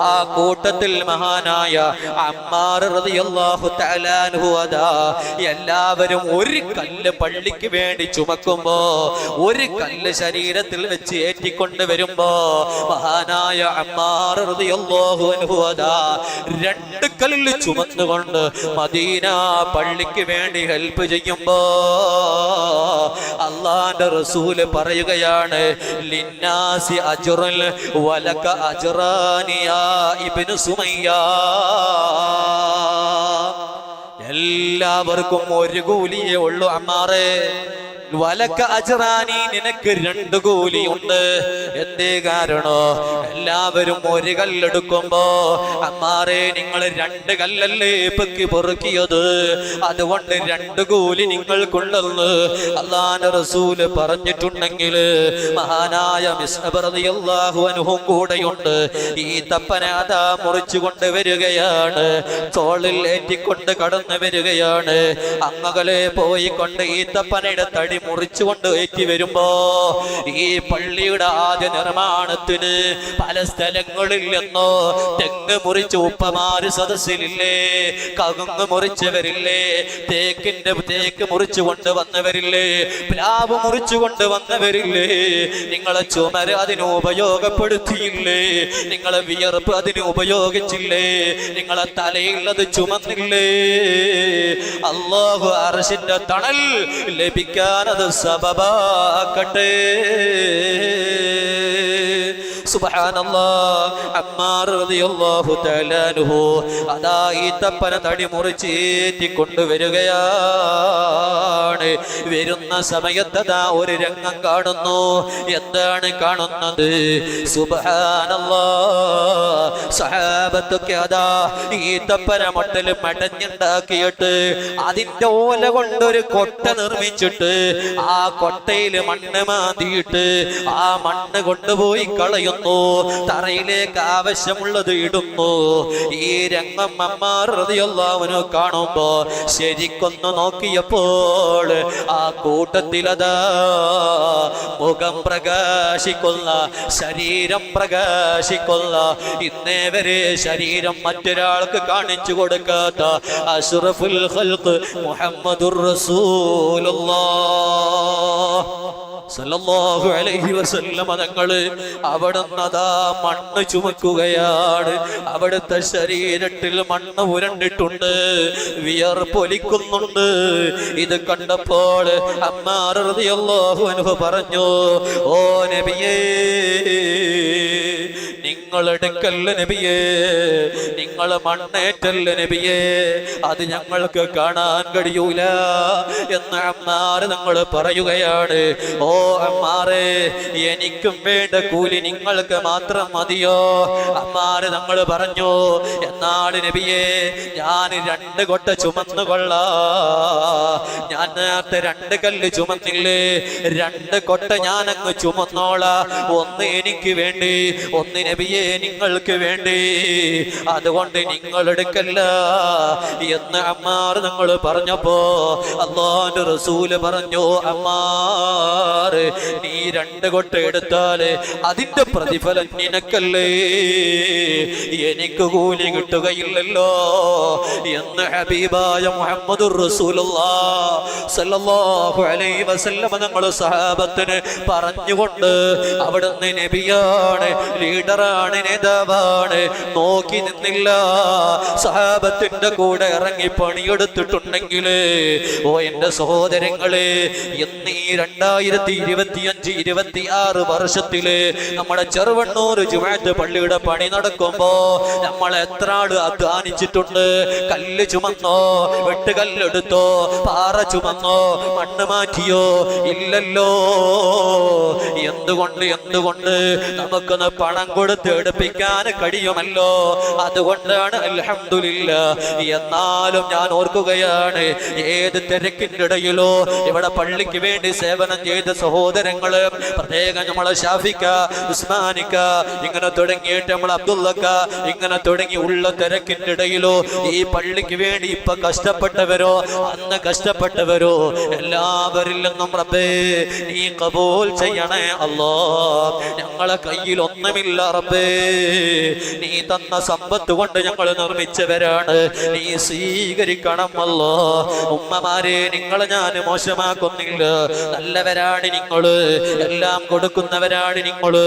ആ കൂട്ടത്തിൽ മഹാനായ അമ്മാർ റളിയല്ലാഹു തആല അൻഹു അതാ എല്ലാവരും ഒരു കല്ല് പള്ളിക്ക് വേണ്ടി ചുമക്കുമ്പോ, ഒരു കല്ല് ശരീരത്തിൽ വെച്ച് ഏറ്റിക്കൊണ്ട് വരുമ്പോ മഹാനായ അമ്മാർ റളിയല്ലാഹു അൻഹു അതാ 2 കല്ല് ചുമന്നുകൊണ്ട് മദീന പള്ളിക്ക് വേണ്ടി ഹെൽപ്പ് ചെയ്യുമ്പോ അല്ലാഹുവിന്റെ റസൂല് പറയുകയാണ്, ലിന്നാസി അജ്റുൻ വലക അജ്റാനി യാ ഇബ്നു സുമയ്യ. എല്ലാവർക്കും ഒരു കൂലിയേ ഉള്ളൂ അമ്മാറേ. വലക അജ്റാനി, നിനക്ക് 2 കൂലിയുണ്ട്. എന്തേ കാരണോ? എല്ലാവരും ഒരു കല്ലെടുക്കുമ്പോ അമ്മാരെ നിങ്ങൾ 2 കല്ലല്ലേ പൊക്കി പൊറുക്കിയത്, അതുകൊണ്ട് 2 കൂലി നിങ്ങൾക്കുണ്ടെന്ന് അല്ലാഹുവിന്റെ റസൂല് പറഞ്ഞിട്ടുണ്ടെങ്കിൽ മഹാനായ മിസ്അബ് റളിയല്ലാഹു അൻഹു കൂടെയുണ്ട്. ഈ തപ്പനാദ മുറിച്ചു കൊണ്ടുവരികയാണ്, തോളിൽ ഏറ്റിക്കൊണ്ട് കടന്നു വരികയാണ്. അങ്ങകലെ പോയി കൊണ്ട് ഈ തപ്പനയുടെ തടി മുറിച്ചു കൊണ്ട് ഏറ്റി വരുമ്പോ ഈ പള്ളിയുടെ ആദ്യ നിർമ്മാണത്തിന് പല സ്ഥലങ്ങളിൽ നിന്നോ തെങ്ങ് മുറിച്ച് ഉപ്പമാര് സദസ്സിലില്ലേ, കവുങ്ങ് മുറിച്ചവരില്ലേ, തേക്ക് മുറിച്ചു കൊണ്ടുവന്നവരില്ലേ, പ്ലാവ് മുറിച്ചു കൊണ്ടുവന്നവരില്ലേ, നിങ്ങളെ ചുമര് അതിന് ഉപയോഗപ്പെടുത്തിയില്ലേ, നിങ്ങളെ വിയർപ്പ് അതിന് ഉപയോഗിച്ചില്ലേ, നിങ്ങളെ തലയിൽ അത് ചുമന്നില്ലേ? അല്ലാഹു അർശിന്റെ തണൽ ലഭിക്കാനത് സബബാക്കട്ടെ. സുബ്ഹാനല്ലാഹ്. അമ്മാർ റളിയല്ലാഹു തആല അൻഹു അതാ ഈ തപ്പന തടി മുറിച്ചേറ്റി കൊണ്ടുവരികയാണ്. വരുന്ന സമയത്ത് ഒരു രംഗം കാണുന്നു. എന്താണ് കാണുന്നത്? സുബ്ഹാനല്ലാഹ്. സഹാബത്തൊക്കെ അതാ ഈ തപ്പന മട്ടൽ മടഞ്ഞുണ്ടാക്കിയിട്ട് അതിന്റെ ഓല കൊണ്ടൊരു കൊട്ട നിർമ്മിച്ചിട്ട് ആ കൊട്ടയിൽ മണ്ണ് മാന്തിയിട്ട് ആ മണ്ണ് കൊണ്ടുപോയി കളയുന്നു, തറയിലേക്ക് ആവശ്യമുള്ളത് ഇടുന്നു. ഈ രംഗം അമ്മാർ റളിയല്ലാഹു അൻഹു കാണുമ്പോ ശരിക്കൊന്നു നോക്കിയപ്പോൾ ആ കൂട്ടത്തിലതാ മുഖം പ്രകാശിക്കുന്ന, ശരീരം പ്രകാശിക്കുന്ന, ഇന്നേ വരെ ശരീരം മറ്റൊരാൾക്ക് കാണിച്ചു കൊടുക്കാത്ത അഷ്റഫുൽ ഖൽഖ് മുഹമ്മദുർ റസൂലുള്ളാഹ് സല്ലല്ലാഹു അലൈഹി വസല്ലം തങ്ങള് അവിടുന്ന് അതാ മണ്ണ് ചുമക്കുകയാണ്. അവിടുത്തെ ശരീരത്തിൽ മണ്ണ് ഉരണ്ടിട്ടുണ്ട്, വിയർപ്പൊലിക്കുന്നുണ്ട്. ഇത് കണ്ടപ്പോൾ അമ്മാർ റളിയല്ലാഹു അൻഹു പറഞ്ഞു, ഓ നബിയേ, നിങ്ങളെടുക്കല്ല നബിയേ, നിങ്ങൾ മണ്ണേറ്റല്ല നബിയേ, അത് ഞങ്ങൾക്ക് കാണാൻ കഴിയൂല എന്ന് അമ്മാർ തങ്ങൾ പറയുകയാണ്. ഓ അമ്മാറെ, എനിക്കും വേണ്ട കൂലി നിങ്ങൾക്ക് മാത്രം മതിയോ? അമ്മാർ തങ്ങൾ പറഞ്ഞു, എന്നാൽ നബിയേ, ഞാൻ 2 കൊട്ട ചുമന്നുകൊള്ളാ. ഞാൻ നേരത്തെ 2 കല്ല് ചുമന്നില്ലേ, 2 കൊട്ട ഞാനങ്ങ് ചുമന്നോളാ. ഒന്ന് എനിക്ക് വേണ്ടി, ഒന്ന് നബിയെ നിങ്ങൾക്ക് വേണ്ടി, അതുകൊണ്ട് നിങ്ങൾ എടുക്കല്ല എന്ന് അമ്മാർ നിങ്ങൾ പറഞ്ഞപ്പോ അല്ലാഹുവിന്റെ റസൂല് പറഞ്ഞു, അമ്മാർ, നീ 2 കൊട്ട എടുത്താല് അതിന്റെ പ്രതിഫലം നിനക്കല്ലേ, എനിക്ക് കൂലി കിട്ടുകയില്ലല്ലോ എന്ന് ഹബീബായ മുഹമ്മദുർ റസൂലുള്ളാഹ് സല്ലല്ലാഹു അലൈഹി വസല്ലം തങ്ങൾ സഹാബത്തിന് പറഞ്ഞുകൊണ്ട് അവിടുന്ന് നബിയാണ്, ലീഡറാണ്, നേതാവാണ്, നോക്കി നിന്നില്ല. സഹാബത്തിന്റെ കൂടെ ഇറങ്ങി പണിയെടുത്തിട്ടുണ്ടെങ്കിൽ ഓ എന്റെ സഹോദരങ്ങളെ, ഇന്ന് ഈ 2025-26 വർഷത്തില് നമ്മുടെ ചെറുവണ്ണൂർ ജുമുഅത്ത് പള്ളിയുടെ പണി നടക്കുമ്പോ നമ്മൾ എത്ര ആള് അധ്വാനിച്ചിട്ടുണ്ട്. കല്ല് ചുമന്നോ, വെട്ടുകല്ലെടുത്തോ, പാറ ചുമന്നോ, മണ്ണ് മാറ്റിയോ? ഇല്ലല്ലോ. എന്തുകൊണ്ട് നമുക്കൊന്ന് പണം കൊടുത്ത് എടുപ്പിക്കാൻ കഴിയുമല്ലോ. അതുകൊണ്ടാണ് അൽഹംദുലില്ലാഹ്. എന്നാലും ഞാൻ ഓർക്കുകയാണ്, ഏത് തിരക്കിന്റെ ഇടയിലോ ഇവിടെ പള്ളിക്ക് വേണ്ടി സേവനം ചെയ്ത സഹോദരങ്ങള്, പ്രത്യേകം നമ്മളെ ഷാഫിക്ക, ഉസ്മാനിക്ക, ഇങ്ങനെ തുടങ്ങിയിട്ട് നമ്മൾ അബ്ദുള്ളക്ക, ഇങ്ങനെ തുടങ്ങി ഉള്ള തിരക്കിന്റെ ഇടയിലോ ഈ പള്ളിക്ക് വേണ്ടി ഇപ്പൊ കഷ്ടപ്പെട്ടവരോ അന്ന് കഷ്ടപ്പെട്ടവരോ എല്ലാവരിൽ നിന്നും റബ്ബേ നീ ഖബൂൽ ചെയ്യണേ അല്ലാഹ്. ഞങ്ങളെ കയ്യിൽ ഒന്നുമില്ല റബ്ബേ, നീ തന്ന സമ്പത്ത് കൊണ്ട് ഞങ്ങൾ നിർമ്മിച്ചവരാണ്, നീ സ്വീകരിക്കണം അല്ലാഹ്. ഉമ്മമാരെ, നിങ്ങളെ ഞാൻ മോശമാക്കുന്നില്ല, നല്ലവരാണ് നിങ്ങള്, എല്ലാം കൊടുക്കുന്നവരാണ് നിങ്ങള്.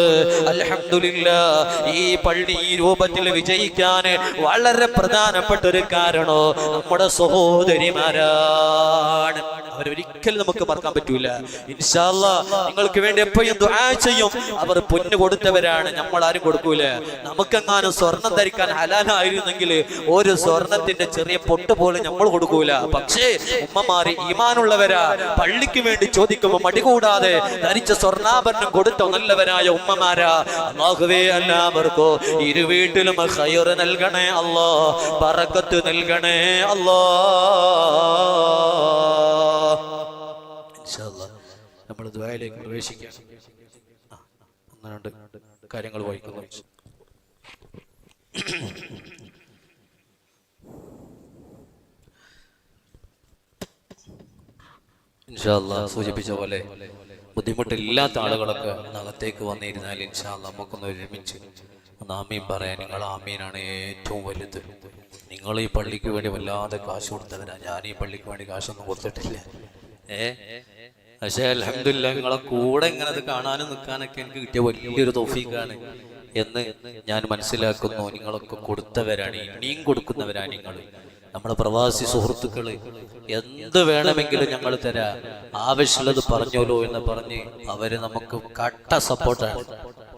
അൽഹംദുലില്ലാഹ്. ഈ പള്ളി ഈ രൂപത്തിൽ വിജയിക്കാൻ വളരെ പ്രധാനപ്പെട്ട ഒരു കാരണോ നമ്മുടെ സഹോദരിമാരാണ്. അവരൊരിക്കലും നമുക്ക് മറക്കാൻ പറ്റൂല. ഇൻഷാ അല്ലാഹ് നിങ്ങൾക്ക് വേണ്ടി എപ്പോഴും ദുആ ചെയ്യും. അവർ പൊന്ന് കൊടുത്തവരാണ്, നമ്മൾ ആരും കൊടുക്കൂല. നമുക്കെങ്ങാനും സ്വർണം ധരിക്കാൻ ഹലാലായിരുന്നെങ്കിൽ ഒരു സ്വർണത്തിന്റെ ചെറിയ പൊട്ട് പോലും നമ്മൾ കൊടുക്കൂല. പക്ഷേ ഉമ്മമാര് ഈമാനുള്ളവരാ, പള്ളിക്ക് വേണ്ടി ചോദിക്കുമ്പോൾ മടികൂടാതെ ധരിച്ച സ്വർണ്ണാഭരണം കൊടുത്ത നല്ലവരായ ഉമ്മമാരാ. അല്ലാഹുവേ എല്ലാവർക്കും ഇരു വീട്ടിലും ഖൈർ നൽകണേ അല്ലാ, ബറക്കത്ത് നൽകണേ അല്ലാ. ഇൻഷാ അല്ലാഹ് നമ്മൾ ദുആയിലേക്ക് പ്രവേശിക്കാം. ഒന്ന് രണ്ട് കാര്യങ്ങൾ വായിക്കുന്നു. ഇൻഷാ അല്ലാഹ് സൂചിപ്പിച്ച പോലെ ബുദ്ധിമുട്ടില്ലാത്ത ആളുകളൊക്കെ അകത്തേക്ക് വന്നിരുന്നാൽ ഇൻഷാ അല്ലാഹ് നമുക്കൊന്ന് ഒരുമിച്ച് ഒന്ന് ആമീൻ പറയാൻ. നിങ്ങൾ ആമീനാണ് ഏറ്റവും വലുത്. നിങ്ങൾ ഈ പള്ളിക്ക് വേണ്ടി വല്ലാതെ കാശ് കൊടുത്തവരാ. ഞാൻ ഈ പള്ളിക്ക് വേണ്ടി കാശൊന്നും കൊടുത്തിട്ടില്ല. പക്ഷേ അൽഹംദുലില്ലാഹ് നിങ്ങളെ കൂടെ ഇങ്ങനെ അത് കാണാനും നിൽക്കാനൊക്കെ എനിക്ക് കിട്ടിയ വലിയൊരു തൗഫീഖാണ് എന്ന് ഞാൻ മനസ്സിലാക്കുന്നു. നിങ്ങളൊക്കെ കൊടുത്തവരാണ്, ഇനിയും കൊടുക്കുന്നവരാണ് നിങ്ങൾ. നമ്മുടെ പ്രവാസി സുഹൃത്തുക്കള് എന്ത് വേണമെങ്കിലും ഞങ്ങൾ തരാം, ആവശ്യമുള്ളത് പറഞ്ഞോലോ എന്ന് പറഞ്ഞ് അവര് നമുക്ക് കട്ട സപ്പോർട്ടാണ്.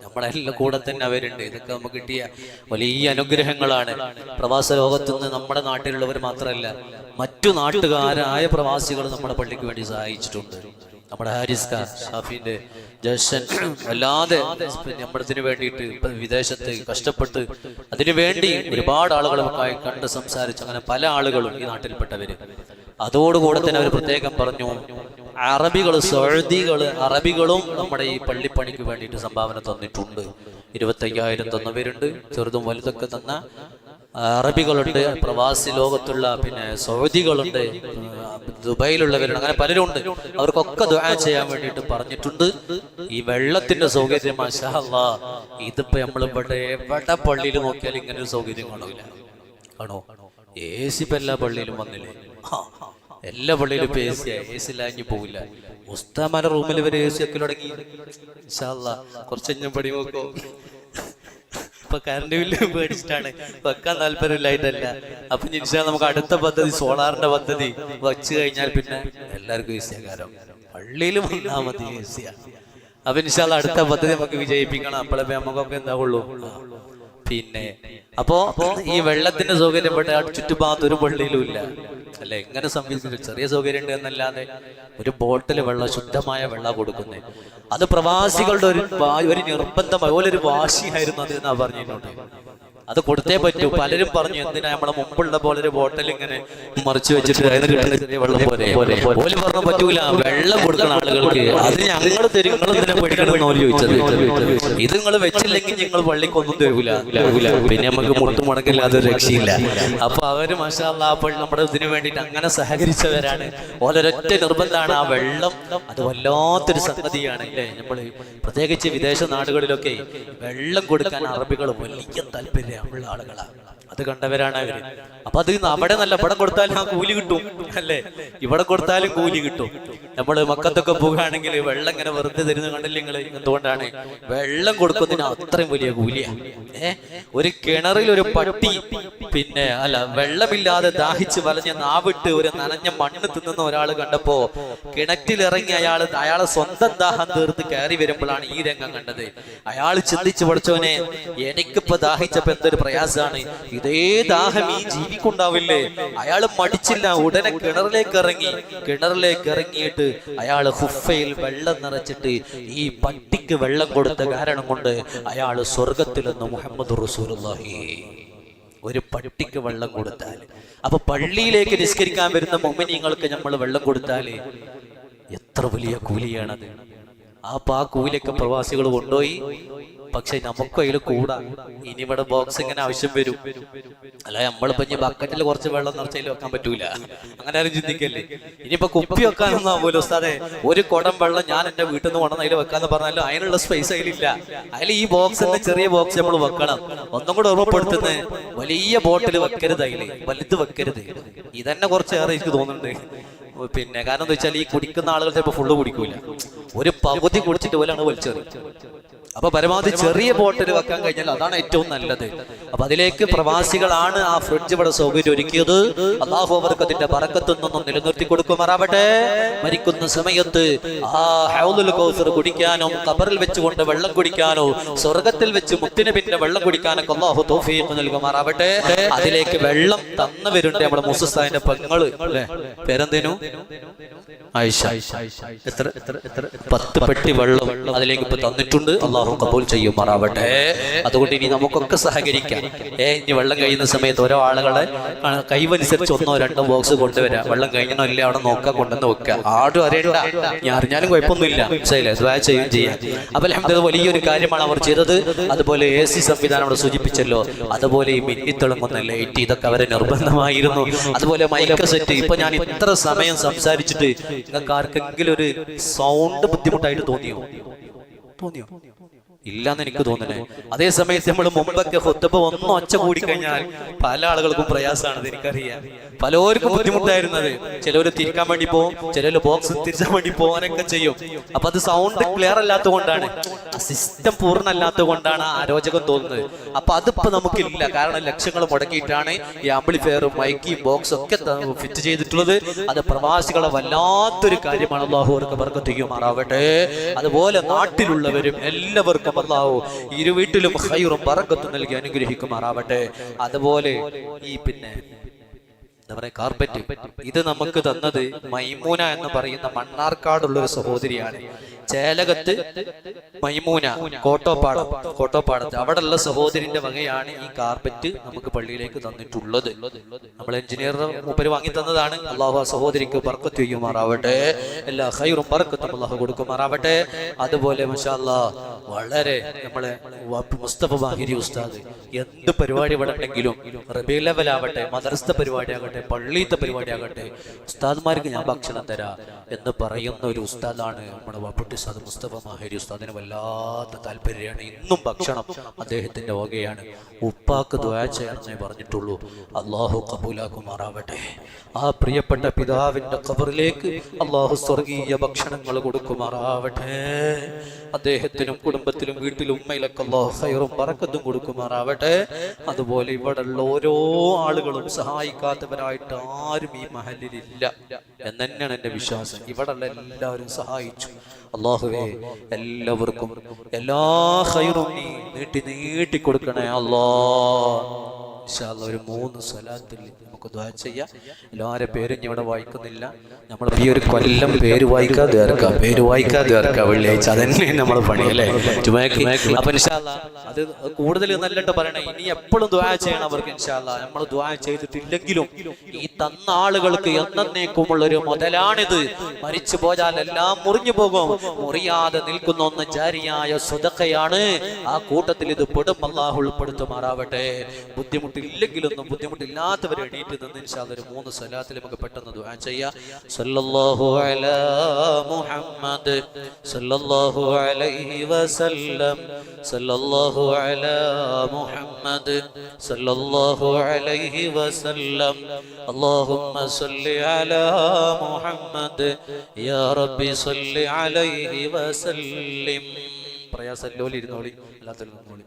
നമ്മളെല്ലാം കൂടെ തന്നെ അവരുണ്ട്. ഇതൊക്കെ നമുക്ക് കിട്ടിയ വലിയ അനുഗ്രഹങ്ങളാണ്. പ്രവാസ ലോകത്തു നിന്ന് നമ്മുടെ നാട്ടിലുള്ളവർ മാത്രമല്ല, മറ്റു നാട്ടുകാരായ പ്രവാസികൾ നമ്മുടെ പള്ളിക്ക് വേണ്ടി സഹായിച്ചിട്ടുണ്ട്. നമ്മുടെ ഹാരിസ് ഖാൻ ഷാഫിന്റെ ജഷൻ അല്ലാതെ നമ്മളിതിനു വേണ്ടിയിട്ട് വിദേശത്ത് കഷ്ടപ്പെട്ട് അതിനു വേണ്ടി ഒരുപാട് ആളുകളുമായി കണ്ട് സംസാരിച്ച് അങ്ങനെ പല ആളുകളും ഈ നാട്ടിൽപ്പെട്ടവര്. അതോടുകൂടെ തന്നെ അവർ പ്രത്യേകം പറഞ്ഞു, അറബികളും നമ്മുടെ ഈ പള്ളിപ്പണിക്ക് വേണ്ടിയിട്ട് സംഭാവന തന്നിട്ടുണ്ട്. 25,000 തന്നവരുണ്ട്, ചെറുതും വലുതൊക്കെ തന്ന അറബികളുണ്ട്, പ്രവാസി ലോകത്തുള്ള പിന്നെ സൗദികളുണ്ട്, ദുബൈയിലുള്ളവരുണ്ട്, അങ്ങനെ പലരും ഉണ്ട്. അവർക്കൊക്കെ ദുആ ചെയ്യാൻ വേണ്ടിയിട്ട് പറഞ്ഞിട്ടുണ്ട്. ഈ വെള്ളത്തിന്റെ സൗകര്യം മാഷാ അല്ലാഹ് ഇതിപ്പോ നമ്മളിവിടെ എവിടെ പള്ളിയിൽ നോക്കിയാലും ഇങ്ങനെ ഒരു സൗകര്യം കാണൂല. ആണോ? AC ഇപ്പൊ എല്ലാ പള്ളിയിലും വന്നില്ലേ? എല്ലാ പള്ളിയിലും ഇപ്പൊ AC ഇല്ലാഞ്ഞു പോകില്ല. ഉസ്താമാരുടെ റൂമിൽ ഇവര് AC ഒക്കെ തുടങ്ങി. ഇൻഷാ അല്ലാഹ് കുറച്ച് കഴിഞ്ഞ പടി നോക്കോ. ഇപ്പൊ കറണ്ട് ബില്ല് മേടിച്ചിട്ടാണ്, വെക്കാൻ താല്പര്യമില്ലായിട്ടല്ല. അപ്പൊ ഇൻഷാ നമുക്ക് അടുത്ത പദ്ധതി സോളാറിന്റെ പദ്ധതി വച്ചു കഴിഞ്ഞാൽ പിന്നെ എല്ലാവർക്കും AC ആകാരം. പള്ളിയിൽ വന്നാൽ മതി AC. അപ്പൊ ഇൻഷാ അല്ലാഹ് അടുത്ത പദ്ധതി നമുക്ക് വിജയിപ്പിക്കണം. അപ്പോഴേ നമുക്കൊക്കെ എന്താവുള്ളൂ. പിന്നെ അപ്പോ ഈ വെള്ളത്തിന്റെ സൗകര്യം പെട്ട ചുറ്റുഭാഗത്ത് ഒരു പള്ളിയിലും ഇല്ല അല്ലെ. ഇങ്ങനെ സംവിധാനം ചെറിയ സൗകര്യം ഉണ്ട് എന്നല്ലാതെ ഒരു ബോട്ടിൽ വെള്ളം, ശുദ്ധമായ വെള്ളം കൊടുക്കുന്നത് അത് പ്രവാസികളുടെ ഒരു നിർബന്ധമായ ഒരു വാശിയായിരുന്നു അത് എന്നാ പറഞ്ഞിട്ടുണ്ട്. അത് കൊടുത്തേ പറ്റൂ. പലരും പറഞ്ഞു എന്തിനാ നമ്മളെ മുമ്പുള്ള പോലെ ഒരു ബോട്ടിൽ ഇങ്ങനെ മറിച്ച് വെച്ചിട്ട് അതിന് കിട്ടുന്ന ചെറിയ വെള്ളം പോലെ. ഓല് പറഞ്ഞു പറ്റൂല, വെള്ളം കൊടുക്കുന്ന ആളുകൾക്ക് അത് ഞങ്ങൾ തരും, നിങ്ങൾ എന്തിനാ പേടിക്കണമെന്ന് ഓല് ചോദിച്ചത്. ഇത് നിങ്ങൾ വെച്ചില്ലെങ്കിൽ നിങ്ങൾ പള്ളിക്കൊന്നും തരൂല. പിന്നെ നമുക്ക് മുട്ടുമുടക്കില്ലാതെ രക്ഷയില്ല. അപ്പൊ അവര് മാഷാ അല്ലാഹ് നമ്മുടെ ഇതിനു വേണ്ടിയിട്ട് അങ്ങനെ സഹകരിച്ചവരാണ്. ഓലൊരൊറ്റ നിർബന്ധമാണ് ആ വെള്ളം. അത് വല്ലാത്തൊരു സംഗതിയാണ് അല്ലേ. നമ്മൾ പ്രത്യേകിച്ച് വിദേശ നാടുകളിലൊക്കെ വെള്ളം കൊടുക്കാൻ അറബികൾ വലിയ താല്പര്യം ഉള്ള ആളുകളാണ്. അത് കണ്ടവരാണ് അവര്. അപ്പൊ അത് അവിടെ നല്ല ഇവിടെ കൊടുത്താലും ആ കൂലി കിട്ടും അല്ലേ, ഇവിടെ കൊടുത്താലും കൂലി കിട്ടും. നമ്മള് മക്കത്തൊക്കെ പോകുകയാണെങ്കിൽ വെള്ളം ഇങ്ങനെ വെറുതെ തരുന്ന കണ്ടില്ല നിങ്ങൾ. എന്തുകൊണ്ടാണ്? വെള്ളം കൊടുക്കുന്നതിന് അത്രയും വലിയ കൂലിയാ. ഒരു കിണറിൽ ഒരു പട്ടി പിന്നെ വെള്ളമില്ലാതെ ദാഹിച്ച് വലഞ്ഞ നാവിട്ട് ഒരു നനഞ്ഞ മണ്ണ് തിന്നുന്ന ഒരാൾ കണ്ടപ്പോ കിണറ്റിലിറങ്ങി അയാളെ സ്വന്തം ദാഹം തീർത്ത് കയറി വരുമ്പോഴാണ് ഈ രംഗം കണ്ടത്. അയാൾ ചിന്തിച്ചു, പഠിച്ചവനെ എനിക്കിപ്പോ ദാഹിച്ചപ്പോ എന്തൊരു പ്രയാസാണ്, ഇതേ ദാഹം ഈ ജീവിക്കുണ്ടാവില്ലേ? അയാൾ മടിച്ചില്ല, ഉടനെ കിണറിലേക്ക് ഇറങ്ങിയിട്ട് അയാൾ ഹുഫയിൽ വെള്ളം നിറച്ചിട്ട് ഈ പട്ടിക്ക് വെള്ളം കൊടുത്ത കാരണം കൊണ്ട് അയാൾ സ്വർഗത്തിലെന്ന് മുഹമ്മദ് റസൂലുള്ളാഹി. ഒരു പട്ടിക്ക് വെള്ളം കൊടുത്താൽ, അപ്പൊ പള്ളിയിലേക്ക് നിസ്കരിക്കാൻ വരുന്ന മുഅ്മിനീങ്ങൾക്ക് നമ്മൾ വെള്ളം കൊടുത്താൽ എത്ര വലിയ കൂലിയാണത്. ആ കൂലിയൊക്കെ പ്രവാസികൾ കൊണ്ടുപോയി. പക്ഷെ നമുക്കും അതിൽ കൂടാ. ഇനി ഇവിടെ ബോക്സ് ഇങ്ങനെ ആവശ്യം വരും. അല്ല നമ്മളിപ്പോ ഇനി ബക്കറ്റിൽ കുറച്ച് വെള്ളം നിറച്ചതിൽ വെക്കാൻ പറ്റൂല, അങ്ങനെ ആരും ചിന്തിക്കല്ലേ. ഇനിയിപ്പോ കുപ്പി വെക്കാനൊന്നും ആവുമല്ലോ ഉസ്താദെ. ഒരു കുടം വെള്ളം ഞാൻ എന്റെ വീട്ടിൽ നിന്ന് കൊണ്ടുവന്ന് അതിൽ വെക്കാന്ന് പറഞ്ഞാലും അതിനുള്ള സ്പേസ് അതിലില്ല. അതിൽ ഈ ബോക്സ് ചെറിയ ബോക്സ് നമ്മൾ വെക്കണം. ഒന്നും കൂടെ ഓർമ്മപ്പെടുത്തുന്നത്, വലിയ ബോട്ടിൽ വെക്കരുത്, അതില് വലുത് വെക്കരുത്. ഇതന്നെ കുറച്ചേറെ എനിക്ക് തോന്നുന്നുണ്ട്. പിന്നെ കാരണം എന്താ വെച്ചാൽ ഈ കുടിക്കുന്ന ആളുകൾ ചിലപ്പോൾ ഫുള്ള് കുടിക്കൂല, ഒരു പകുതി കുടിച്ചിട്ട് പോലെയാണ് വലിച്ചെറി. അപ്പൊ പരമാവധി ചെറിയ ബോട്ടിൽ വെക്കാൻ കഴിഞ്ഞാൽ അതാണ് ഏറ്റവും നല്ലത്. അപ്പൊ അതിലേക്ക് പ്രവാസികളാണ് ആ ഫ്രിഡ്ജ് ഇവിടെ സൗകര്യം ഒരുക്കിയത്. അള്ളാഹു അവർക്ക് അതിന്റെ ബറക്കത്തിൽ നിന്നും നിലനിർത്തി കൊടുക്കുമാറാവട്ടെ. മരിക്കുന്ന സമയത്ത് ആ ഹൗലുൽ കൗസർ കുടിക്കാനോ, ഖബറിൽ വെച്ചുകൊണ്ട് വെള്ളം കുടിക്കാനോ, സ്വർഗത്തിൽ വെച്ച് മുത്തുനബിന്റെ വെള്ളം കുടിക്കാനൊക്കെ അള്ളാഹു തൗഫീഖ് നൽകുമാറാവട്ടെ. അതിലേക്ക് വെള്ളം തന്നവരുണ്ട് നമ്മുടെ മുസ്തഫയുടെ പെങ്ങള്, അല്ലെ പേരെന്തേനു, ആയിഷ. എത്ര 10 പെട്ടി വെള്ളം അതിലേക്ക് ഇപ്പൊ തന്നിട്ടുണ്ട്. അള്ളാഹു കബൂൽ ചെയ്യുമാറാവട്ടെ. അതുകൊണ്ട് ഇനി നമുക്കൊക്കെ സഹകരിക്കാം. ഇനി വെള്ളം കഴിയുന്ന സമയത്ത് ഓരോ ആളുകളെ കൈവനുസരിച്ച് 1-2 ബോക്സ് കൊണ്ടുവരാം. വെള്ളം കഴിഞ്ഞോ ഇല്ല അവിടെ നോക്കാൻ കൊണ്ടുവന്ന് വെക്കുക. ആരും അറിയണ്ട, ഞാൻ അറിഞ്ഞാലും കുഴപ്പമൊന്നുമില്ല. ചെയ്യുകയും ചെയ്യാം. അപ്പൊ അൽഹംദുലില്ലാഹ് വലിയൊരു കാര്യമാണ് അവർ ചെയ്തത്. അതുപോലെ AC സംവിധാനം അവിടെ സൂചിപ്പിച്ചല്ലോ, അതുപോലെ ഈ മിന്നിത്തിളങ്ങുന്ന ലൈറ്റ്, ഇതൊക്കെ അവരെ നിർബന്ധമായിരുന്നു. അതുപോലെ മൈക്ക് സെറ്റ്. ഇപ്പൊ ഞാൻ ഇത്ര സമയം സംസാരിച്ചിട്ട് നിങ്ങൾക്ക് ആർക്കെങ്കിലും ഒരു സൗണ്ട് ബുദ്ധിമുട്ടായിട്ട് തോന്നിയോ? ഇല്ലാന്ന് എനിക്ക് തോന്നണേ. അതേ സമയത്ത് നമ്മൾ മുമ്പൊക്കെ ഖുത്ബ ഒന്ന് ഒച്ച കൂടി കഴിഞ്ഞാൽ പല ആളുകൾക്കും പ്രയാസമാണെന്ന് എനിക്കറിയാം. പലർക്കും ബുദ്ധിമുട്ടായിരുന്നത്. ചിലവര് തിരിക്കാൻ വേണ്ടി പോകും, ചിലര് ബോക്സ് തിരിച്ചാൻ വേണ്ടി പോകാനൊക്കെ ചെയ്യും. അപ്പൊ അത് സൗണ്ട് ക്ലിയർ അല്ലാത്തത് കൊണ്ടാണ്, സിസ്റ്റം പൂർണ്ണമല്ലാത്തത് കൊണ്ടാണ് അരോചകം തോന്നുന്നത്. അപ്പൊ അതിപ്പോ നമുക്കില്ല. കാരണം ലക്ഷങ്ങൾ മുടക്കിയിട്ടാണ് ഈ ആംപ്ലിഫയറും മൈക്കും ബോക്സും ഒക്കെ ഫിറ്റ് ചെയ്തിട്ടുള്ളത്. അത് പ്രവാസികളെ വല്ലാത്തൊരു കാര്യമാണ്. അല്ലാഹു അവർക്ക് ബർക്കത്ത് ചെയ്യുമാറാവട്ടെ. അതുപോലെ നാട്ടിലുള്ളവരും എല്ലാവർക്കും അല്ലാഹു ഇരു വീട്ടിലും ഖൈറും ബറക്കത്തും നൽകി അനുഗ്രഹിക്കുമാറാവട്ടെ. അതുപോലെ ഈ എന്താ പറയാ കാർപ്പറ്റ്, ഇത് നമുക്ക് തന്നത് മൈമൂന എന്ന് പറയുന്ന മണ്ണാർക്കാടുള്ള ഒരു സഹോദരിയാണ്. ചേലകത്ത് മൈമൂന, കോട്ടോപ്പാടത്ത് അവിടെയുള്ള സഹോദരിന്റെ വകയാണ് ഈ കാർപ്പറ്റ് നമുക്ക് പള്ളിയിലേക്ക് തന്നിട്ടുള്ളത്. നമ്മൾ എഞ്ചിനീയർ മൂപ്പര് വാങ്ങി തന്നതാണ്. അള്ളാഹു ആ സഹോദരിക്ക് ബർക്കത്ത് ചെയ്യുമാറാവട്ടെ. എല്ലാ ഖൈറും ബർക്കത്തും അള്ളാഹു കൊടുക്കുമാറാവട്ടെ. അതുപോലെ മാഷാ അല്ലാഹ് വളരെ നമ്മളെ മുസ്തഫ മാഹിരി ഉസ്താദ് എന്ത് പരിപാടി ഇവിടെ ഉണ്ടെങ്കിലും, റബീഉൽ ലെവൽ ആവട്ടെ, മദ്രസ പരിപാടി ആകട്ടെ, പള്ളിയിലത്തെ പരിപാടി ആകട്ടെ, ഉസ്താദ്മാർക്ക് ഞാൻ ഭക്ഷണം തരാ എന്ന് പറയുന്ന ഒരു ഉസ്താദാണ് നമ്മുടെ വാപ്പുട്ടി ഉസ്താദ് മുസ്തഫ മാഹിരി ഉസ്താദിന്. വല്ലാത്ത താല്പര്യമാണ്. ഇന്നും ഭക്ഷണം അദ്ദേഹത്തിന്റെ വകയാണ്. ഉപ്പാക്ക് ദുആ ചെയ്യാനേ പറഞ്ഞിട്ടുള്ളൂ. അള്ളാഹു കബൂലാക്കുമാറാവട്ടെ. ആ പ്രിയപ്പെട്ട പിതാവിന്റെ ഖബറിലേക്ക് അള്ളാഹു സ്വർഗീയ ഭക്ഷണങ്ങൾ കൊടുക്കുമാറാവട്ടെ. അദ്ദേഹത്തിനും കുടുംബത്തിലും വീട്ടിലും ഉമ്മയിലൊക്കെ അല്ലാഹു ഖൈറും ബറക്കത്തും കൊടുക്കുമാറാവട്ടെ. അതുപോലെ ഇവിടെയുള്ള ഓരോ ആളുകളും സഹായിക്കാത്തവരായിട്ട് ആരും ഈ മഹലിലില്ല എന്ന് തന്നെയാണ് എന്റെ വിശ്വാസം. ഇവിടെയുള്ള എല്ലാവരും സഹായിച്ചു. അല്ലാഹുവേ എല്ലാവർക്കും എല്ലാ ഖൈറും നീ നീട്ടി കൊടുക്കണേ അല്ലാഹ്. ഇൻഷാ അല്ലാഹ് ഒരു 3 സ്വലാത്തിൽ നമുക്ക് ദുആ ചെയ്യാം. എല്ലാവരുടെ പേരും ഇവിടെ വായിക്കുന്നില്ല. നമ്മൾ ഈ ഒരു കൊല്ലം പേര് വായിക്കാതെ ഇറക്കാം വെള്ളിയാഴ്ച. അതന്നെ നമ്മൾ പണി അല്ലേ ചുമക്ക്. അപ്പൊ ഇൻഷാ അല്ലാഹ് അത് കൂടുതൽ നല്ലിട്ട് പറയണേ. ഇനി എപ്പോഴും ദുആ ചെയ്യണം അവർക്ക്. ഇൻഷാ അല്ലാഹ് നമ്മൾ ദുആ ചെയ്തിട്ടില്ലെങ്കിലും ഈ തന്ന ആളുകൾക്ക് എന്നേക്കുമുള്ള ഒരു മുതലാണിത്. മരിച്ചു പോയാൽ എല്ലാം മുറിഞ്ഞു പോകും. മുറിയാതെ നിൽക്കുന്ന ഒന്ന് ജാരിയായ സ്വതഖയാണ്. ആ കൂട്ടത്തിൽ ഇത് പെടും. അല്ലാഹു ഉൾപ്പെടുത്തുമാറാവട്ടെ. ബുദ്ധിമുട്ടില്ലെങ്കിലൊന്നും ബുദ്ധിമുട്ടില്ലാത്തവരെ എണീറ്റ് നിന്ന് ഇൻഷാ അല്ലാഹ് ഒരു 3 സ്വലാത്തിൽ നമുക്ക് പെട്ടെന്ന് ദുആ ചെയ്യാം. സല്ലല്ലാഹു അലാ മുഹമ്മദ് സല്ലല്ലാഹു അലൈഹി വസല്ലം സല്ലല്ലാഹു അലാ മുഹമ്മദ് സല്ലല്ലാഹു അലൈഹി വസല്ലം അല്ലാഹുമ്മ സല്ലി അലാ മുഹമ്മദ് യാ റബ്ബി സല്ലി അലൈഹി വസല്ലിം. പ്രയാസല്ലോലി ഇരുന്നോളി, അല്ലാത്തല്ലോളി.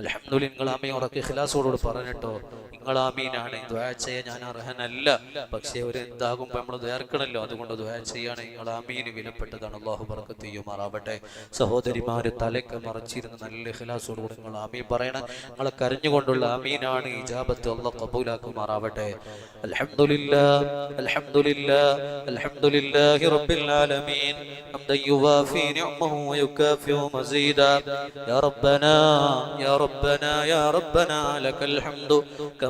അൽഹംദുലില്ലാഹ്. നിങ്ങൾ ആമീൻ ഉറക്കെ ഇഖ്ലാസോട് പറഞ്ഞിട്ടോ. നിങ്ങൾ ആമീനാണ്. ദുആ ചെയ്യാൻ ഞാൻ അർഹനല്ല, പക്ഷേ ഒരു എന്താകുമ്പോൾ നമ്മൾ ദ്വാർക്കണല്ലോ. അതുകൊണ്ട് ദുആ ചെയ്യാണ്. നിങ്ങൾ ആമീന് വിലപ്പെട്ടതാണ്. അല്ലാഹു ബർക്കത്ത് ചെയ്യുമാറാവട്ടെ. സഹോദരിമാര് തലക്ക് മറച്ചിരുന്ന് നല്ല ഇഖ്ലാസോട് കൂടി നിങ്ങൾ ആമീൻ പറയണം. നിങ്ങളെ കരഞ്ഞുകൊണ്ടുള്ള ആമീനാണ് ഇജാബത്ത്. അല്ലാഹു ഖബൂലാക്കുമാറാവട്ടെ. അൽഹംദുലില്ലാഹ് അൽഹംദുലില്ലാഹ് അൽഹംദുലില്ലാഹി റബ്ബിൽ ആലമീൻ ഹംദൻ യുവാഫി നിഅമഹു വയുകാഫിഉ മസീദാ. യാ റബ്ബനാ യാ റബ്ബനാ യാ റബ്ബനാ ലക്കൽ ഹംദു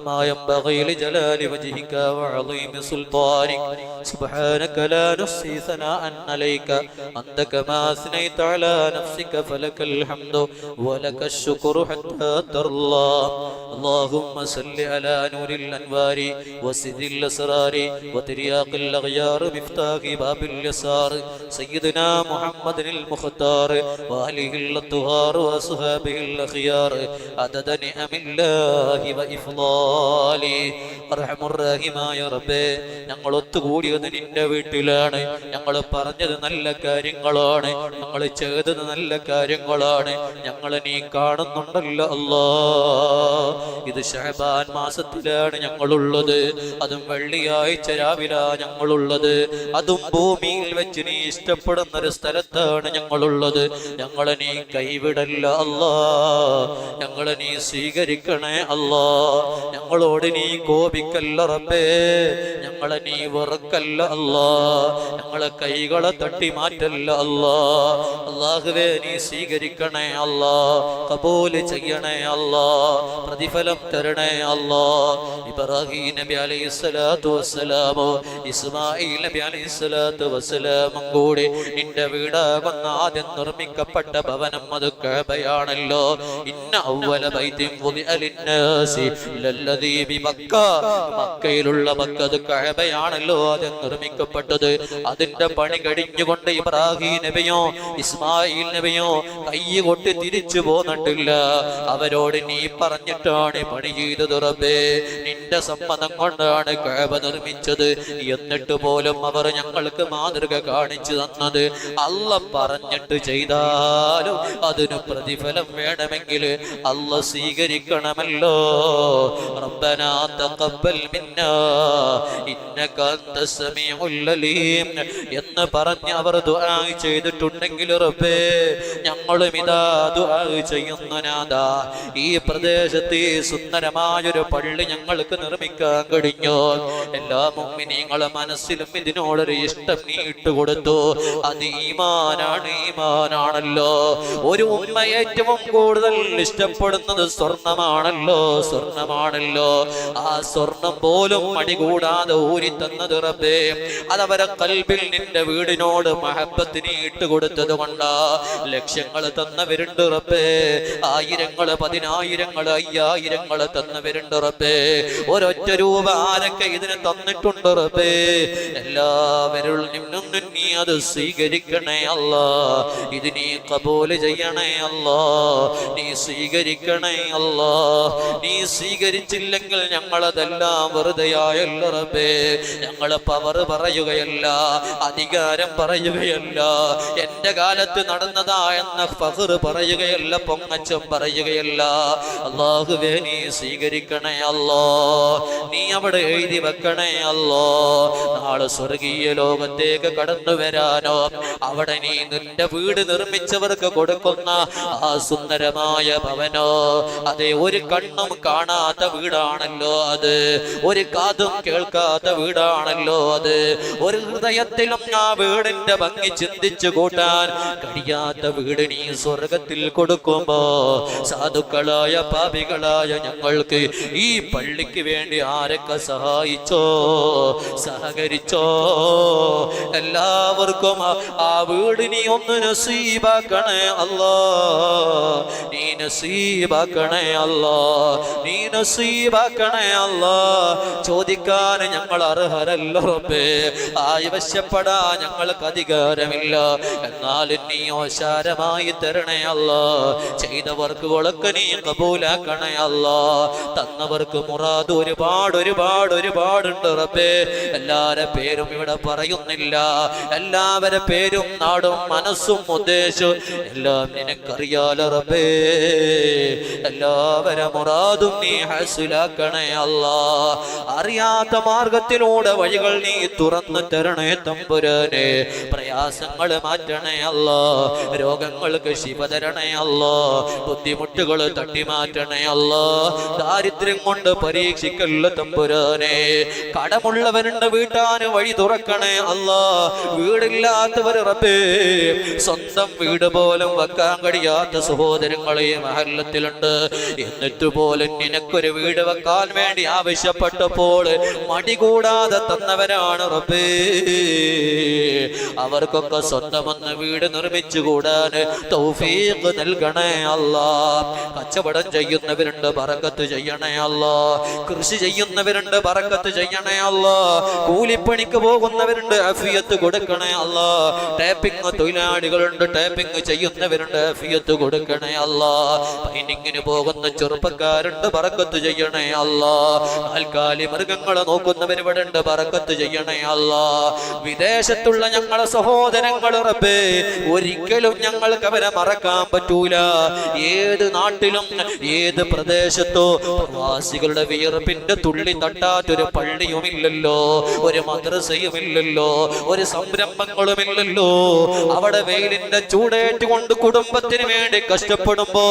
كما ينبغي لجلال وجهك وعظيم سلطانك. سبحانك لا نحصي ثناء عليك أنت كما أثنيت على نفسك فلك الحمد ولك الشكر حتى ترضى. اللهم صل على نور الأنوار وسر الأسرار وترياق الأغيار مفتاح باب اليسار سيدنا محمد المختار وآله الأطهار وأصحابه الأخيار അദദ നിഅമില്ലാഹി വ ഇഫ്ളാലി. അർഹമുർ റഹീമായ റബ്ബേ, ഞങ്ങൾ ഒത്തുകൂടിയത് നിന്റെ വീട്ടിലാണ്. ഞങ്ങൾ പറഞ്ഞത് നല്ല കാര്യങ്ങളാണ്, ഞങ്ങൾ ചെയ്തത് നല്ല കാര്യങ്ങളാണ്. ഞങ്ങളെ നീ കാണുന്നുണ്ടല്ലോ അല്ലാ. ഇത് ശഅബാൻ മാസത്തിലാണ് ഞങ്ങളുള്ളത്, അതും വെള്ളിയാഴ്ച രാവിലെ ഞങ്ങളുള്ളത്, അതും ഭൂമിയിൽ വെച്ച് നീ ഇഷ്ടപ്പെടുന്ന ഒരു സ്ഥലത്താണ് ഞങ്ങളുള്ളത്. ഞങ്ങളെ നീ കൈവിടല്ല അല്ലാ, ഞങ്ങളെ നീ സ്വീകരിക്കണേ അല്ലാ. ഞങ്ങളോട് നീ കോപിക്കല്ല റബ്ബേ, ഞങ്ങളെ നീ വെറുക്കല്ല അല്ലാ. ഞങ്ങളെ കൈകളെ തട്ടി മാറ്റല്ല അല്ലാ. അല്ലാഹുവേ, നീ സ്വീകരിക്കണേ അല്ലാ, കബൂൽ ചെയ്യണേ അല്ലാ, പ്രതിഫലം തരണേ അല്ലാ. ഇബ്രാഹിം നബി അലൈഹിസ്സലാത്തു വസ്സലാമോ ഇസ്മാഈൽ നബി അലൈഹിസ്സലാത്തു വസ്സലാമും കൂടി നിന്റെ വീടാകുന്ന ആദ്യം നിർമ്മിക്കപ്പെട്ട ഭവനം അത് കഅബയാണല്ലോ. ഇന്ന അവ്വല ബൈതിൻ വുദിഅ ലിന്നാസി ലല്ലദീ ബിമക്ക. മക്കയിലുള്ള മക്ക അത് കഅബയാണല്ലോ ആദ്യം നിർമ്മിക്കപ്പെട്ടത്. അതിന്റെ പണി കഴിഞ്ഞുകൊണ്ട് ഇബ്രാഹിം നബിയോ ഇസ്മായിൽ നബിയോ കൈ കൊട്ടി തിരിച്ചു പോന്നിട്ടില്ല. അവരോട് നീ പറഞ്ഞിട്ടാണ് പണി ചെയ്തത് റബ്ബേ, നിന്റെ സമ്മതം കൊണ്ടാണ് കഅബ നിർമ്മിച്ചത്. എന്നിട്ട് പോലും അവർ ഞങ്ങൾക്ക് മാതൃക കാണിച്ചു തന്നത്. അല്ല പറഞ്ഞിട്ട് ചെയ്താലും അതിന് പ്രതിഫലം വേണമെങ്കിൽ അല്ല സ്വീകരിക്കണമല്ലോ. റബ്ബനാ തഖബ്ബൽ മിന്നാ ഇന്നക അൻതസ് സമീഉൽ അലീം എന്ന് പറഞ്ഞ് അവർ ദുആ ചെയ്തിട്ടുണ്ടെങ്കിൽ റബ്ബേ, ഞങ്ങളും ഇതാ ദുആ ചെയ്യുന്നു നാഥാ. ഈ പ്രദേശത്ത് സുന്ദരമായൊരു പള്ളി ഞങ്ങൾക്ക് നിർമ്മിക്കാൻ കഴിഞ്ഞു. എല്ലാ മുഅ്മിനീങ്ങളുടെ മനസ്സിലും ഇതിനോടൊരു ഇഷ്ടം നീ ഇട്ടുകൊടുത്തു. അത് ഈമാനാണ്, ഈമാനാണല്ലോ. ഒരു ഉമ്മ ഏറ്റവും കൂടുതൽ ഇഷ്ടപ്പെടുന്നത് സ്വർണമാണല്ലോ, സ്വർണമാണല്ലോ. ആ സ്വർണം പോലും മടികൂടാതെ ഊരി തന്നത് റബ്ബേ, അതവരെ കൽബിൽ നിന്റെ വീടിനോട് മഹബത്തിന് ഇട്ടുകൊടുത്തത് കൊണ്ടാ. ലക്ഷങ്ങൾ തന്നവരുണ്ട് റബ്ബേ, ആയിരങ്ങള് പതിനായിരങ്ങള് അയ്യായിരങ്ങള് തന്നവരുണ്ട് റബ്ബേ. ഒരൊറ്റ രൂപ ആരൊക്കെ ഇതിന് തന്നിട്ടുണ്ട് റബ്ബേ, എല്ലാവരിൽ നിന്നും നീ അത് സ്വീകരിക്കണേ അല്ലാ. ഇത് നീ കബൂൽ ചെയ്യണേ അല്ലാ, നീ സ്വീകരിക്കണേ അല്ലാ. നീ സ്വീകരിച്ചില്ലെങ്കിൽ ഞങ്ങളതെല്ലാം വെറുതെയായല്ലോ റബ്ബേ. ഞങ്ങള് പവർ പറയുകയല്ല, അധികാരം പറയുകയല്ല, എന്റെ കാലത്ത് നടന്നതാ എന്ന ഫഖർ പറയുകയല്ല, പൊങ്ങച്ചം പറയുകയല്ല. അല്ലാഹുവേ, നീ സ്വീകരിക്കണേ അല്ലാ. നീ അവിടെ എഴുതി വെക്കണേ അല്ലാ. നാളെ സ്വർഗീയ ലോകത്തേക്ക് കടന്നു വരാനോ അവിടെ നീ നിന്റെ വീട് നിർമ്മിച്ചവർക്ക് കൊടുക്കുന്ന ആ സുന്ദരമായ ഭവനോ, അതെ, ഒരു കണ്ണും കാണാത്ത വീടാണല്ലോ അത്, ഒരു കാതും കേൾക്കാത്ത വീടാണല്ലോ അത്. ഒരു ഹൃദയത്തിലും ആ വീടിന്റെ ഭംഗി ചിന്തിച്ചു കൂട്ടാൻ കഴിയാത്ത വീട് നീ സ്വർഗത്തിൽ കൊടുക്കുമ്പോ സാധുക്കളായ പാപികളായ ഞങ്ങൾക്ക് ഈ പള്ളിക്ക് വേണ്ടി ആരൊക്കെ സഹായിച്ചോ, സഹകരിച്ചോ, എല്ലാവർക്കും ആ വീട് നീ ഒന്ന് നസീബാക്കണേ അല്ലാ. നീ നസീബാക്കണേ അല്ലാ, നീ നസീബാക്കണേ അല്ലാ. ചോദിക്കാൻ ഞങ്ങൾ അർഹരല്ല റബ്ബേ, ആവശ്യപ്പെടാ ഞങ്ങൾക്ക് അധികാരമില്ല. എന്നാൽ നീ ഓശാരമായി തരണേ അല്ലാ. ചെയ്തവർക്ക് കൊളക്ക് നീ കബൂലാക്കണേ അല്ലാ. തന്നവർക്ക് മുറാദ് ഒരുപാട് ഒരുപാട് ഒരുപാടുണ്ട് റബ്ബേ. എല്ലാവരുടെ പേരും ഇവിടെ പറയുന്നില്ല, എല്ലാവരുടെ പേരും നാടും മനസ്സും ഉദ്ദേശവും എല്ലാം നിനക്കറിയാലോ റബ്ബേ. എല്ലാവരുടെ മുറാദും നീ ഹസിലാക്കണേ അല്ലാ. അറിയാത്ത മാർഗത്തിലൂടെ വഴികൾ നീ തുറന്നു തരണേ തമ്പുരാനെ. പ്രയാസങ്ങൾ മാറ്റണേ അല്ലാ, രോഗങ്ങൾക്ക് ശിവ തരണേ അല്ലാ, ബുദ്ധിമുട്ടുകൾ തട്ടി മാറ്റണേ അല്ലാ. ദാരിദ്ര്യം കൊണ്ട് പരീക്ഷിക്കല്ല തമ്പുരാനെ. കടമുള്ളവരുണ്ട് വീട്ടാന് വഴി തുറക്കണേ അല്ലാ. വീടില്ലാത്തവർ റബ്ബേ, സ്വന്തം വീട് പോലും വെക്കാൻ കഴിയാത്ത സഹോദരങ്ങളെ മഹല്ലത്തിലുണ്ട്. എന്നിട്ട് പോലും നിനക്കൊരു വീട് വെക്കാൻ വേണ്ടി ആവശ്യപ്പെട്ടപ്പോൾ മടികൂടാതെ തന്നവരാണ് റബ്ബേ. അവർക്കൊക്കെ സ്വന്തമെന്ന വീട് നിർമ്മിച്ചു കൂടാൻ തൗഫീഖ് നൽകണേ അല്ലാ. കച്ചവടം ചെയ്യുന്നവരുണ്ട്, ബറക്കത്ത് ചെയ്യണേ അല്ലാ. കൃഷി ചെയ്യുന്നവരുണ്ട്, ബറക്കത്ത് ചെയ്യണേ അല്ലാ. കൂലിപ്പണിക്ക് പോകുന്നവരുണ്ട്, അഫിയത്ത് കൊടുക്കണേ നൽകണേ അല്ലാ. ടാപ്പിംഗ് തൊഴിലാളികളുണ്ട്, ടാപ്പിംഗ് ചെയ്യുന്നവരുണ്ട്, ആഫിയത്ത് കൊടുക്കണേ അല്ലാ. പൈനിങ്ങിന് പോകുന്ന ചെറുപ്പക്കാരുണ്ട്, ബറക്കത്ത് ചെയ്യണേ അല്ലാ. ആൽക്കാലി മൃഗങ്ങളെ നോക്കുന്നവരിവിടെ ഉണ്ട്, ബറക്കത്ത് ചെയ്യണേ അല്ലാ. വിദേശത്തുള്ള ഞങ്ങളെ സഹോദരങ്ങൾ റബ്ബേ, ഒരിക്കലും ഞങ്ങൾക്ക് അവരെ മറക്കാൻ പറ്റൂല. ഏത് നാട്ടിലും ഏത് പ്രദേശത്തോ പ്രവാസികളുടെ വിയർപ്പിന്റെ തുള്ളി തട്ടാത്തൊരു പള്ളിയുമില്ലല്ലോ, ഒരു മദ്രസയുമില്ലല്ലോ, ഒരു സംരംഭങ്ങളുമില്ലല്ലോ. അവിടെ വെയിലിന്റെ ചൂടേറ്റുകൊണ്ട് കുടുംബത്തിന് വേണ്ടി കഷ്ടപ്പെടുമ്പോ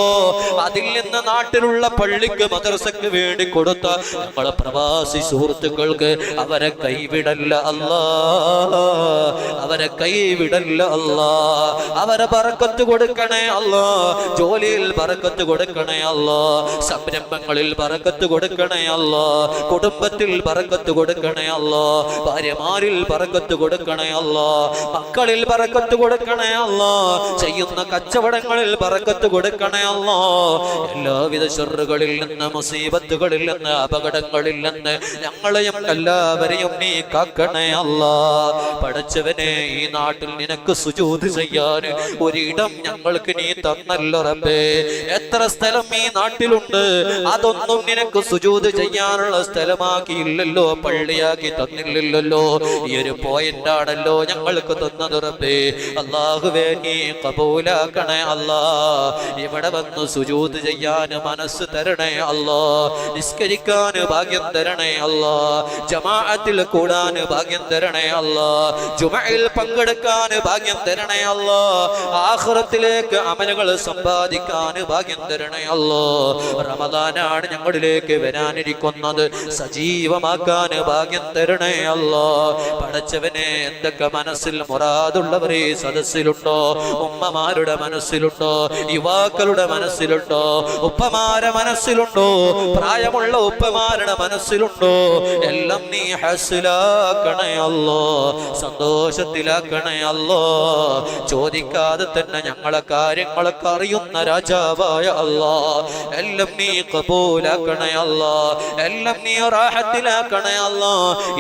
അതിൽ നിന്ന് നാട്ടിലുള്ള പള്ളിക്ക് മദ്രസക്ക് വേണ്ടി കൊടുത്ത ഞങ്ങളെ പ്രവാസി സുഹൃത്തുക്കൾക്ക് അവരെ കൈവിടല്ല അല്ലാ, അവരെ കൈവിടല്ല അല്ലാ. അവരെ ബറക്കത്ത് കൊടുക്കണേ അല്ലാ. ജോലിയിൽ ബറക്കത്ത് കൊടുക്കണേ അല്ലാ. സംരംഭങ്ങളിൽ ബറക്കത്ത് കൊടുക്കണേ അല്ലാ. കുടുംബത്തിൽ ബറക്കത്ത് കൊടുക്കണേ അല്ലാ. ഭാര്യമാരിൽ ബറക്കത്ത് കൊടുക്കണേ അല്ലാ. മക്കളിൽ ബറക്കത്ത് കൊടുക്കണേ അല്ലാ. ചെയ്യുന്ന കച്ചവടങ്ങളിൽ ബറക്കത്ത് കൊടുക്കണേ അല്ലാ. എല്ലാവിധ ശർറുകളിൽ നിന്ന്, മുസീബത്തുകളിൽ നിന്ന്, അപകടങ്ങളിൽ നിന്ന് ഞങ്ങളെയും എല്ലാവരെയും നീ കാക്കണേ അല്ലാ. പടച്ചവനെ, ഈ നാട്ടിൽ നിനക്ക് സുജൂദ് ചെയ്യാൻ ഒരിടം ഞങ്ങൾക്ക് നീ തന്നല്ലോ റബ്ബേ. എത്ര സ്ഥലം ഈ നാട്ടിലുണ്ട്, അതൊന്നും നിനക്ക് സുജൂദ് ചെയ്യാനുള്ള സ്ഥലമാക്കിയില്ലല്ലോ, പള്ളിയാക്കി തന്നില്ലല്ലോ. ഈ ഒരു പോയിന്റാണല്ലോ ഞങ്ങൾക്ക് തന്നത് റബ്ബേ. അല്ലാഹുവേ, നീ കബൂലാക്കണേ അല്ലാ. ഇവിടെ വന്ന് സുജൂദ് ചെയ്യാൻ മനസ്സ് തരണേ അല്ലാ. നിസ്കരിക്കാൻ ഭാഗ്യം തരണേ അല്ലാ. ജമാഅത്തിൽ കൂടാൻ ഭാഗ്യം തരണേ അല്ലാ. ജുമഅയിൽ പങ്കെടുക്കാൻ ഭാഗ്യം തരണേ അല്ലാ. ആഖിറത്തിലേക്ക് അമലുകൾ സമ്പാദിക്കാൻ ഭാഗ്യം തരണേ അല്ലാ. റമദാനാണ് ഞങ്ങളിലേക്ക് വരാനിരിക്കുന്നത്, സജീവമാക്കാൻ ഭാഗ്യം തരണേ അല്ലാ. പടച്ചവനെ, എന്തൊക്കെ മനസ്സിൽ മുറാദുള്ളവരെ സദസ്സിലുണ്ടോ, ഉമ്മമാരുടെ മനസ്സിലുണ്ടോ, യുവാക്കളുടെ മനസ്സിലുണ്ടോ, ഉപ്പമാരുടെ മനസ്സിലുണ്ടോ, പ്രായമുള്ള ഉപ്പമാരുടെ മനസ്സിലുണ്ടോ, എല്ലാം നീ ഹസ്ലാക്കണേ അല്ലാ, സന്തോഷത്തിലാക്കണേ അല്ലാ. ചോദിക്കാതെ തന്നെ ഞങ്ങളെ കാര്യങ്ങളൊക്കെ അറിയുന്ന രാജാവായ അല്ലാ, എല്ലാം നീ ഖബൂലാക്കണേ അല്ലാ. എല്ലാം നീ റാഹത്തിലാക്കണേ അല്ലാ.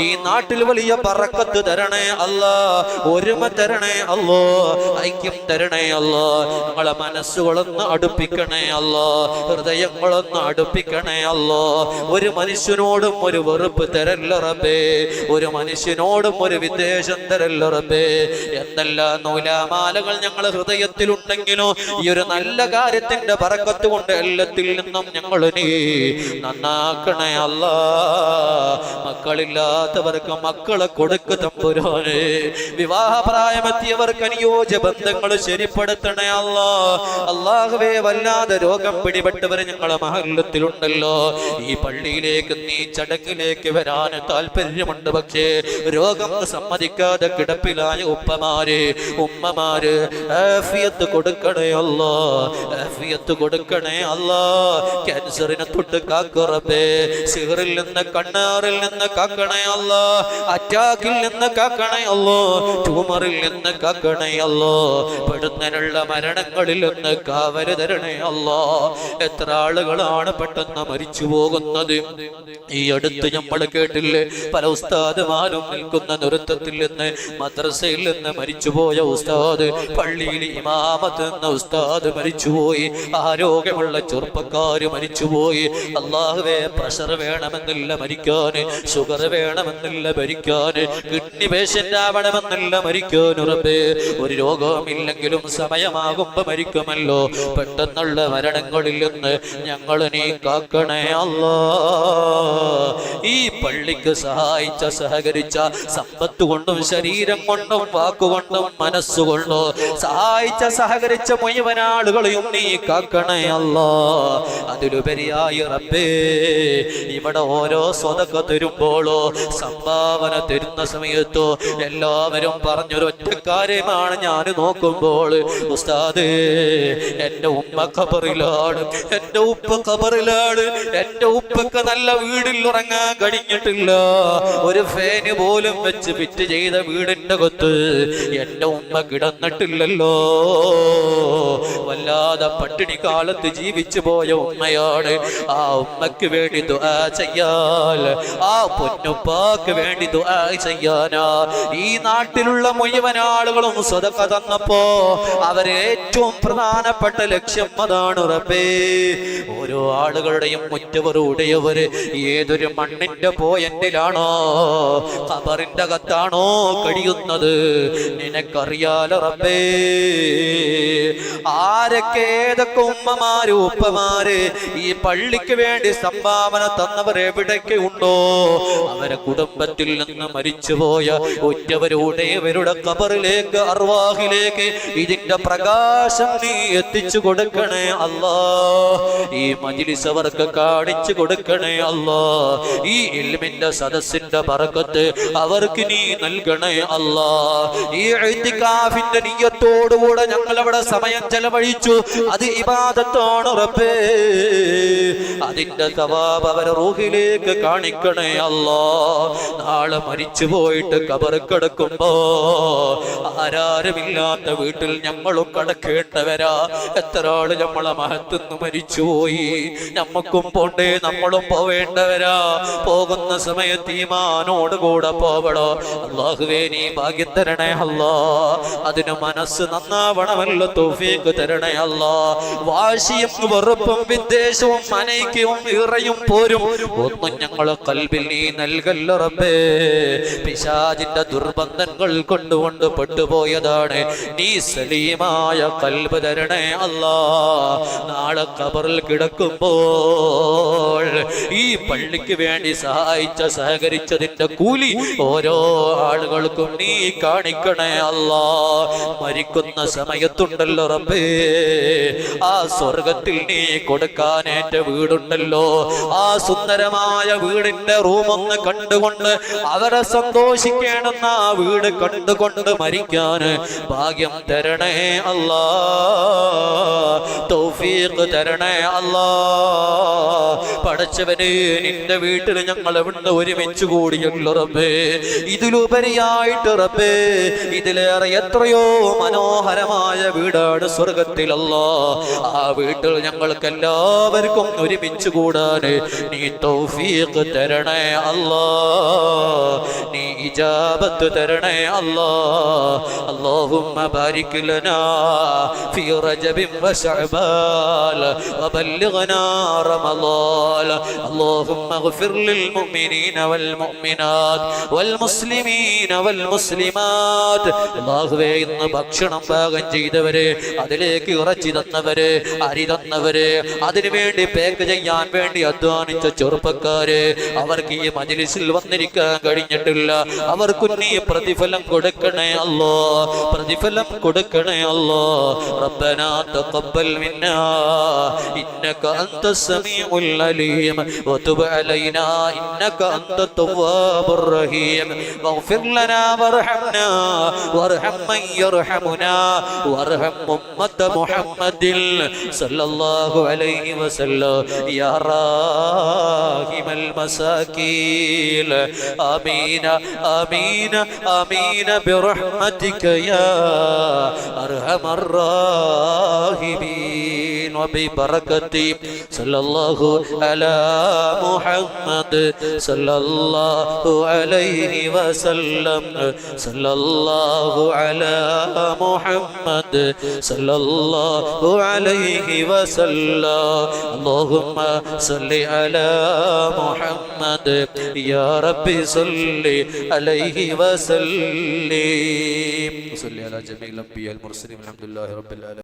ഈ നാട്ടിൽ വലിയ ബറക്കത്ത് തരണേ അല്ലാ. ഒരുമ തരണേ അല്ലാ. ഐക്യം തരണേ അല്ലാ. ഞങ്ങളെ മനസ്സുകളൊന്ന് അടുപ്പിക്കണേ അല്ലാ. ഹൃദയങ്ങളൊന്ന് അടുപ്പിക്കണേ അല്ലാ. ഒരു മനുഷ്യനോടും ഒരു വെറുപ്പ് തരല്ല റബ്ബേ. ഒരു മനുഷ്യനോടും ഒരു വിദ്വേഷം തരല്ല റബ്ബേ. എന്തെല്ലാം നൂലാമാലകൾ ഞങ്ങളെ ഹൃദയത്തിലുണ്ടെങ്കിലോ ഈ ഒരു നല്ല കാര്യത്തിന്റെ ബറക്കത്ത് കൊണ്ട് എല്ലാത്തിൽ നിന്നും ഞങ്ങൾ നീ നന്നാക്കണേ അല്ലാ. മക്കളില്ലാത്തവർക്ക് മക്കളെ കൊടുക്ക് തമ്പുരാനെ. വിവാഹപ്രായമെത്തിയവർക്ക് അനുയോജ്യ ബന്ധങ്ങൾ ശരിപ്പെടുത്തണേ അല്ലാ. അല്ലാഹുവേ, വല്ലാതെ രോഗം പിടിപെട്ടവർ ഞങ്ങളെ മഹല്ലത്തിലുണ്ടല്ലോ. ഈ പള്ളിയിലേക്ക് നീ ചടങ്ങിലേക്ക് വരാൻ താല്പര്യമുണ്ട്, പക്ഷേ രോഗം സമ്മതിക്കാതെ കിടപ്പിലായ ഉപ്പമാര് ഉമ്മമാര് ആഫിയത്ത് കൊടുക്കണേ അല്ലാ. ആഫിയത്ത് കൊടുക്കണേ അല്ലാ. ക്യാൻസറിനെ തൊട്ട് കാക്കറബേ. സിഹറിൽ നിന്ന്, കണ്ണാറിൽ നിന്ന് കാക്കണേ അല്ലാ. അറ്റാക്കിൽ നിന്ന് കാക്കണേ അല്ലാ. ട്യൂമറിൽ നിന്ന് കാക്കണേ അല്ലാ. പെടുന്നതിനുള്ള മരണങ്ങളിൽ നിന്ന് കാവല് തരണേ അല്ലാ. എത്ര ആളുകളാണ് പെട്ടെന്ന് മരിച്ചു പോകുന്നത്. ഈ അടുത്ത് നമ്മൾ കേട്ടില്ലേ, പല ഉസ്താദുമാരും നിൽക്കുന്ന നൃത്തത്തിൽ നിന്ന്, മദ്രസയിൽ നിന്ന് മരിച്ചുപോയ ഉസ്താദ്, പള്ളിയിൽ ഇമാമത്ത് എന്ന ഉസ്താദ് മരിച്ചുപോയി. ആരോഗ്യമുള്ള ചെറുപ്പക്കാര് മരിച്ചുപോയി. അല്ലാഹുവേ, പ്രഷർ വേണമെന്നില്ല മരിക്കാന്, ഷുഗർ വേണമെന്നില്ല മരിക്കാന്, കിഡ്നി പേഷ്യന്റ് ആവണമെന്നില്ല മരിക്കാൻ റബ്ബേ. ഒരു രോഗമില്ലെങ്കിലും സമയമാകുമ്പോ മരിക്കുമല്ലോ. പെട്ടെന്നുള്ള മരണങ്ങളിൽ നിന്ന് ഞങ്ങൾ നീ കാക്കണേ അല്ലാ. ഈ പള്ളിക്ക് സഹായിച്ച, സഹകരിച്ച, സമ്പത്ത് കൊണ്ടും ശരീരം കൊണ്ടും വാക്കുകൊണ്ടും മനസ്സുകൊണ്ടോ സഹായിച്ച, സഹകരിച്ച മുഴുവൻ ആളുകളെയും നീ കാക്കണേ അല്ലാ. അതിലുപരിയായി റബ്ബേ, ഇവിടെ ഓരോ സ്വതക്ക തരുമ്പോഴോ സംഭാവന തരുന്ന സമയത്തോ എല്ലാവരും പറഞ്ഞൊരൊറ്റ കാര്യമാണ് ഞാൻ നോക്കുമ്പോൾ, ഉസ്താദേ, എന്റെ ഉമ്മ ഖബറിലാണ്, എന്റെ ഉപ്പ ഖബറിലാണ്, എന്റെ ഉപ്പക്ക് നല്ല വീടിൽ ഉറങ്ങാൻ കഴിഞ്ഞിട്ടില്ല, ഒരു ഫാന് പോലും വെച്ച് ഫിറ്റ് ചെയ്ത വീടിന്റെ കൊത്ത് എന്റെ ഉമ്മ കിടന്നിട്ടില്ലല്ലോ. വല്ലാതെ പട്ടിണി കാലത്ത് ജീവിച്ചു പോയ ഉമ്മയാണ്. ആ ഉമ്മക്ക് വേണ്ടി ദുആ ചെയ്യാൻ, ആ പൊന്നുപ്പാക്ക് വേണ്ടി ദുആ ചെയ്യാനാ ഈ നാട്ടിലുള്ള മുഴുവൻ ആളുകളും സദഖ തന്നപ്പോ അവരെ ഏറ്റവും പ്രധാനപ്പെട്ട ലക്ഷ്യം അതാണ്. റബ്ബേ, ഓരോ ആളുകളുടെയും മുറ്റവറുടെയവര് ഏതൊരു മണ്ണിന്റെ പോയന്റിലാണോ, ഖബറിന്റെ അകത്താണോ കഴിയുന്നത് നിനക്കറിയാലോ റബ്ബേ. ആരൊക്കെ ഏതൊക്കെ ഉമ്മമാര് ഉപ്പമാര് ഈ പള്ളിക്ക് വേണ്ടി സംഭാവന തന്നവർ എവിടൊക്കെ ഉണ്ടോ അവരെ കുടുംബത്തിൽ നിന്ന് മരിച്ചുപോയ ഉറ്റവരുടെയവരുടെ ഖബറിലേക്ക്, അർവാഹിലേക്ക് ഇതിന്റെ പ്രകാശം നീ എത്തിച്ചു കൊടുക്കണേ അല്ലാ. ഈ മജ്ലിസ് അവർക്ക് കാണിച്ചു കൊടുക്കണേ അല്ലാ. ഈ ഇൽമിന്റെ സദസ്സിന്റെ ബറക്കത്ത് അവർക്ക് നീ നൽകണേ അല്ലാ. ഈ ഇഅ്തികാഫിന്റെ നിയ്യത്തോടുകൂടെ ഞങ്ങൾ അവിടെ സമയം ചെലവഴിച്ചു, അത് ഇബാദത്താണ് റബ്ബേ. അതിന്റെ സവാബ് അവരെ റൂഹിലേക്ക് കാണിക്കണേ അല്ലാ. നാളെ മരിച്ചു പോയിട്ട് ഖബറിൽ കിടക്കുമ്പോ ആരാരുമില്ലാത്ത വീട്ടിൽ ഞങ്ങളും കിടക്കേണ്ടവരാ. എത്ര ആള് നമ്മളെ മഹത്തുനിന്ന് മരിച്ചുപോയി, നമ്മക്കും പോണ്ടേ, നമ്മളും പോവേണ്ടവരാ. പോകുന്ന സമയത്ത് ഈമാനോട് കൂടെ പോവടോ. അല്ലാഹുവേ, നീ ഭാഗ്യം തരണേ അല്ലാ. അതിന് മനസ്സ് നന്നാവണമല്ലോ, തൗഫീഖ് തരണേ അല്ലാ. വാശിയും വെറുപ്പും വിദ്വേഷവും അനൈക്യവും ഇറയും പോരും ഒന്നും ഞങ്ങളെ കൽബിൽ നീ നൽകല്ല റബ്ബേ. പിശാചിന്റെ ദുർബന്ധങ്ങൾ കൊണ്ടുകൊണ്ട് പെട്ടുപോയതാണ്. നീ സലീമായ കൽബ് തരണേ അല്ലാ. നാളെ ഖബറിൽ കിടക്കുമ്പോൾ ഈ പള്ളിക്ക് വേണ്ടി സഹകരിച്ചതിന്റെ കൂലി ഓരോ ആളുകൾക്കും നീ കാണിക്കണേ അല്ലാ. മരിക്കുന്ന സമയത്തുണ്ടല്ലോ റബ്ബേ, ആ സ്വർഗത്തിൽ നീ കൊടുക്കാനേറ്റ വീടുണ്ടല്ലോ, ആ സുന്ദരമായ വീടിന്റെ റൂമൊന്ന് കണ്ടുകൊണ്ട് അവരെ സന്തോഷിക്കേണ്ടുന്ന ആ വീട് കണ്ടുകൊണ്ട് മരിക്കാന് ഭാഗ്യം തരണേ അല്ലാ. തൗഫീഖ് തരണേ അല്ലാ. പടച്ചവനെ, നിന്റെ വീട്ടിൽ ഞങ്ങൾ എവിടെ ഒരുമിച്ച് കൂടിയല്ലോ റബ്ബേ. ഇതിലുപരിയായിട്ട് റബ്ബേ, ഇതിലേറെ എത്രയോ മനോഹരമായ വീടാണ് സ്വർഗത്തിലല്ലോ. ആ വീട്ടിൽ ഞങ്ങൾക്ക് എല്ലാവർക്കും ഒരുമിച്ച് കൂടാന് നീ തൗഫീഖ് തരണേ അല്ലാ. നീ ഇജാബത്ത് തരണേ അല്ലാ. اللهم بارك لنا في رجب وشعبان وبلغنا رمضان. اللهم اغفر للمؤمنين والمؤمنات والمسلمين والمسلمات. അല്ലാഹുവേ, ഇന്ന് ഭക്ഷണം പാകം ചെയ്തവരെ, അതിലേക്ക് ഇറച്ചി തന്നവര്, അരി തന്നവര്, അതിനുവേണ്ടി പാക്ക് ചെയ്യാൻ വേണ്ടി അധ്വാനിച്ച ചെറുപ്പക്കാര്, അവർക്ക് ഈ മജ്ലിസിൽ വന്നിരിക്കാൻ കഴിഞ്ഞിട്ടില്ല, അവർക്ക് നീ പ്രതിഫലം കൊടുക്കണേ അല്ലാ. പ്രതിഫലം കൊടുക്കണേ അല്ലാ. റബ്ബനാ തഖബ്ബൽ മിന്നാ ഇന്നക അൻതസ് സമീഉൽ അലീം വതുബ് അലൈനാ ഇന്നക അൻതത് തവ്വാബുർ റഹീം. വഗ്ഫിർ ലനാ വർഹംനാ വർഹം മൻ യർഹമുനാ വർഹം ഉമ്മത മുഹമ്മദിൻ സല്ലല്ലാഹു അലൈഹി വസല്ലം യാ റാഹിമൽ മസാകീൻ. ആമീൻ ആമീൻ ആമീൻ برحمتك يا أرحم الراحمين وببركة صلى الله على محمد صلى الله عليه وسلم صلى الله على محمد صلى الله عليه وسلم. اللهم صل على محمد يا ربي صل عليه وسلم. صل على جميع الأنبياء المرسلين. الحمد لله رب العالمين.